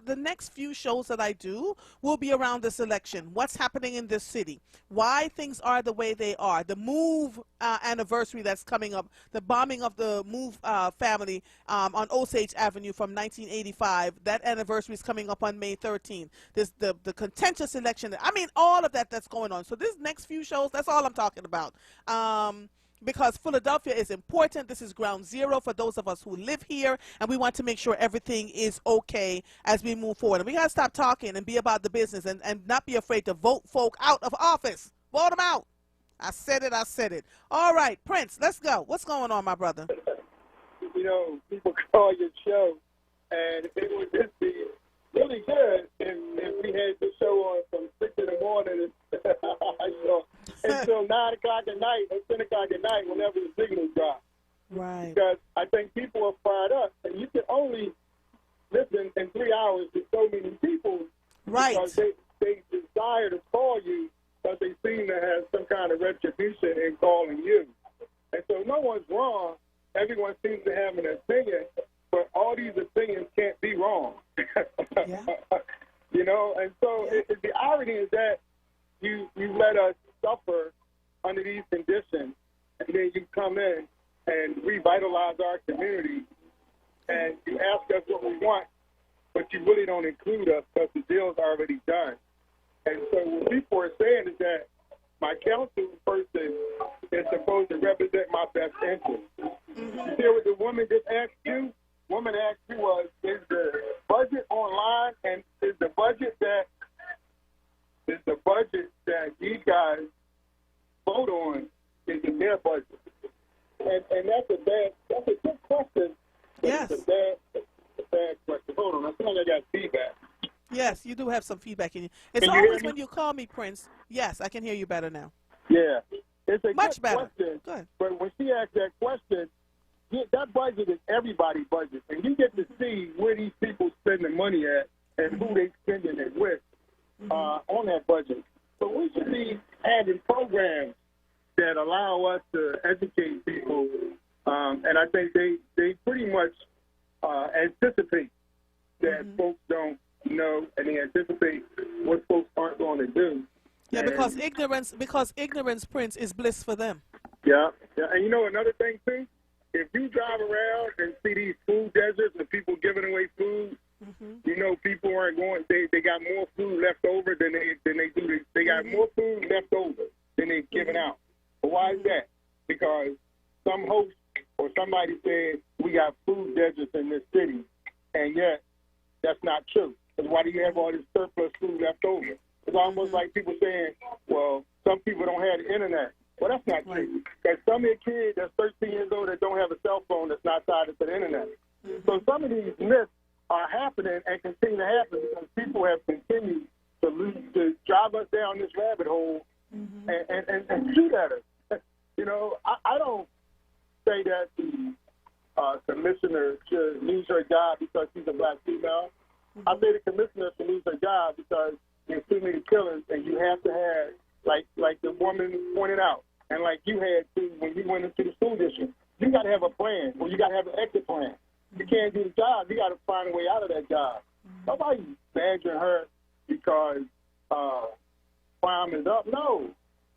the next few shows that I do will be around this election. What's happening in this city? Why things are the way they are. The MOVE anniversary that's coming up. The bombing of the MOVE family on Osage Avenue from 1985. That anniversary is coming up on May 13th. This the contentious election. I mean, all of that's going on. So this next few shows, that's all I'm talking about. Because Philadelphia is important. This is ground zero for those of us who live here, and we want to make sure everything is okay as we move forward. And we got to stop talking and be about the business and not be afraid to vote folk out of office. Vote them out. I said it. All right, Prince, let's go. What's going on, my brother? You know, people call your show, and it would just be really good if we had the show on from 6 in the morning until 9 o'clock at night or 10 o'clock at night whenever the signal drops. Right. Because I think people are fired up, and you can only listen in 3 hours to so many people. Right. Because one's wrong, everyone seems to have an opinion, but all these opinions can't be wrong. You know, and so the irony is that you let us suffer under these conditions, and then you come in and revitalize our community, and you ask us what we want, but you really don't include us because the deal's already done. And so what people are saying is that my council person is supposed to represent my best interest. You hear what the woman just asked you? Woman asked you was, is the budget online, and is the budget that you guys vote on, is it their budget? And that's a good question. Yes. It's a bad question. Hold on, I feel like I got feedback. Yes, you do have some feedback in you. It's Can you always hear me? when you call me, Prince. Yes, I can hear you better now. Yeah, it's a Much good better. question. Good. But when she asked that question, that budget is everybody's budget, and you get to see where these people spend the money at and who they spending it with on that budget. So we should be having programs that allow us to educate people, and I think they pretty much anticipate that folks don't know, and they anticipate what folks aren't going to do. Yeah, And- because ignorance, Prince, is bliss for them. Yeah, and you know another thing too, if you drive around and see these food deserts and people giving away food, you know people aren't going. They got more food left over than they do. They got more food left over than they've given out. But why is that? Because some host or somebody said we got food deserts in this city, and yet that's not true. Because why do you have all this surplus food left over? It's almost like people saying, well, some people don't have the internet. Well, that's not true. There's some of the kids that's 13 years old that don't have a cell phone that's not tied to the internet. So some of these myths are happening and continue to happen because people have continued to drive us down this rabbit hole and shoot at us. You know, I don't say that the commissioner should lose her job because she's a black female. I say the commissioner should lose her job because there's too many killers, and you have to have, like the woman pointed out, and like you had to when you went into the school district, you got to have a plan, or you got to have an exit plan. You can't do the job. You got to find a way out of that job. Nobody's badgering her because crime is up. No.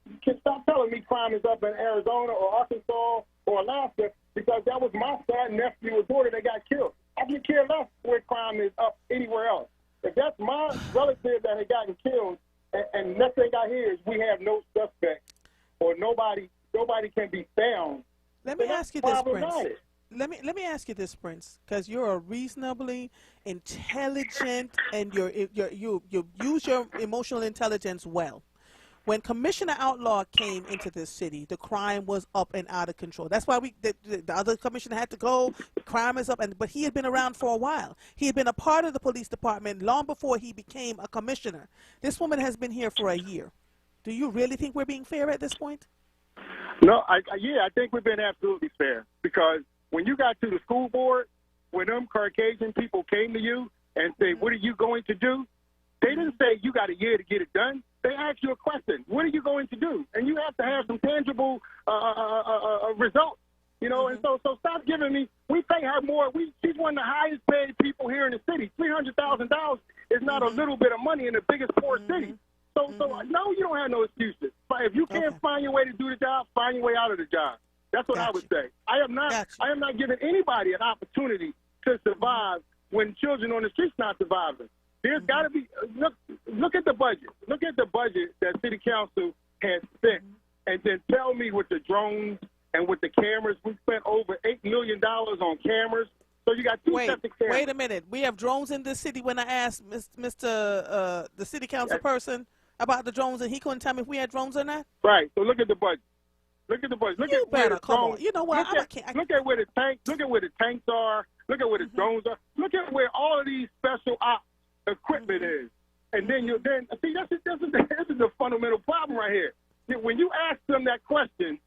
You can stop telling me crime is up in Arizona or Arkansas or Alaska because that was my son, nephew, or daughter that got killed. I can care less where crime is up anywhere else. If that's my relative that had gotten killed, and next thing I hear is we have no suspect or nobody can be found. Let me ask you this, Prince. Let me ask you this, Prince, because you're a reasonably intelligent and you use your emotional intelligence well. When Commissioner Outlaw came into this city, the crime was up and out of control. That's why the other commissioner had to go. Crime is up, but he had been around for a while. He had been a part of the police department long before he became a commissioner. This woman has been here for a year. Do you really think we're being fair at this point? No, I think we've been absolutely fair because when you got to the school board, when them Caucasian people came to you and said, what are you going to do? They didn't say you got a year to get it done. They asked you a question. What are you going to do? And you have to have some tangible results, you know. And so stop giving me. We pay her more. She's one of the highest paid people here in the city. $300,000 is not a little bit of money in the biggest poor city. So no, you don't have no excuses. But if you can't find your way to do the job, find your way out of the job. That's what I would say. I am not giving anybody an opportunity to survive when children on the streets not surviving. There's got to be look at the budget. Look at the budget that City Council has spent, and then tell me with the drones and with the cameras, we spent over $8 million on cameras. So you got two sets of cameras. Wait a minute. We have drones in this city. When I asked the City Council person about the drones, and he couldn't tell me if we had drones or not. Right. So look at the budget. Look at the budget. Look at where the drones. You know what? Look at where the tanks. Look at where the tanks are. Look at where the drones are. Look at where all of these special ops equipment is, and then see this is the fundamental problem right here. When you ask them that question,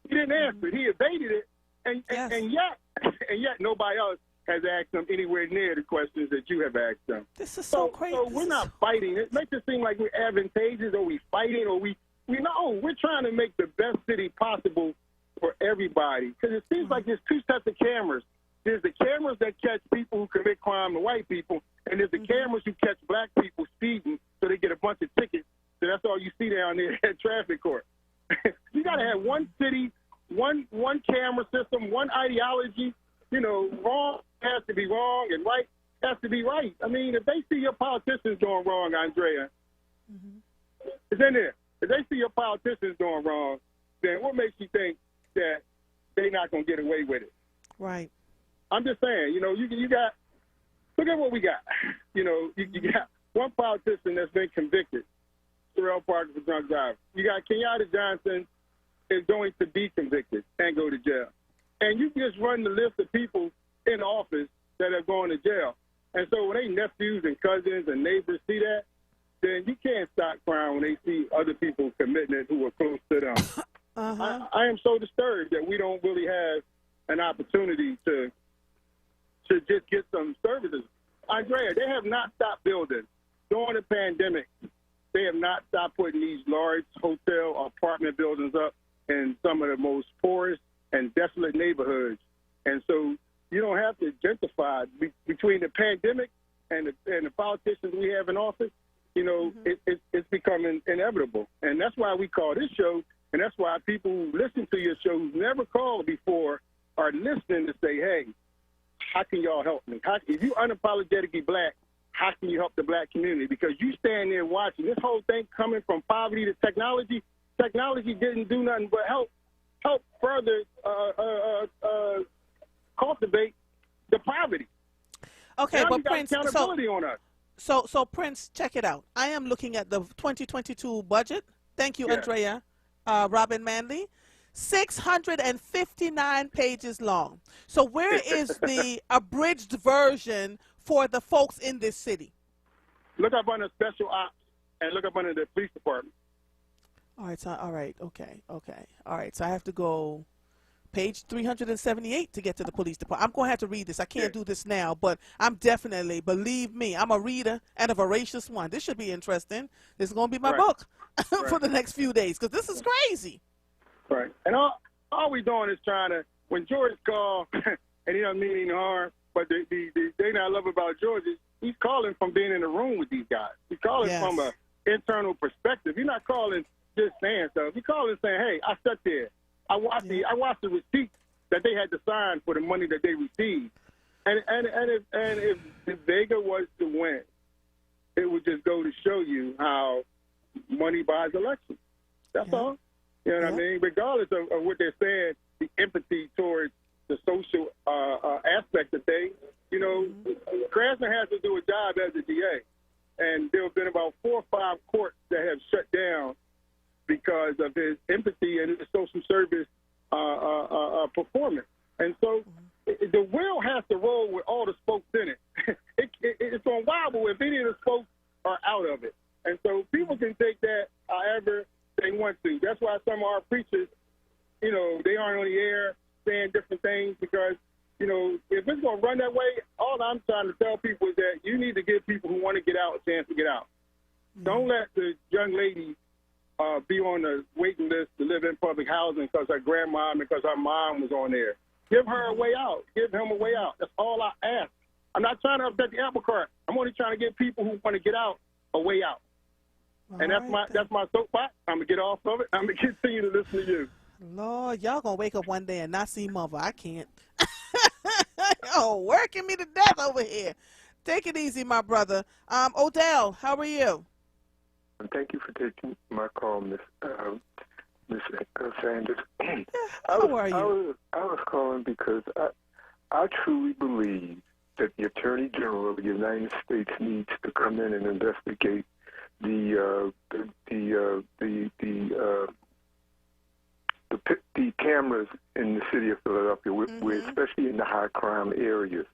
he didn't answer. He evaded it, and yet nobody else has asked them anywhere near the questions that you have asked them. This is so crazy. So we're not fighting. It makes it seem like we're advantageous, or we fighting, or we know we're trying to make the best city possible for everybody, because it seems like there's two sets of cameras. There's the cameras that catch people who commit crime to white people, and there's the cameras who catch black people speeding, so they get a bunch of tickets. So that's all you see down there at traffic court. You got to have one city, one camera system, one ideology. You know, wrong has to be wrong, and right has to be right. I mean, if they see your politicians doing wrong, Andrea, it's in there. If they see your politicians doing wrong, then what makes you think that they're not going to get away with it? Right. I'm just saying, you know, you got, look at what we got. You know, you got one politician that's been convicted, Terrell Parker, for drunk driving. You got Kenyatta Johnson is going to be convicted and go to jail. And you just run the list of people in office that are going to jail. And so when they nephews and cousins and neighbors see that, then you can't stop crime when they see other people committing it who are close to them. I am so disturbed that we don't really have an opportunity to just get some services. Andrea, they have not stopped building. During the pandemic, they have not stopped putting these large hotel apartment buildings up in some of the most poorest and desolate neighborhoods. And so you don't have to gentrify. Between the pandemic and the politicians we have in office, you know, it's becoming inevitable. And that's why we call this show, and that's why people who listen to your show who've never called before are listening to say, hey, how can y'all help me? If you unapologetically black, how can you help the black community? Because you stand there watching this whole thing coming from poverty to technology. Technology didn't do nothing but help further cultivate the poverty. Okay, now but we got Prince, accountability on us. So Prince, check it out. I am looking at the 2022 budget. Thank you, Andrea. Robin Manley. 659 pages long. So where is the abridged version for the folks in this city? Look up under special ops and look up under the police department. All right, okay. All right, so I have to go page 378 to get to the police department. I'm going to have to read this. I can't do this now, but I'm definitely, believe me, I'm a reader and a voracious one. This should be interesting. This is going to be my book for the next few days because this is crazy. Right. And all we're doing is trying to, when George called, and he doesn't mean any harm, but the thing I love about George is he's calling from being in the room with these guys. He's calling from an internal perspective. He's not calling just saying stuff. He's calling saying, hey, I sat there. I watched the receipts that they had to sign for the money that they received. And if Vega was to win, it would just go to show you how money buys elections. That's all. You know what I mean? Regardless of what they're saying, the empathy towards the social aspect of things, you know, Krasner has to do a job as a DA. And there have been about 4 or 5 courts that have shut down because of his empathy and his social service performance. And so the wheel has to roll with all the spokes in it. It's on wobble if any of the spokes are out of it. And so people can take that however they want to. That's why some of our preachers, you know, they aren't on the air saying different things because, you know, if it's going to run that way, all I'm trying to tell people is that you need to give people who want to get out a chance to get out. Don't let the young lady be on the waiting list to live in public housing because her grandma and because her mom was on there. Give her a way out. Give him a way out. That's all I ask. I'm not trying to upset the apple cart. I'm only trying to give people who want to get out a way out. And that's my soapbox. I'm going to get off of it. I'm going to continue to listen to you. Lord, y'all going to wake up one day and not see mother. I can't. Oh, working me to death over here. Take it easy, my brother. Odell, how are you? Thank you for taking my call, Miss Sanders. How are you? I was calling because I truly believe that the Attorney General of the United States needs to come in and investigate the cameras in the city of Philadelphia, especially in the high crime areas.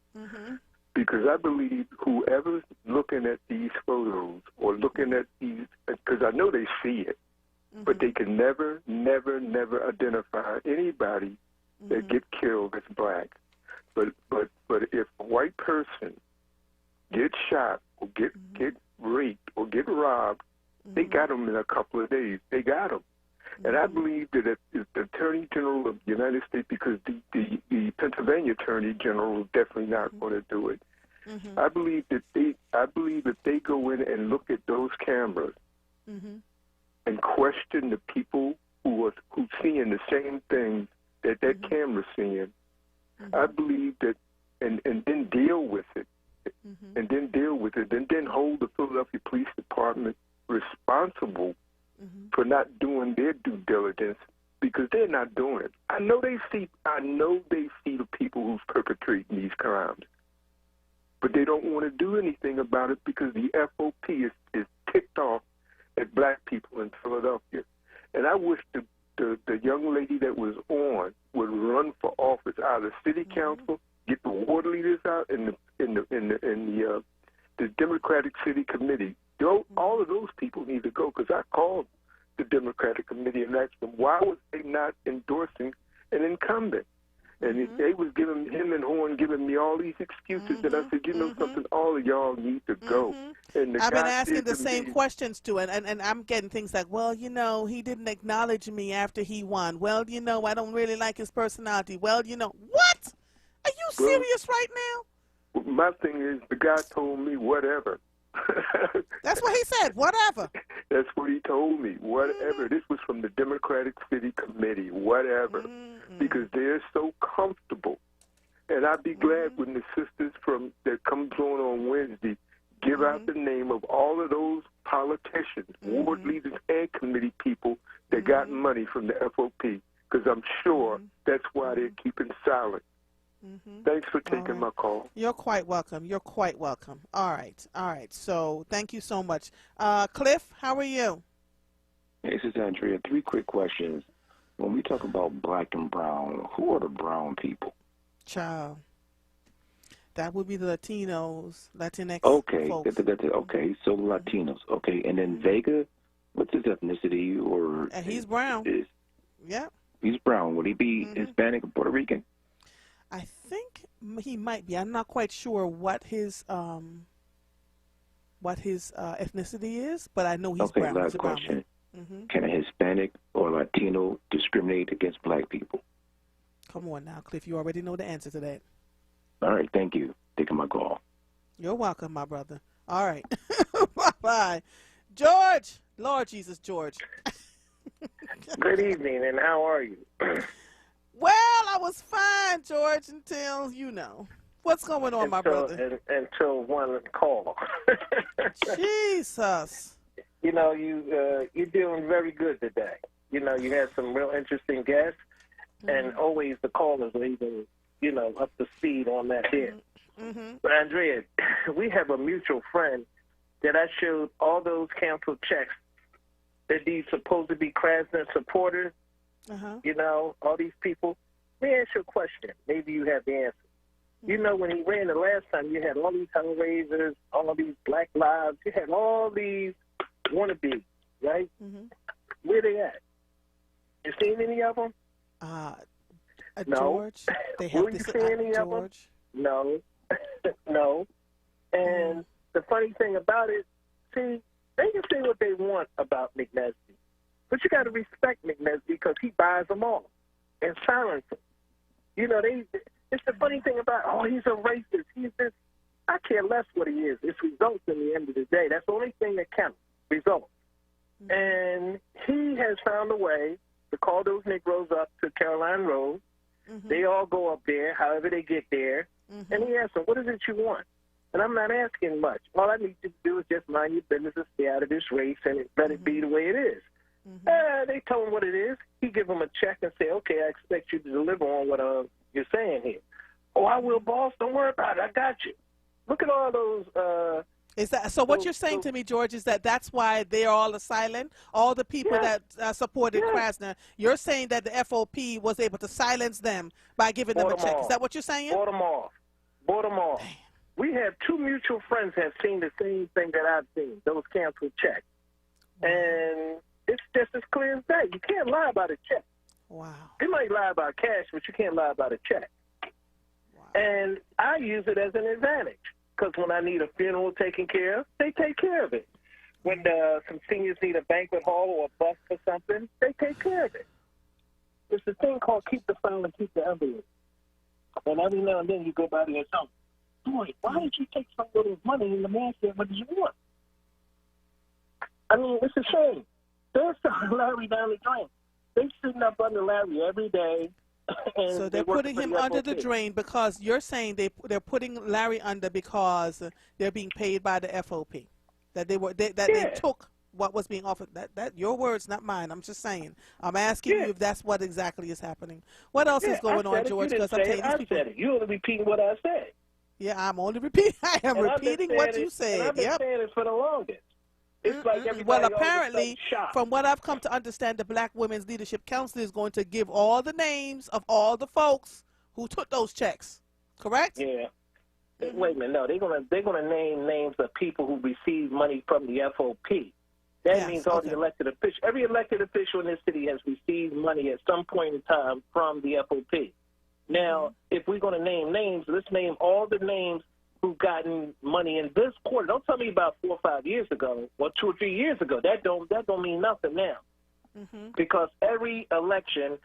Because I believe whoever's looking at these photos or looking at these, because I know they see it, but they can never identify anybody that get killed as black. But if a white person gets shot or get raped or get robbed, they got them in a couple of days. They got them. And I believe that if the Attorney General of the United States, because the Pennsylvania Attorney General is definitely not going to do it. I believe that if they go in and look at those cameras and question the people who seeing the same things that camera's seeing, I believe that, and then deal with it, and then hold the Philadelphia Police Department responsible for not doing their due diligence, because they're not doing it. I know they see the people who's perpetrating these crimes, but they don't want to do anything about it because the FOP is ticked off at black people in Philadelphia. And I wish the young lady that was on would run for office out of the city council, get the ward leaders out in the Democratic City Committee. All of those people need to go, because I called the Democratic Committee and asked them why was they not endorsing an incumbent. And they was giving him and Horn giving me all these excuses, and I said, you know something, all of y'all need to go. And I've been asking the same questions too, and I'm getting things like, well, you know, he didn't acknowledge me after he won. Well, you know, I don't really like his personality. Well, you know, what? Are you serious right now? My thing is, the guy told me whatever. That's what he said, whatever. That's what he told me, whatever. This was from the Democratic City Committee, whatever, because they're so comfortable. And I'd be glad when the sisters that comes on Wednesday give out the name of all of those politicians, ward leaders, and committee people that got money from the FOP, because I'm sure that's why they're keeping silent. Thanks for taking my call. You're quite welcome. You're quite welcome. All right. So thank you so much. Cliff, how are you? Hey, this is Andrea. 3 quick questions. When we talk about black and brown, who are the brown people? Child. That would be the Latinos, Latinx Okay, folks. okay, so Latinos. Okay, and then Vega, what's his ethnicity? Or he's brown. Yeah. He's brown. Would he be Hispanic or Puerto Rican? I think he might be. I'm not quite sure what his ethnicity is, but I know he's brown. Last question. Can a Hispanic or Latino discriminate against black people? Come on now, Cliff. You already know the answer to that. All right, thank you. Taking my call. You're welcome, my brother. All right. Bye-bye. George. Lord Jesus, George. Good evening, and how are you? Well, I was fine, George, until, you know. What's going on, my brother? Until one call. Jesus. You know, you're doing very good today. You know, you had some real interesting guests, and always the callers are even, you know, up to speed on that here. But Andrea, we have a mutual friend that I showed all those canceled checks that these supposed to be Krasner supporters. You know, all these people. Let me ask you a question. Maybe you have the answer. You know, when he ran the last time, you had all these Hellraisers, all these Black Lives, you had all these wannabes, right? Where they at? You seen any of them? No. George, they have you seen any of them? No. No. And the funny thing about it, see, they can say what they want about McNesby. But you got to respect McNesby because he buys them all and silences them. You know, it's the funny thing about, oh, he's a racist. He's this. I care less what he is. It's results in the end of the day. That's the only thing that counts, results. And he has found a way to call those Negroes up to Caroline Road. They all go up there, however they get there. And he asks them, what is it you want? And I'm not asking much. All I need you to do is just mind your business and stay out of this race and let it be the way it is. They tell him what it is. He give them a check and say, okay, I expect you to deliver on what you're saying here. Oh, I will, boss. Don't worry about it. I got you. Look at all those. Is that so? What you're saying to me, George, is that's why they're all silent. All the people that supported Krasner. You're saying that the FOP was able to silence them by giving them a check. Is that what you're saying? Bought them off. Bought them off. We have 2 mutual friends have seen the same thing that I've seen. Those canceled checks, and it's just as clear as that. You can't lie about a check. Wow. You might lie about cash, but you can't lie about a check. Wow. And I use it as an advantage because when I need a funeral taken care of, they take care of it. When some seniors need a banquet hall or a bus or something, they take care of it. There's a thing called keep the file and keep the evidence. And every now and then you go by there and tell them, boy, why did you take so little money? And the man said, what did you want? I mean, it's a shame. They're selling Larry down the drain. They're sitting up under Larry every day. And So they're putting him under the drain because you're saying they're putting Larry under because they're being paid by the FOP. That they took what was being offered. That your words, not mine. I'm just saying. I'm asking you if that's what exactly is happening. What else is going on, George? Because I'm telling these people. I said it. You're only repeating what I said. Yeah, I'm only repeating. I am repeating what you said. And I've been saying it for the longest. It's like everybody well, apparently, from what I've come to understand, the Black Women's Leadership Council is going to give all the names of all the folks who took those checks. Correct? Yeah. Wait a minute. No, they're gonna name names of people who received money from the FOP. That means all the elected officials. Every elected official in this city has received money at some point in time from the FOP. Now, if we're going to name names, let's name all the names who've gotten money in this quarter. Don't tell me about 4 or 5 years ago or 2 or 3 years ago. That don't mean nothing now. Because every election,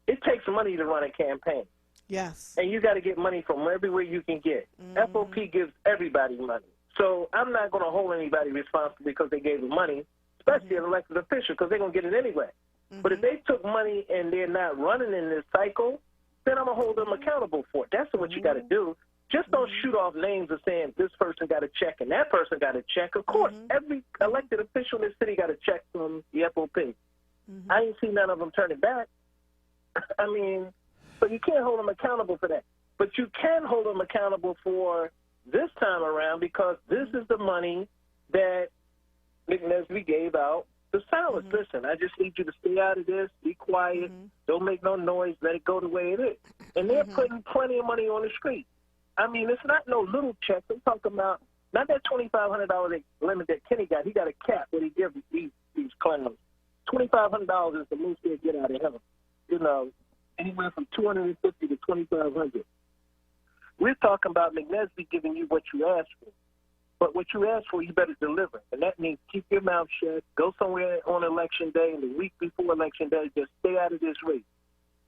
it takes money to run a campaign. Yes. And you got to get money from everywhere you can get. FOP gives everybody money. So I'm not going to hold anybody responsible because they gave them money, especially an elected official, because they're going to get it anyway. But if they took money and they're not running in this cycle, then I'm going to hold them accountable for it. That's what you got to do. Just don't shoot off names of saying this person got a check and that person got a check. Of course, every elected official in this city got a check from the FOP. I ain't seen none of them turn it back. I mean, so you can't hold them accountable for that. But you can hold them accountable for this time around because this is the money that McNesby gave out to Silas. Listen, I just need you to stay out of this, be quiet, don't make no noise, let it go the way it is. And they're putting plenty of money on the street. I mean, it's not no little checks. I'm talking about not that $2,500 limit that Kenny got. He got a cap when he gives these clowns. $2,500 is the most they get out of him. You know, anywhere from $250 to $2,500. We're talking about McNesby giving you what you asked for. But what you asked for, you better deliver. And that means keep your mouth shut, go somewhere on Election Day, and the week before Election Day, just stay out of this race.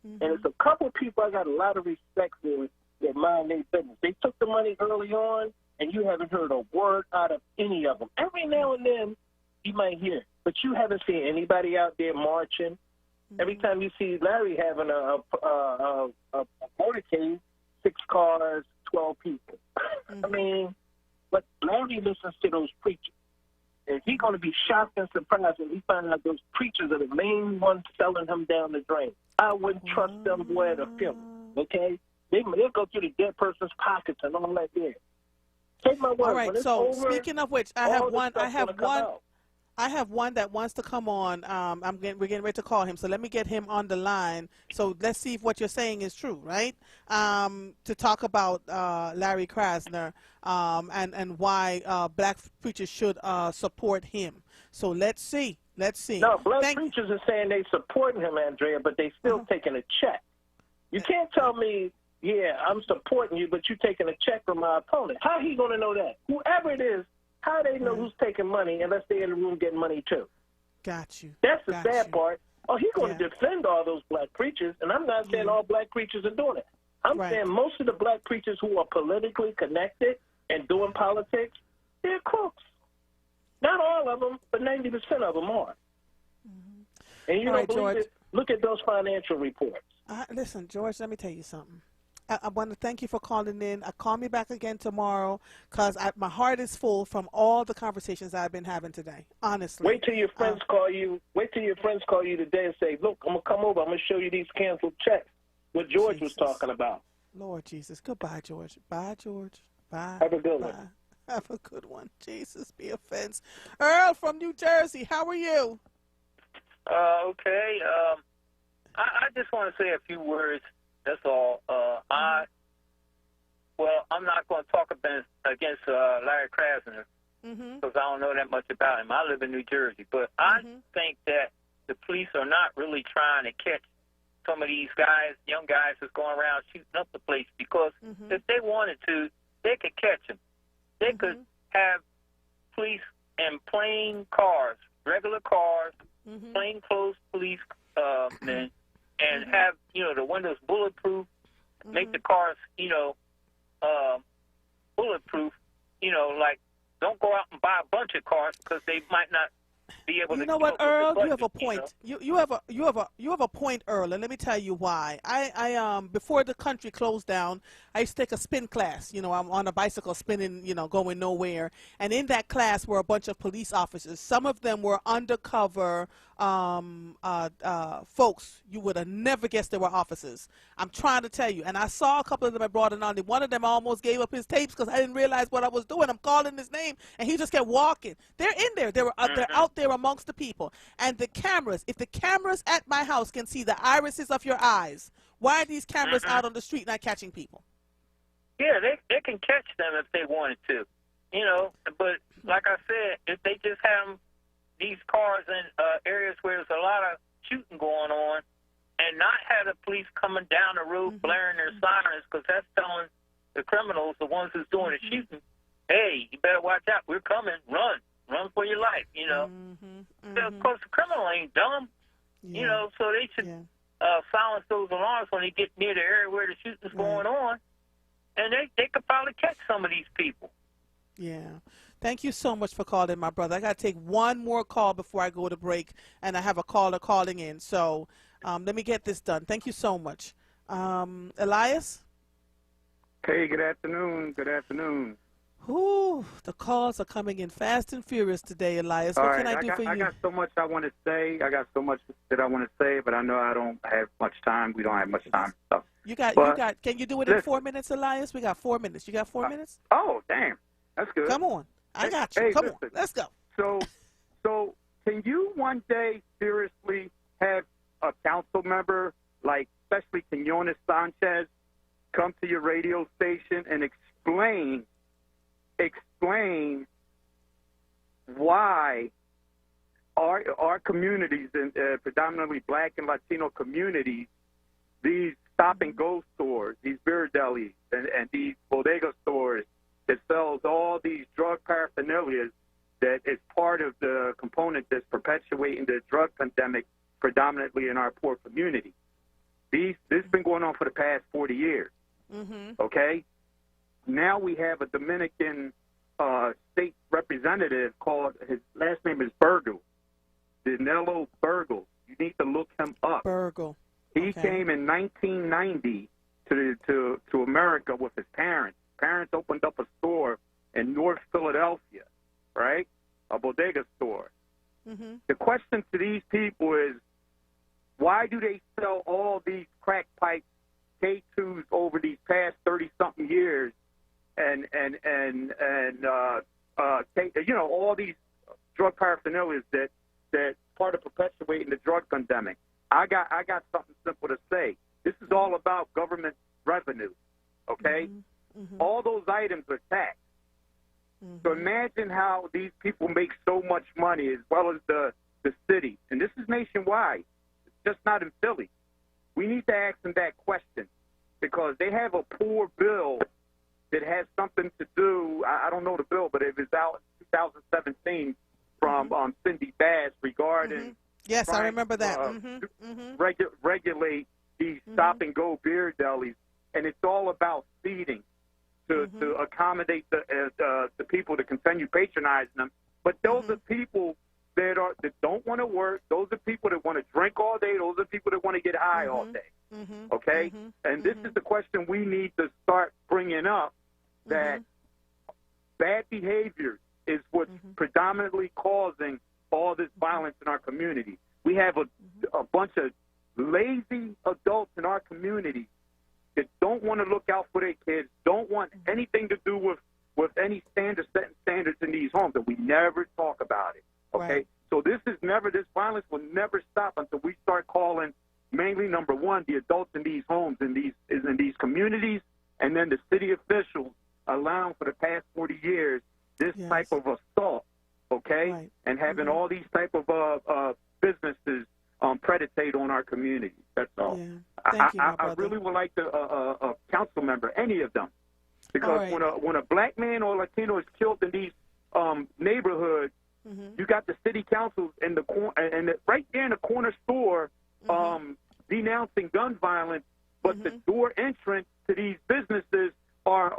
And it's a couple of people I got a lot of respect for that mind their business. They took the money early on, and you haven't heard a word out of any of them. Every now and then, you might hear, but you haven't seen anybody out there marching. Every time you see Larry having a motorcade, 6 cars, 12 people. I mean, but Larry listens to those preachers. And he's going to be shocked and surprised when he finds out those preachers are the main ones selling him down the drain. I wouldn't trust them where to film, okay? They'll go through the dead person's pockets and all that there. Take my word. All right, so speaking of which, I have one that wants to come on. We're getting ready to call him, so let me get him on the line. So let's see if what you're saying is true, right? To talk about Larry Krasner and why black preachers should support him. So let's see. No, black preachers are saying they supporting him, Andrea, but they still taking a check. You can't tell me, yeah, I'm supporting you, but you're taking a check from my opponent. How he going to know that? Whoever it is, how they know who's taking money unless they're in the room getting money too? Got you. That's the sad part. Oh, he's going to defend all those black preachers, and I'm not saying all black preachers are doing it. I'm saying most of the black preachers who are politically connected and doing politics, they're crooks. Not all of them, but 90% of them are. And you don't believe it? Look at those financial reports. Listen, George, let me tell you something. I want to thank you for calling in. Call me back again tomorrow because my heart is full from all the conversations I've been having today, honestly. Wait till your friends call you. Wait till your friends call you today and say, look, I'm going to come over. I'm going to show you these canceled checks, what George was talking about. Lord Jesus. Goodbye, George. Bye, George. Bye. Have a good one. Have a good one. Jesus be offense. Earl from New Jersey, how are you? Okay. I just want to say a few words. That's all. I'm not going to talk against Larry Krasner because I don't know that much about him. I live in New Jersey, but I think that the police are not really trying to catch some of these guys, young guys that's going around shooting up the place because if they wanted to, they could catch them. They could have police in plain clean cars, regular cars, plainclothes police men, and have, the windows bulletproof, make the cars, bulletproof, like, don't go out and buy a bunch of cars because they might not be able to. You know what, Earl? You have a point. You You have a point, Earl, and let me tell you why. I before the country closed down, I used to take a spin class. I'm on a bicycle spinning, going nowhere. And in that class were a bunch of police officers. Some of them were undercover folks. You would have never guessed they were officers. I'm trying to tell you. And I saw a couple of them I brought it on. One of them almost gave up his tapes because I didn't realize what I was doing. I'm calling his name, and he just kept walking. They're in there. They're out there amongst the people. And the cameras, if the cameras at my house can see the irises of your eyes, why are these cameras out on the street not catching people? Yeah, they can catch them if they wanted to, But like I said, if they just have these cars in areas where there's a lot of shooting going on, and not have the police coming down the road blaring their sirens, because that's telling the criminals, the ones who's doing the shooting, hey, you better watch out. We're coming. Run for your life. Of course, the criminal ain't dumb. So they should silence those alarms when they get near the area where the shooting's going on, and they could probably catch some of these people. Yeah. Thank you so much for calling, my brother. I got to take one more call before I go to break, and I have a caller calling in. So let me get this done. Thank you so much. Elias? Hey, good afternoon. Good afternoon. Ooh, the calls are coming in fast and furious today, Elias. What can I do for you? I got so much I want to say. I got so much that I want to say, but I know I don't have much time. We don't have much time. So. You got. Can you do it in 4 minutes, Elias? We got 4 minutes. You got 4 minutes? Oh, damn. That's good. Come on. I got you. Hey, Come listen. on. Let's go. So can you one day seriously have a council member, like especially Quinones Sanchez, come to your radio station and explain why our communities, and predominantly Black and Latino communities, these stop-and-go stores, these beer delis, and these bodega stores that sells all these drug paraphernalias that is part of the component that's perpetuating the drug pandemic predominantly in our poor community. This has been going on for the past 40 years, okay? Now we have a Dominican state representative called, his last name is Burgos, Danilo Burgos. You need to look him up. Burgos. He came in 1990 to America with his parents. Parents opened up a store in North Philadelphia, right? A bodega store. The question to these people is, why do they sell all these crack pipes, K2s over these past 30-something years, and all these drug paraphernalias that part of perpetuating the drug pandemic? I got something simple to say. This is all about government revenue, okay? All those items are taxed. So imagine how these people make so much money, as well as the city. And this is nationwide. It's just not in Philly. We need to ask them that question, because they have a poor bill that has something to do, I don't know the bill, but it was out in 2017 from Cindy Bass regarding Yes, I remember that. Regulate these stop-and-go beer delis, and it's all about feeding to accommodate the people to continue patronizing them. But those are people that don't want to work. Those are people that want to drink all day. Those are people that want to get high all day. Okay? And this is the question we need to start bringing up, that bad behavior is what's predominantly causing all this violence in our community. We have a bunch of lazy adults in our community that don't want to look out for their kids, don't want anything to do with any setting standards in these homes, and we never talk about it. Okay? So this violence will never stop until we start calling mainly, number one, the adults in these homes, in these communities, and then the city officials allowing for the past 40 years this type of assault, okay? And having all these type of businesses preditate on our communities. That's all. I really would like a council member, any of them, because when a black man or Latino is killed in these neighborhoods, You got the city councils in the right there in the corner store denouncing gun violence, but the door entrance to these businesses are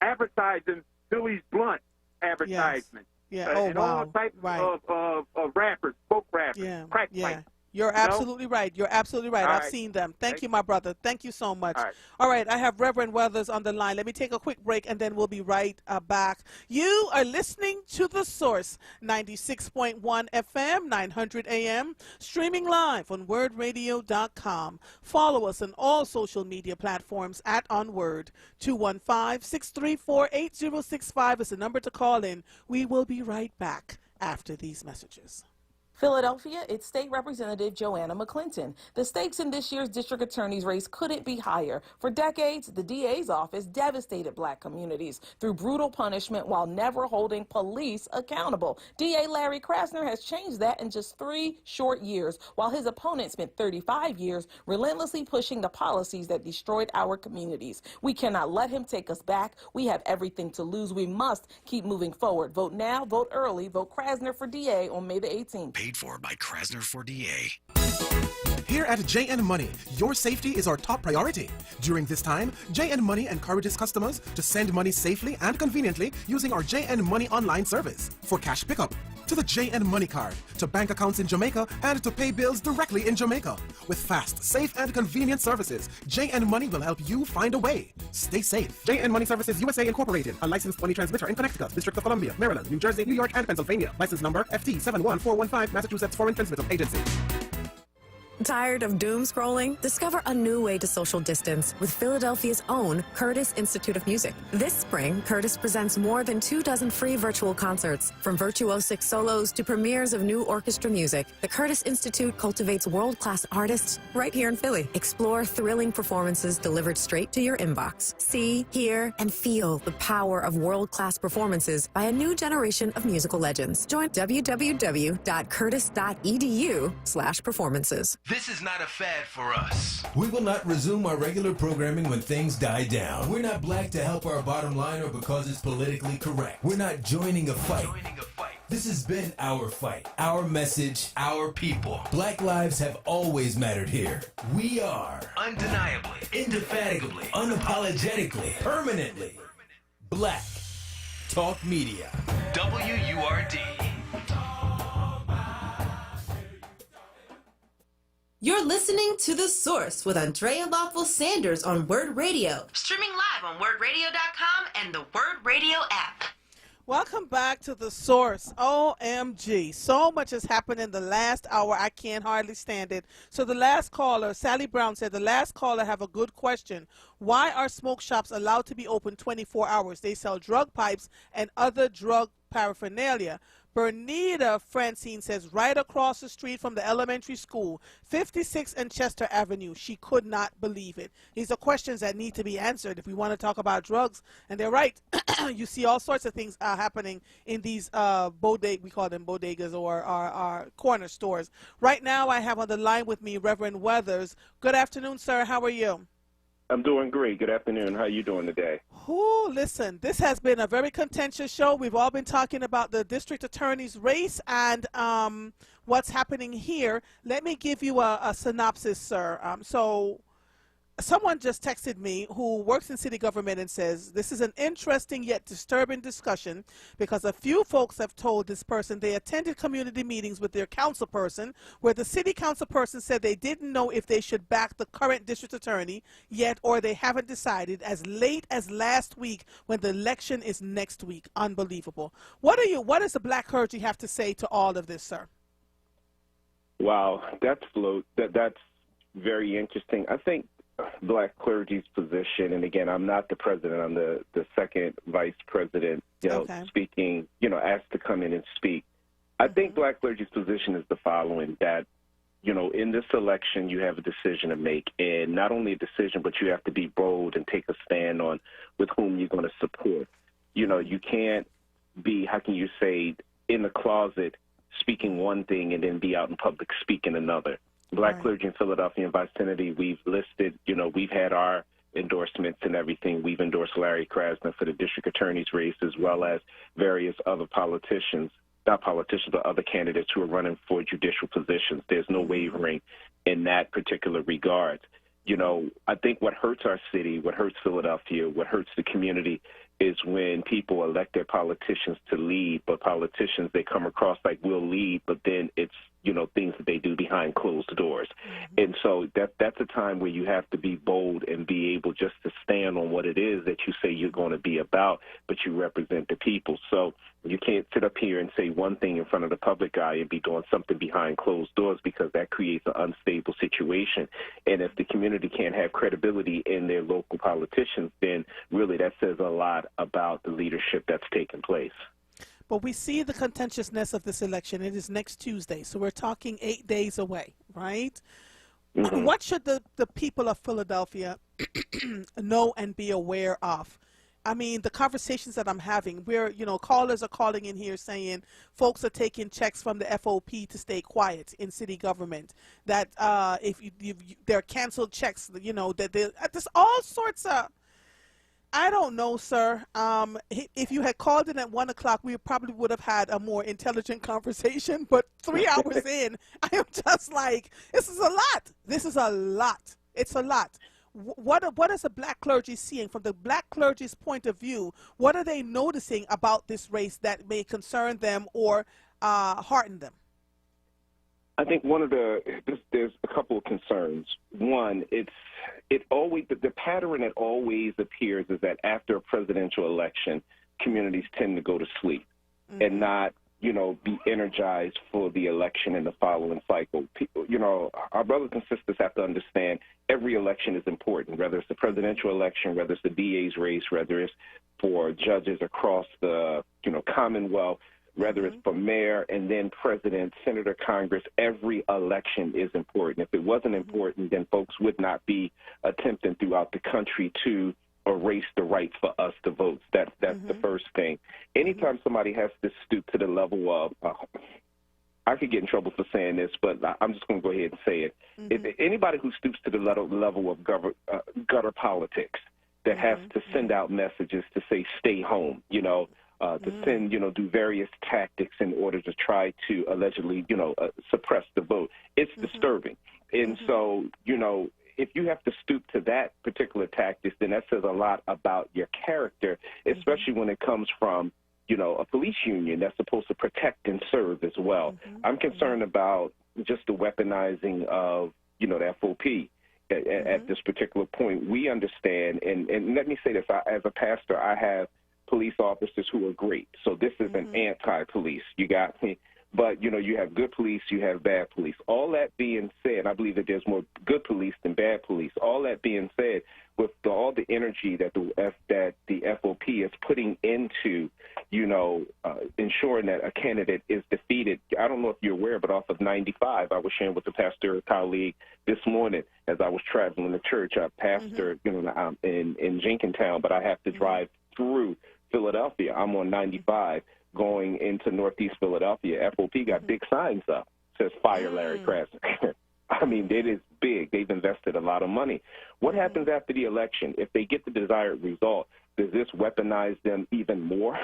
advertising Philly's Blunt advertisements. Yeah. And all types of rappers, folk rappers, crack pipes. You're absolutely right. You're absolutely right. I've seen them. Thank you, my brother. Thank you so much. All right. I have Reverend Weathers on the line. Let me take a quick break, and then we'll be right back. You are listening to The Source, 96.1 FM, 900 AM, streaming live on WURDradio.com. Follow us on all social media platforms at onWURD. 215-634-8065 is the number to call in. We will be right back after these messages. Philadelphia, it's State Representative Joanna McClinton. The stakes in this year's district attorney's race couldn't be higher. For decades, the DA's office devastated black communities through brutal punishment while never holding police accountable. DA Larry Krasner has changed that in just 3 short years, while his opponent spent 35 years relentlessly pushing the policies that destroyed our communities. We cannot let him take us back. We have everything to lose. We must keep moving forward. Vote now, vote early, vote Krasner for DA on May the 18th. Paid for by Krasner for DA. Here at JN Money, your safety is our top priority. During this time, JN Money encourages customers to send money safely and conveniently using our JN Money online service. For cash pickup, to the JN Money card, to bank accounts in Jamaica, and to pay bills directly in Jamaica. With fast, safe, and convenient services, JN Money will help you find a way. Stay safe. JN Money Services USA Incorporated, a licensed money transmitter in Connecticut, District of Columbia, Maryland, New Jersey, New York, and Pennsylvania. License number FT71415, Massachusetts Foreign Transmitter Agency. Tired of doom scrolling? Discover a new way to social distance with Philadelphia's own Curtis Institute of Music. This spring, Curtis presents more than 24 free virtual concerts. From virtuosic solos to premieres of new orchestra music, the Curtis Institute cultivates world-class artists right here in Philly. Explore thrilling performances delivered straight to your inbox. See, hear, and feel the power of world-class performances by a new generation of musical legends. Join www.curtis.edu/performances. This is not a fad for us. We will not resume our regular programming when things die down. We're not black to help our bottom line or because it's politically correct. We're not joining a fight. This has been our fight, our message, our people. Black lives have always mattered here. We are undeniably, indefatigably, unapologetically, permanently Black Talk Media. WURD. You're listening to The Source with Andrea Lawful Sanders on WURD Radio. Streaming live on WURDradio.com and the WURD Radio app. Welcome back to The Source. OMG. So much has happened in the last hour, I can't hardly stand it. So the last caller, Sally Brown, said, the last caller have a good question. Why are smoke shops allowed to be open 24 hours? They sell drug pipes and other drug paraphernalia. Bernita Francine says, right across the street from the elementary school, 56 and Chester Avenue. She could not believe it. These are questions that need to be answered if we want to talk about drugs. And they're right. You see all sorts of things happening in these we call them bodegas or corner stores. Right now I have on the line with me Reverend Weathers. Good afternoon, sir. How are you? I'm doing great. Good afternoon. How are you doing today? Ooh, listen, this has been a very contentious show. We've all been talking about the district attorney's race and what's happening here. Let me give you a synopsis, sir. So someone just texted me who works in city government and says, this is an interesting yet disturbing discussion because a few folks have told this person they attended community meetings with their council person where the city council person said they didn't know if they should back the current district attorney yet or they haven't decided as late as last week when the election is next week. Unbelievable. What does the black clergy have to say to all of this, sir? Wow, that's very interesting. I think black clergy's position, and again, I'm not the president, I'm the second vice president, speaking, asked to come in and speak. I think black clergy's position is the following, that, in this election, you have a decision to make, and not only a decision, but you have to be bold and take a stand on with whom you're going to support. You can't be, how can you say, in the closet speaking one thing and then be out in public speaking another. Black clergy in Philadelphia and vicinity, we've listed, we've had our endorsements and everything. We've endorsed Larry Krasner for the district attorney's race, as well as various other politicians, not politicians, but other candidates who are running for judicial positions. There's no wavering in that particular regard. You know, I think what hurts our city, what hurts Philadelphia, what hurts the community is when people elect their politicians to lead, but politicians, they come across like we'll lead, but then it's, you know, things that they do behind closed doors. And so that's a time where you have to be bold and be able just to stand on what it is that you say you're going to be about, but you represent the people. So you can't sit up here and say one thing in front of the public eye and be doing something behind closed doors, because that creates an unstable situation. And if the community can't have credibility in their local politicians, then really that says a lot about the leadership that's taking place. But we see the contentiousness of this election. It is next Tuesday, so we're talking 8 days away, right? What should the people of Philadelphia know and be aware of? I mean, the conversations that I'm having, where, you know, callers are calling in here saying folks are taking checks from the FOP to stay quiet in city government, that if they're canceled checks, you know, that there's all sorts of, I don't know, sir. If you had called in at 1 o'clock, we probably would have had a more intelligent conversation. But 3 hours in, I am just like, this is a lot. This is a lot. It's a lot. What is the black clergy seeing from the black clergy's point of view? What are they noticing about this race that may concern them or hearten them? I think there's a couple of concerns. One, the pattern that always appears is that after a presidential election, communities tend to go to sleep and not, you know, be energized for the election in the following cycle. People, you know, our brothers and sisters have to understand every election is important, whether it's the presidential election, whether it's the DA's race, whether it's for judges across the, you know, Commonwealth, whether it's for mayor and then president, senator, Congress. Every election is important. If it wasn't important, then folks would not be attempting throughout the country to erase the right for us to vote. That's the first thing. Anytime somebody has to stoop to the level of, I could get in trouble for saying this, but I'm just going to go ahead and say it. If anybody who stoops to the level of gutter politics that has to send out messages to say stay home, you know, to send, you know, do various tactics in order to try to allegedly, you know, suppress the vote, it's disturbing. And so, you know, if you have to stoop to that particular tactic, then that says a lot about your character, especially when it comes from, you know, a police union that's supposed to protect and serve as well. I'm concerned about just the weaponizing of, you know, the FOP at this particular point. We understand, and let me say this, as a pastor, I have police officers who are great. So this is an anti-police. You got me? But, you know, you have good police, you have bad police. All that being said, I believe that there's more good police than bad police. All that being said, with all the energy that the FOP is putting into, you know, ensuring that a candidate is defeated. I don't know if you're aware, but off of 95, I was sharing with a pastor colleague this morning as I was traveling to church. I pastor, you know, in Jenkintown, but I have to drive through Philadelphia. I'm on 95 going into Northeast Philadelphia. FOP got big signs up, says fire Larry Krasner. I mean, it is big. They've invested a lot of money. What happens after the election? If they get the desired result, does this weaponize them even more?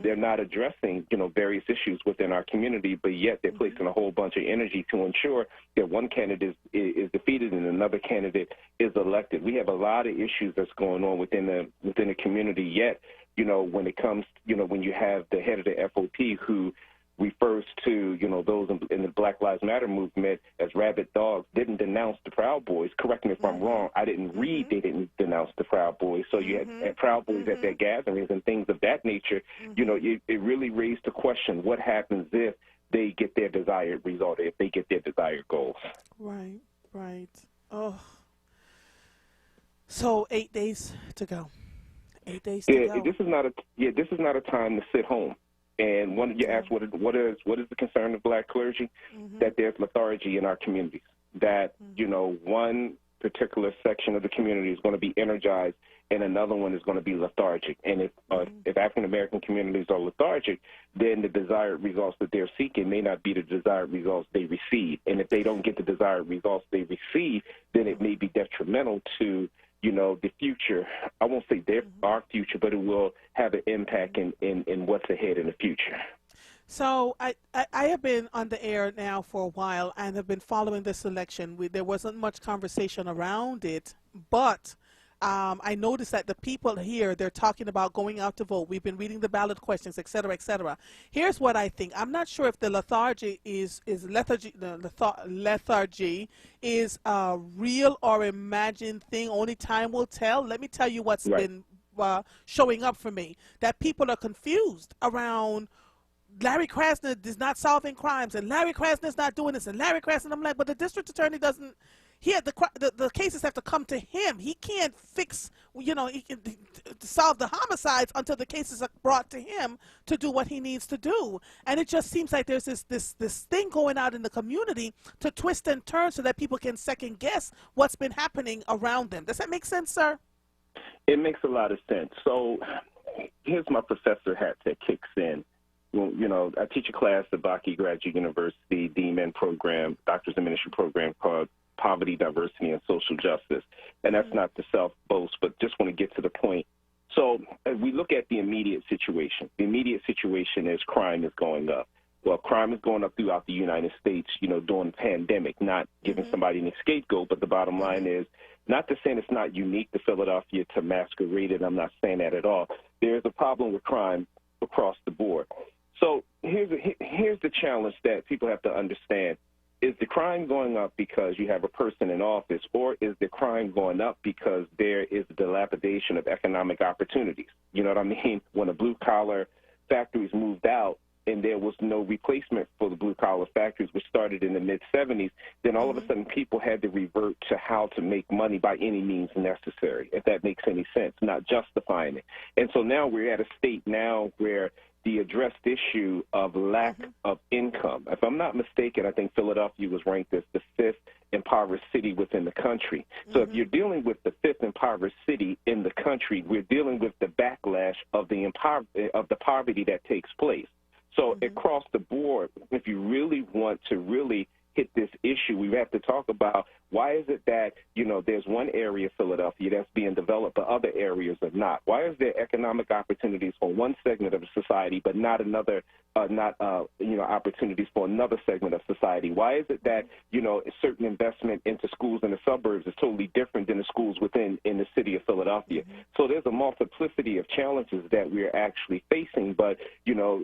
They're not addressing, you know, various issues within our community, but yet they're placing a whole bunch of energy to ensure that one candidate is defeated and another candidate is elected. We have a lot of issues that's going on within the community, yet, you know, when it comes, you know, when you have the head of the FOP who refers to, you know, those in the Black Lives Matter movement as rabid dogs, didn't denounce the Proud Boys. Correct me if I'm wrong. I didn't read they didn't denounce the Proud Boys. So you had Proud Boys at their gatherings and things of that nature. You know, it really raised the question, what happens if they get their desired result, if they get their desired goals? Right, right. Oh. So 8 days to go. 8 days to go. This is not a time to sit home. And when you ask what is the concern of black clergy, that there's lethargy in our communities. That you know, one particular section of the community is going to be energized, and another one is going to be lethargic. And if African American communities are lethargic, then the desired results that they're seeking may not be the desired results they receive. And if they don't get the desired results they receive, then it may be detrimental to, the future. I won't say our future, but it will have an impact in what's ahead in the future. So I have been on the air now for a while and have been following this election. There wasn't much conversation around it, but I noticed that the people here, they're talking about going out to vote. We've been reading the ballot questions, et cetera, et cetera. Here's what I think. I'm not sure if the lethargy is a real or imagined thing. Only time will tell. Let me tell you what's been showing up for me. That people are confused around Larry Krasner is not solving crimes, and Larry Krasner is not doing this, and Larry Krasner. I'm like, but the district attorney doesn't. The cases have to come to him. He can't fix, he can solve the homicides until the cases are brought to him to do what he needs to do. And it just seems like there's this thing going out in the community to twist and turn so that people can second guess what's been happening around them. Does that make sense, sir? It makes a lot of sense. So here's my professor hat that kicks in. I teach a class at Baki Graduate University, DMin program, Doctors in Ministry program called Poverty, Diversity, and Social Justice. And that's not to self-boast, but just want to get to the point. So as we look at the immediate situation, the situation is crime is going up. Well, crime is going up throughout the United States, during the pandemic, not giving somebody an scapegoat, but the bottom line is, not to say it's not unique to Philadelphia to masquerade it. I'm not saying that at all. There's a problem with crime across the board. So here's the challenge that people have to understand. Is the crime going up because you have a person in office, or is the crime going up because there is a dilapidation of economic opportunities? You know what I mean? When the blue-collar factories moved out and there was no replacement for the blue-collar factories, which started in the mid-'70s, then all of a sudden people had to revert to how to make money by any means necessary, if that makes any sense, not justifying it. And so now we're at a state now where the addressed issue of lack of income. If I'm not mistaken, I think Philadelphia was ranked as the 5th impoverished city within the country. So if you're dealing with the 5th impoverished city in the country, we're dealing with the backlash of the poverty that takes place. So across the board, if you really want to really hit this issue, we have to talk about why is it that, there's one area of Philadelphia that's being developed, but other areas are not? Why is there economic opportunities for one segment of society, but not another, opportunities for another segment of society? Why is it that, a certain investment into schools in the suburbs is totally different than the schools in the city of Philadelphia? So there's a multiplicity of challenges that we're actually facing, but,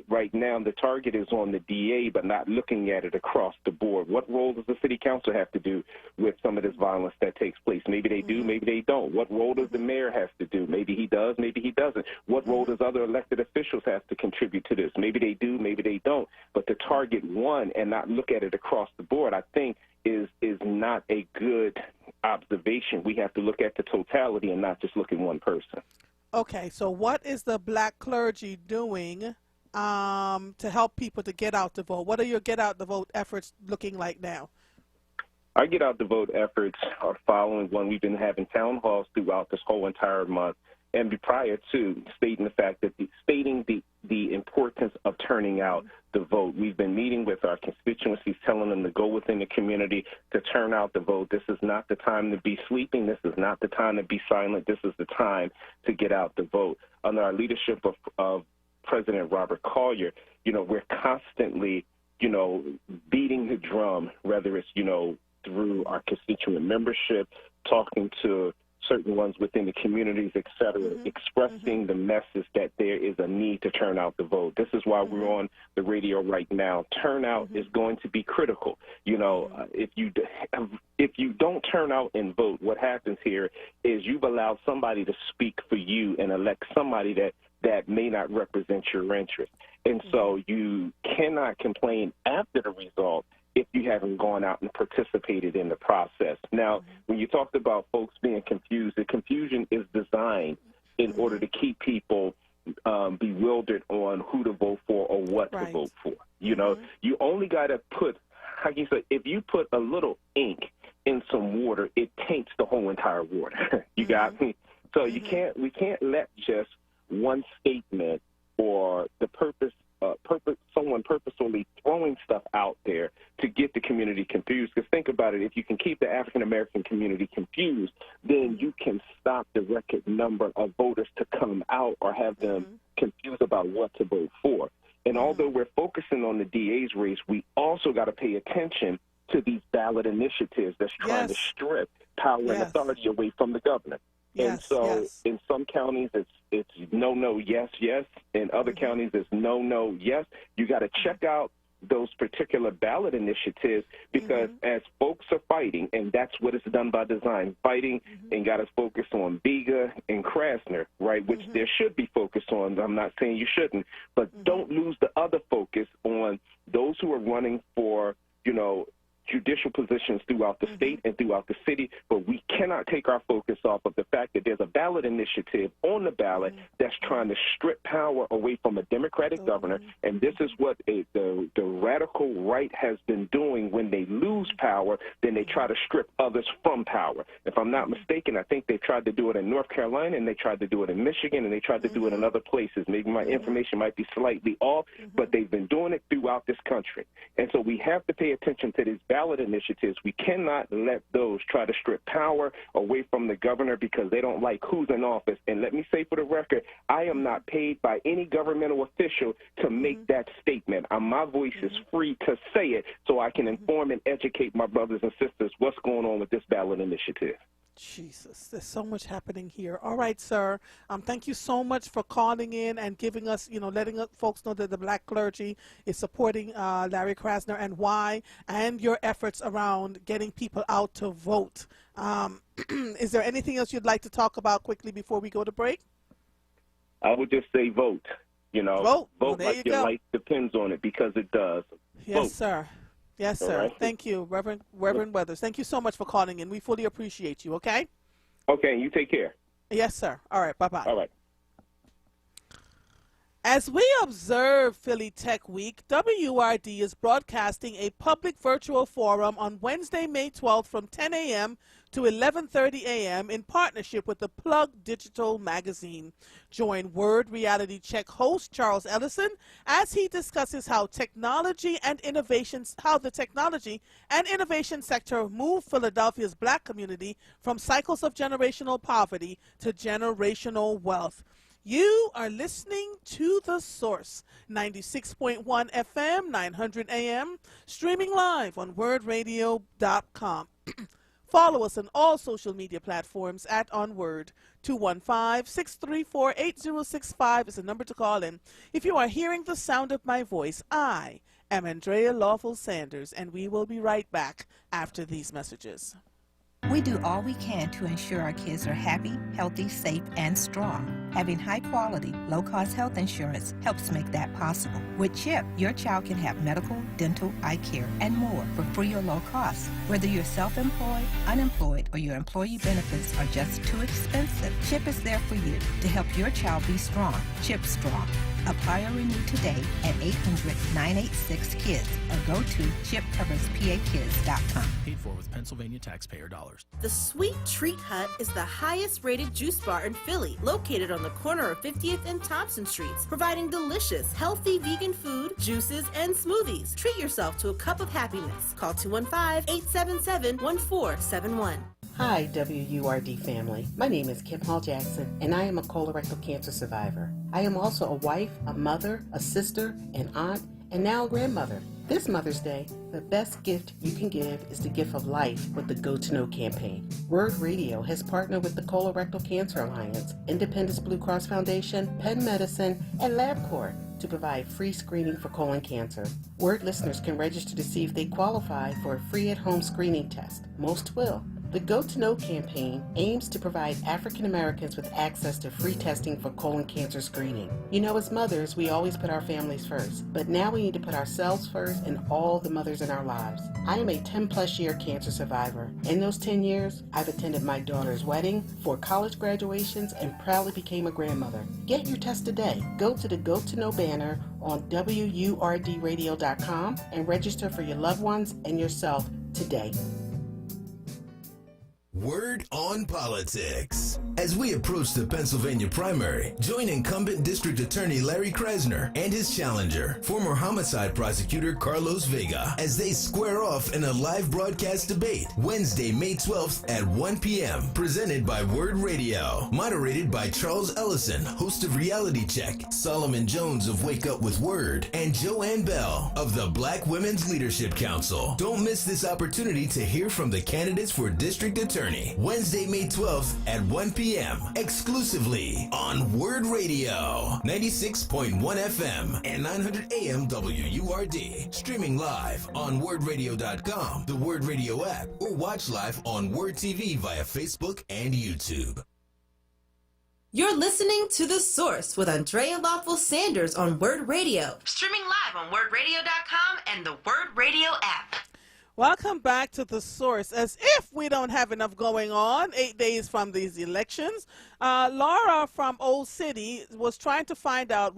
right now the target is on the DA, but not looking at it across the board. What role does the city council have to do with some of this violence that takes place? Maybe they do, maybe they don't. What role does the mayor have to do? Maybe he does, maybe he doesn't. What role does other elected officials have to contribute to this? Maybe they do, maybe they don't. But to target one and not look at it across the board, I think is not a good observation. We have to look at the totality and not just look at one person. Okay, so what is the black clergy doing to help people to get out to vote? What are your get out the vote efforts looking like now? Our get out the vote efforts are following one. We've been having town halls throughout this whole entire month, and prior to stating the fact that the importance of turning out the vote. We've been meeting with our constituencies, telling them to go within the community to turn out the vote. This is not the time to be sleeping. This is not the time to be silent. This is the time to get out the vote. Under our leadership of President Robert Collier, we're constantly, beating the drum, whether it's, through our constituent membership, talking to certain ones within the communities, et cetera, expressing the message that there is a need to turn out the vote. This is why we're on the radio right now. Turnout is going to be critical. If you don't turn out and vote, what happens here is you've allowed somebody to speak for you and elect somebody that may not represent your interest. And so you cannot complain after the result if you haven't gone out and participated in the process. Now, when you talked about folks being confused, the confusion is designed in order to keep people bewildered on who to vote for or what to vote for. You only got to put, how can you say, if you put a little ink in some water, it taints the whole entire water. You got me? So we can't let just one statement or the someone purposefully throwing stuff out there to get the community confused. Because think about it, if you can keep the African American community confused, then you can stop the record number of voters to come out or have them confused about what to vote for. And although we're focusing on the DA's race, we also got to pay attention to these ballot initiatives that's trying to strip power and authority away from the governor. And so in some counties it's no, yes. In other counties it's no, yes. You got to check out those particular ballot initiatives because as folks are fighting, and that's what it's done by design, fighting and got us focused on Vega and Krasner, right, which there should be focused on. I'm not saying you shouldn't, but don't lose the other focus on those who are running for, judicial positions throughout the state and throughout the city, but we cannot take our focus off of the fact that there's a ballot initiative on the ballot that's trying to strip power away from a Democratic governor, and this is what the radical right has been doing. When they lose power, then they try to strip others from power. If I'm not mistaken, I think they tried to do it in North Carolina, and they tried to do it in Michigan, and they tried to do it in other places. Maybe my information might be slightly off, but they've been doing it throughout this country. And so we have to pay attention to these ballot initiatives. We cannot let those try to strip power away from the governor because they don't like who's in office. And let me say for the record, I am not paid by any governmental official to make that statement. My voice is free to say it so I can inform and educate my brothers and sisters what's going on with this ballot initiative. Jesus, there's so much happening here. All right, sir. Thank you so much for calling in and giving us, letting folks know that the black clergy is supporting Larry Krasner and why, and your efforts around getting people out to vote. Is there anything else you'd like to talk about quickly before we go to break? I would just say vote. Vote like your life depends on it, because it does. Yes, vote. Sir. Yes, sir. Right. Thank you, Reverend Weathers. Thank you so much for calling in. We fully appreciate you, okay? Okay, you take care. Yes, sir. All right, bye-bye. All right. As we observe Philly Tech Week, WURD is broadcasting a public virtual forum on Wednesday, May 12th from 10 a.m. to 11:30 a.m. in partnership with the Plug Digital magazine. Join WURD Reality Check host Charles Ellison as he discusses how the technology and innovation sector move Philadelphia's black community from cycles of generational poverty to generational wealth. You are listening to The Source, 96.1 FM, 900 AM, streaming live on WURDradio.com. Follow us on all social media platforms at onWURD. 215-634-8065 is the number to call in. If you are hearing the sound of my voice, I am Andrea Lawful Sanders, and we will be right back after these messages. We do all we can to ensure our kids are happy, healthy, safe, and strong. Having high-quality, low-cost health insurance helps make that possible. With CHIP, your child can have medical, dental, eye care, and more for free or low cost. Whether you're self-employed, unemployed, or your employee benefits are just too expensive, CHIP is there for you to help your child be strong. CHIP Strong. Apply or renew today at 800-986-KIDS or go to chipcoverspakids.com. Paid for with Pennsylvania taxpayer dollars. The Sweet Treat Hut is the highest rated juice bar in Philly, located on the corner of 50th and Thompson Streets, providing delicious, healthy vegan food, juices, and smoothies. Treat yourself to a cup of happiness. Call 215-877-1471. Hi, WURD family. My name is Kim Hall Jackson, and I am a colorectal cancer survivor. I am also a wife, a mother, a sister, an aunt, and now a grandmother. This Mother's Day, the best gift you can give is the gift of life with the Go to Know campaign. WURD Radio has partnered with the Colorectal Cancer Alliance, Independence Blue Cross Foundation, Penn Medicine, and LabCorp to provide free screening for colon cancer. WURD listeners can register to see if they qualify for a free at-home screening test. Most will. The Go to Know campaign aims to provide African Americans with access to free testing for colon cancer screening. As mothers, we always put our families first, but now we need to put ourselves first and all the mothers in our lives. I am a 10-plus year cancer survivor. In those 10 years, I've attended my daughter's wedding, 4 college graduations, and proudly became a grandmother. Get your test today. Go to the Go to Know banner on WURDradio.com and register for your loved ones and yourself today. Word on Politics. As we approach the Pennsylvania primary, join incumbent District Attorney Larry Krasner and his challenger, former homicide prosecutor Carlos Vega, as they square off in a live broadcast debate Wednesday, May 12th at 1 p.m., presented by WURD Radio, moderated by Charles Ellison, host of Reality Check, Solomon Jones of Wake Up with WURD, and Joanne Bell of the Black Women's Leadership Council. Don't miss this opportunity to hear from the candidates for District Attorney, Wednesday, May 12th at 1 p.m., exclusively on WURD Radio, 96.1 FM and 900 AM WURD. Streaming live on WURDradio.com, the WURD Radio app, or watch live on WURD TV via Facebook and YouTube. You're listening to The Source with Andrea Lawful Sanders on WURD Radio. Streaming live on WURDradio.com and the WURD Radio app. Welcome back to The Source. As if we don't have enough going on 8 days from these elections, Laura from Old City was trying to find out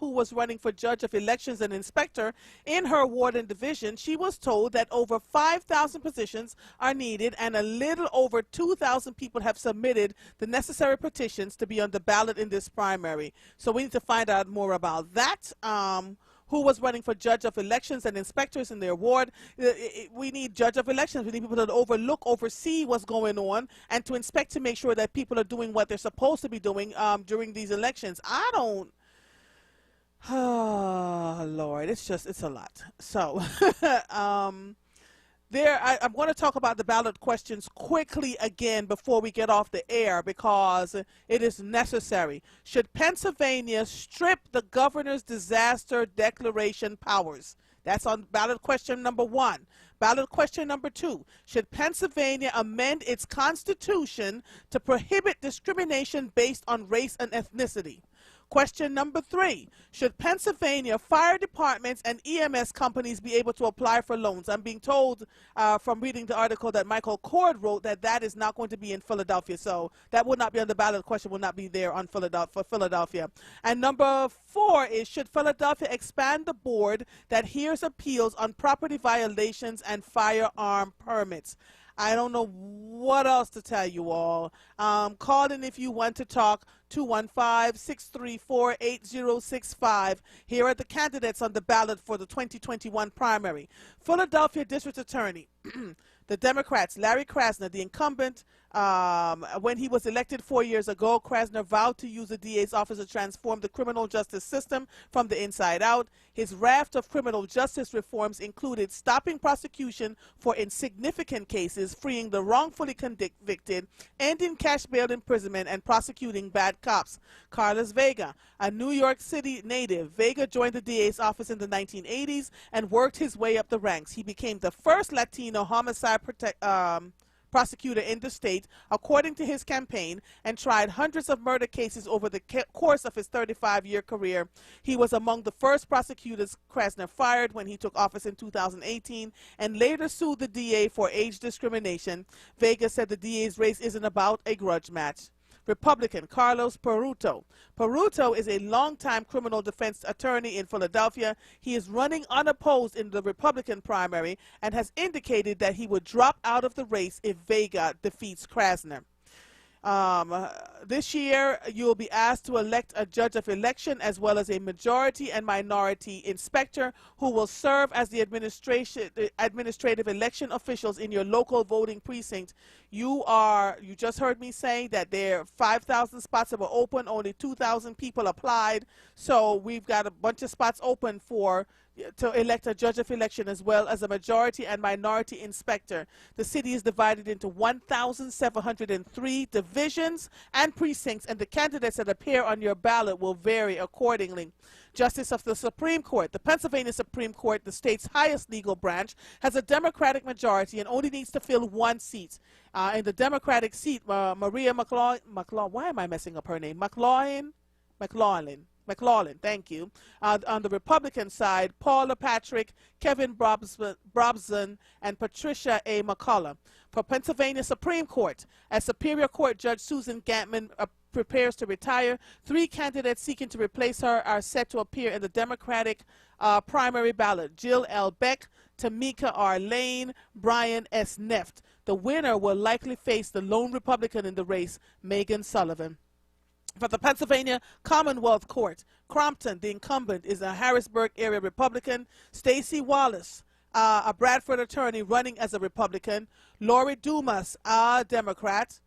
who was running for judge of elections and inspector in her ward and division. She was told that over 5,000 positions are needed and a little over 2,000 people have submitted the necessary petitions to be on the ballot in this primary. So we need to find out more about that. Who was running for judge of elections and inspectors in their ward. We need judge of elections. We need people to oversee what's going on, and to inspect to make sure that people are doing what they're supposed to be doing during these elections. Oh, Lord, it's a lot. So, I'm going to talk about the ballot questions quickly again before we get off the air because it is necessary. Should Pennsylvania strip the governor's disaster declaration powers? That's on ballot question number 1. Ballot question number 2. Should Pennsylvania amend its constitution to prohibit discrimination based on race and ethnicity? Question number 3, should Pennsylvania fire departments and EMS companies be able to apply for loans? I'm being told from reading the article that Michael Cord wrote that is not going to be in Philadelphia. So that would not be on the ballot question, will not be there on Philadelphia. And number 4 is, should Philadelphia expand the board that hears appeals on property violations and firearm permits? I don't know what else to tell you all. Call in if you want to talk, 215-634-8065. Here are the candidates on the ballot for the 2021 primary. Philadelphia District Attorney, the Democrats, Larry Krasner, the incumbent. When he was elected 4 years ago, Krasner vowed to use the DA's office to transform the criminal justice system from the inside out. His raft of criminal justice reforms included stopping prosecution for insignificant cases, freeing the wrongfully convicted, ending cash bail imprisonment, and prosecuting bad cops. Carlos Vega, a New York City native, Vega joined the DA's office in the 1980s and worked his way up the ranks. He became the first Latino homicide prosecutor in the state, according to his campaign, and tried hundreds of murder cases over the course of his 35-year career. He was among the first prosecutors Krasner fired when he took office in 2018 and later sued the DA for age discrimination. Vega said the DA's race isn't about a grudge match. Republican Carlos Peruto. Peruto is a longtime criminal defense attorney in Philadelphia. He is running unopposed in the Republican primary and has indicated that he would drop out of the race if Vega defeats Krasner. This year, you will be asked to elect a judge of election as well as a majority and minority inspector who will serve as the administrative election officials in your local voting precinct. You just heard me say that there are 5,000 spots that were open, only 2,000 people applied, so we've got a bunch of spots open to elect a judge of election as well as a majority and minority inspector. The city is divided into 1,703 divisions and precincts, and the candidates that appear on your ballot will vary accordingly. Justice of the Supreme Court. The Pennsylvania Supreme Court, the state's highest legal branch, has a Democratic majority and only needs to fill one seat. In the Democratic seat, Maria McLaughlin, why am I messing up her name? McLaughlin, thank you. On the Republican side, Paula Patrick, Kevin Brobson, and Patricia A. McCullough. For Pennsylvania Supreme Court, as Superior Court Judge Susan Gantman prepares to retire, 3 candidates seeking to replace her are set to appear in the Democratic primary ballot. Jill L. Beck, Tamika R. Lane, Brian S. Neft. The winner will likely face the lone Republican in the race, Megan Sullivan. For the Pennsylvania Commonwealth Court, Crompton, the incumbent, is a Harrisburg area Republican. Stacey Wallace, a Bradford attorney running as a Republican. Lori Dumas, a Democrat.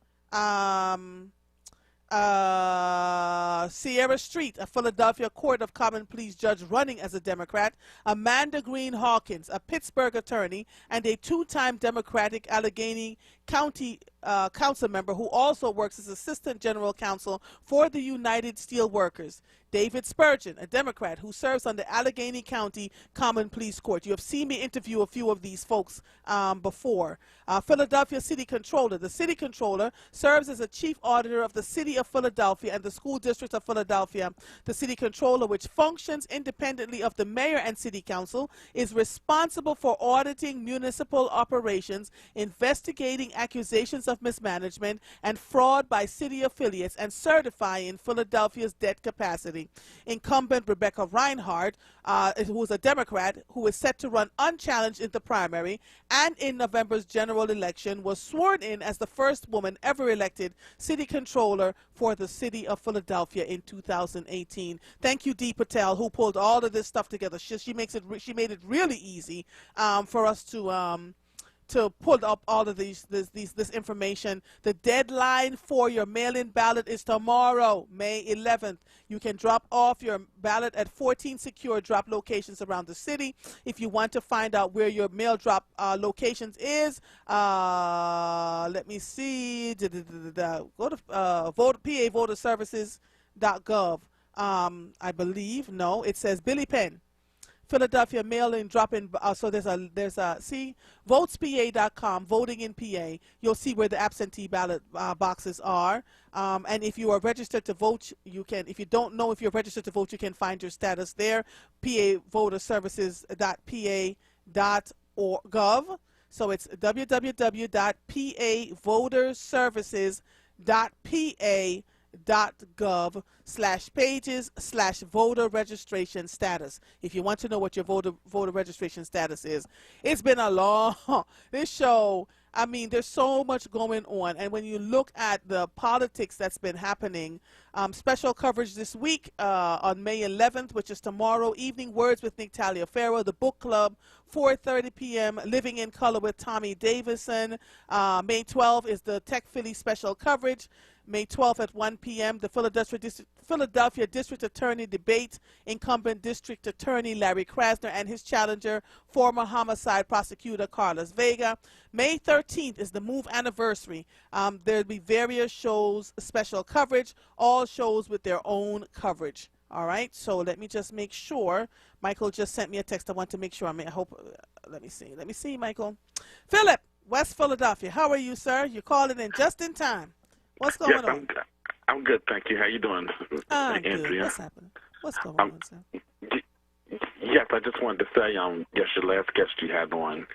Sierra Street, a Philadelphia Court of Common Pleas judge running as a Democrat. Amanda Green Hawkins, a Pittsburgh attorney and a two-time Democratic Allegheny County council member who also works as Assistant General Counsel for the United Steelworkers. David Spurgeon, a Democrat who serves on the Allegheny County Common Pleas Court. You have seen me interview a few of these folks before. Philadelphia City Controller. The City Controller serves as a chief auditor of the City of Philadelphia and the School District of Philadelphia. The City Controller, which functions independently of the Mayor and City Council, is responsible for auditing municipal operations, investigating accusations of mismanagement and fraud by city affiliates, and certifying Philadelphia's debt capacity. Incumbent Rebecca Reinhardt, who is a Democrat, who is set to run unchallenged in the primary and in November's general election, was sworn in as the first woman ever elected city controller for the city of Philadelphia in 2018. Thank you, Dee Patel, who pulled all of this stuff together. She made it really easy for us to pull up all of this information. The deadline for your mail-in ballot is tomorrow, May 11th. You can drop off your ballot at 14 secure drop locations around the city. If you want to find out where your mail drop locations is, let me see. Go to PAVoterservices.gov. I believe. No, it says Billy Penn. Philadelphia mail-in drop-in. So there's a see, votespa.com, voting in PA. You'll see where the absentee ballot boxes are. And if you are registered to vote, you can. If you don't know if you're registered to vote, you can find your status there. PAVoterservices.pa.gov. So it's www.pavoterservices.pa.gov/pages/voter registration status. If you want to know what your voter registration status is. It's been a long, this show, I mean, there's so much going on. And when you look at the politics that's been happening, special coverage this week on May 11th, which is tomorrow, Evening Words with Nick Taliaferro, the book club, 4:30 p.m., Living in Color with Tommy Davison. May 12th is the Tech Philly special coverage. May 12th at 1 p.m., the Philadelphia District Attorney debate, incumbent District Attorney Larry Krasner and his challenger, former homicide prosecutor Carlos Vega. May 13th is the MOVE anniversary. There'll be various shows, special coverage, all shows with their own coverage. All right, so let me just make sure. Michael just sent me a text. I want to make sure. I hope. Let me see, Michael. Philip, West Philadelphia. How are you, sir? You're calling in just in time. What's going on? I'm good, thank you. How you doing, I'm Andrea? good. What's happening? What's going on, sir? Yes, I just wanted to say, yes, your last guest you had on,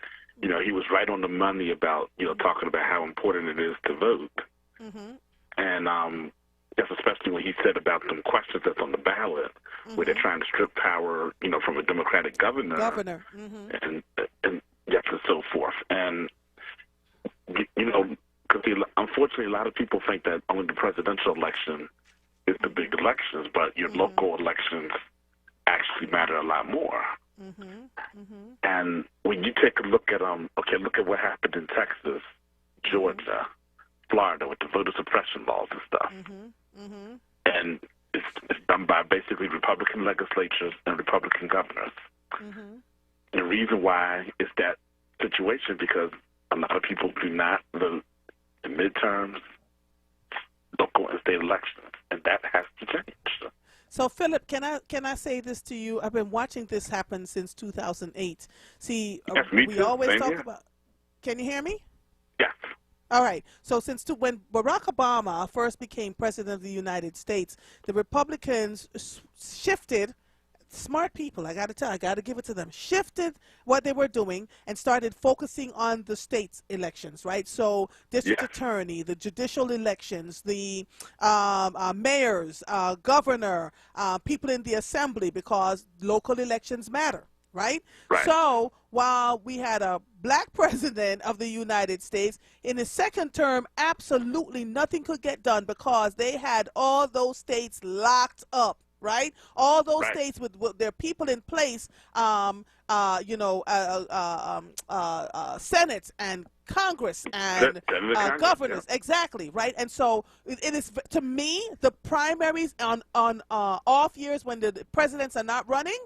he was right on the money about, talking about how important it is to vote. Mm-hmm. And yes, especially when he said about them questions that's on the ballot, where they're trying to strip power, from a Democratic governor. Mm-hmm. and yes, and so forth. And, because unfortunately, a lot of people think that only the presidential election is the big elections, but your local elections actually matter a lot more. Mm-hmm. Mm-hmm. And when you take a look at look at what happened in Texas, Georgia, Florida with the voter suppression laws and stuff. Mm-hmm. Mm-hmm. And it's done by basically Republican legislatures and Republican governors. Mm-hmm. And the reason why is that situation because a lot of people do not vote in midterms, local and state elections, and that has to change. So, Philip, can I say this to you? I've been watching this happen since 2008. See, yes, me we too. always Same talk here. about. Can you hear me? Yes. All right. So when Barack Obama first became president of the United States, the Republicans shifted. Smart people, I got to give it to them, shifted what they were doing and started focusing on the state's elections, right? So district attorney, the judicial elections, the mayors, governor, people in the assembly, because local elections matter, right? So while we had a black president of the United States, in his second term, absolutely nothing could get done because they had all those states locked up, right? All those states with their people in place, Senate and Congress and governors, exactly, right? And so it is, to me, the primaries on off years when the presidents are not running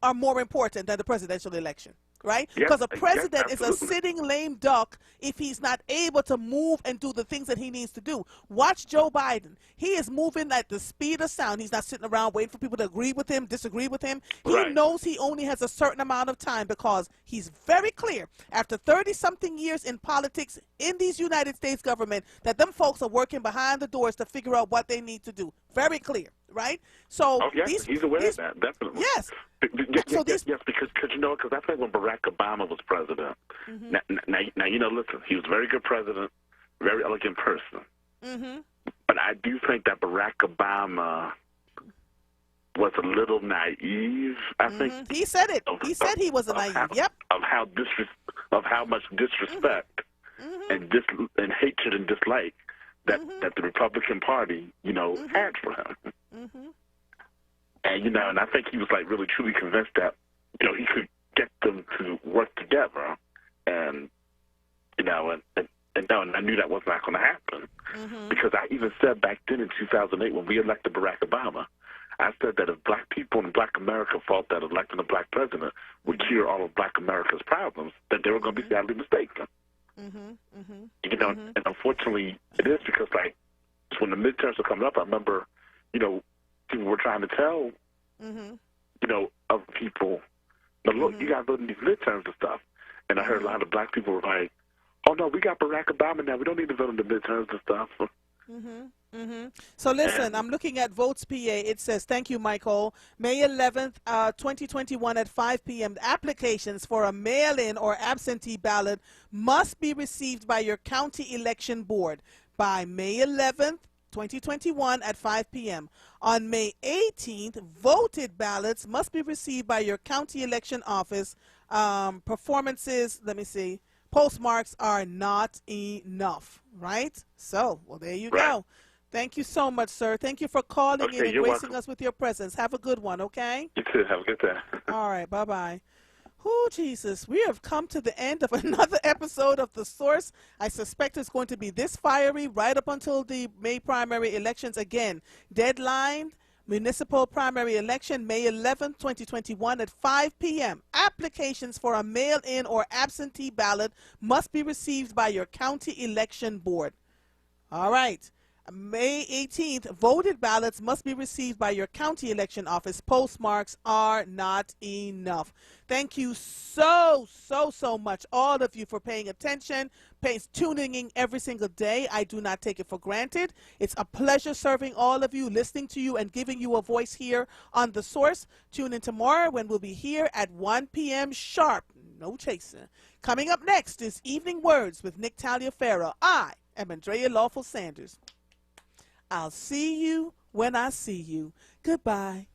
are more important than the presidential election, right? Because a president is a sitting lame duck if he's not able to move and do the things that he needs to do. Watch Joe Biden. He is moving at the speed of sound. He's not sitting around waiting for people to agree with him, disagree with him. He knows he only has a certain amount of time because he's very clear after 30-something years in politics in these United States government that them folks are working behind the doors to figure out what they need to do. Very clear, right? So he's aware of that, definitely. Yes. Yes, because you know, because I think when Barack Obama was president, now you know, listen, he was a very good president, very elegant person. But I do think that Barack Obama was a little naive. I think he said it. He said he was a naive. Of how much disrespect and hatred and dislike that the Republican Party, you know, had for him. And, you know, and I think he was, like, really truly convinced that, you know, he could get them to work together. And, you know, and I knew that was not going to happen. Because I even said back then in 2008 when we elected Barack Obama, I said that if black people in black America thought that electing a black president would cure all of black America's problems, that they were going to be sadly mistaken. You know, and unfortunately it is because, like, when the midterms were coming up, I remember, you know, people were trying to tell, you know, other people, look, you got to vote in these midterms and stuff. And I heard a lot of black people were like, oh, no, we got Barack Obama now. We don't need to vote in the midterms and stuff. So listen, I'm looking at Votes PA. It says, thank you, Michael. May 11th, 2021 at 5 p.m. Applications for a mail-in or absentee ballot must be received by your county election board by May 11th, 2021 at 5 p.m. On May 18th, voted ballots must be received by your county election office. Performances, let me see, postmarks are not enough, right? So, well, there you go. Thank you so much, sir. Thank you for calling in and gracing us with your presence. Have a good one, okay? You too. Have a good day. All right. Bye-bye. Oh, Jesus. We have come to the end of another episode of The Source. I suspect it's going to be this fiery right up until the May primary elections again. Deadline, municipal primary election, May 11th, 2021 at 5 p.m. Applications for a mail-in or absentee ballot must be received by your county election board. All right. May 18th, voted ballots must be received by your county election office. Postmarks are not enough. Thank you so much, all of you, for paying attention, tuning in every single day. I do not take it for granted. It's a pleasure serving all of you, listening to you, and giving you a voice here on The Source. Tune in tomorrow when we'll be here at 1 p.m. sharp. No chaser. Coming up next is Evening Words with Nick Taliaferro. I am Andrea Lawful Sanders. I'll see you when I see you. Goodbye.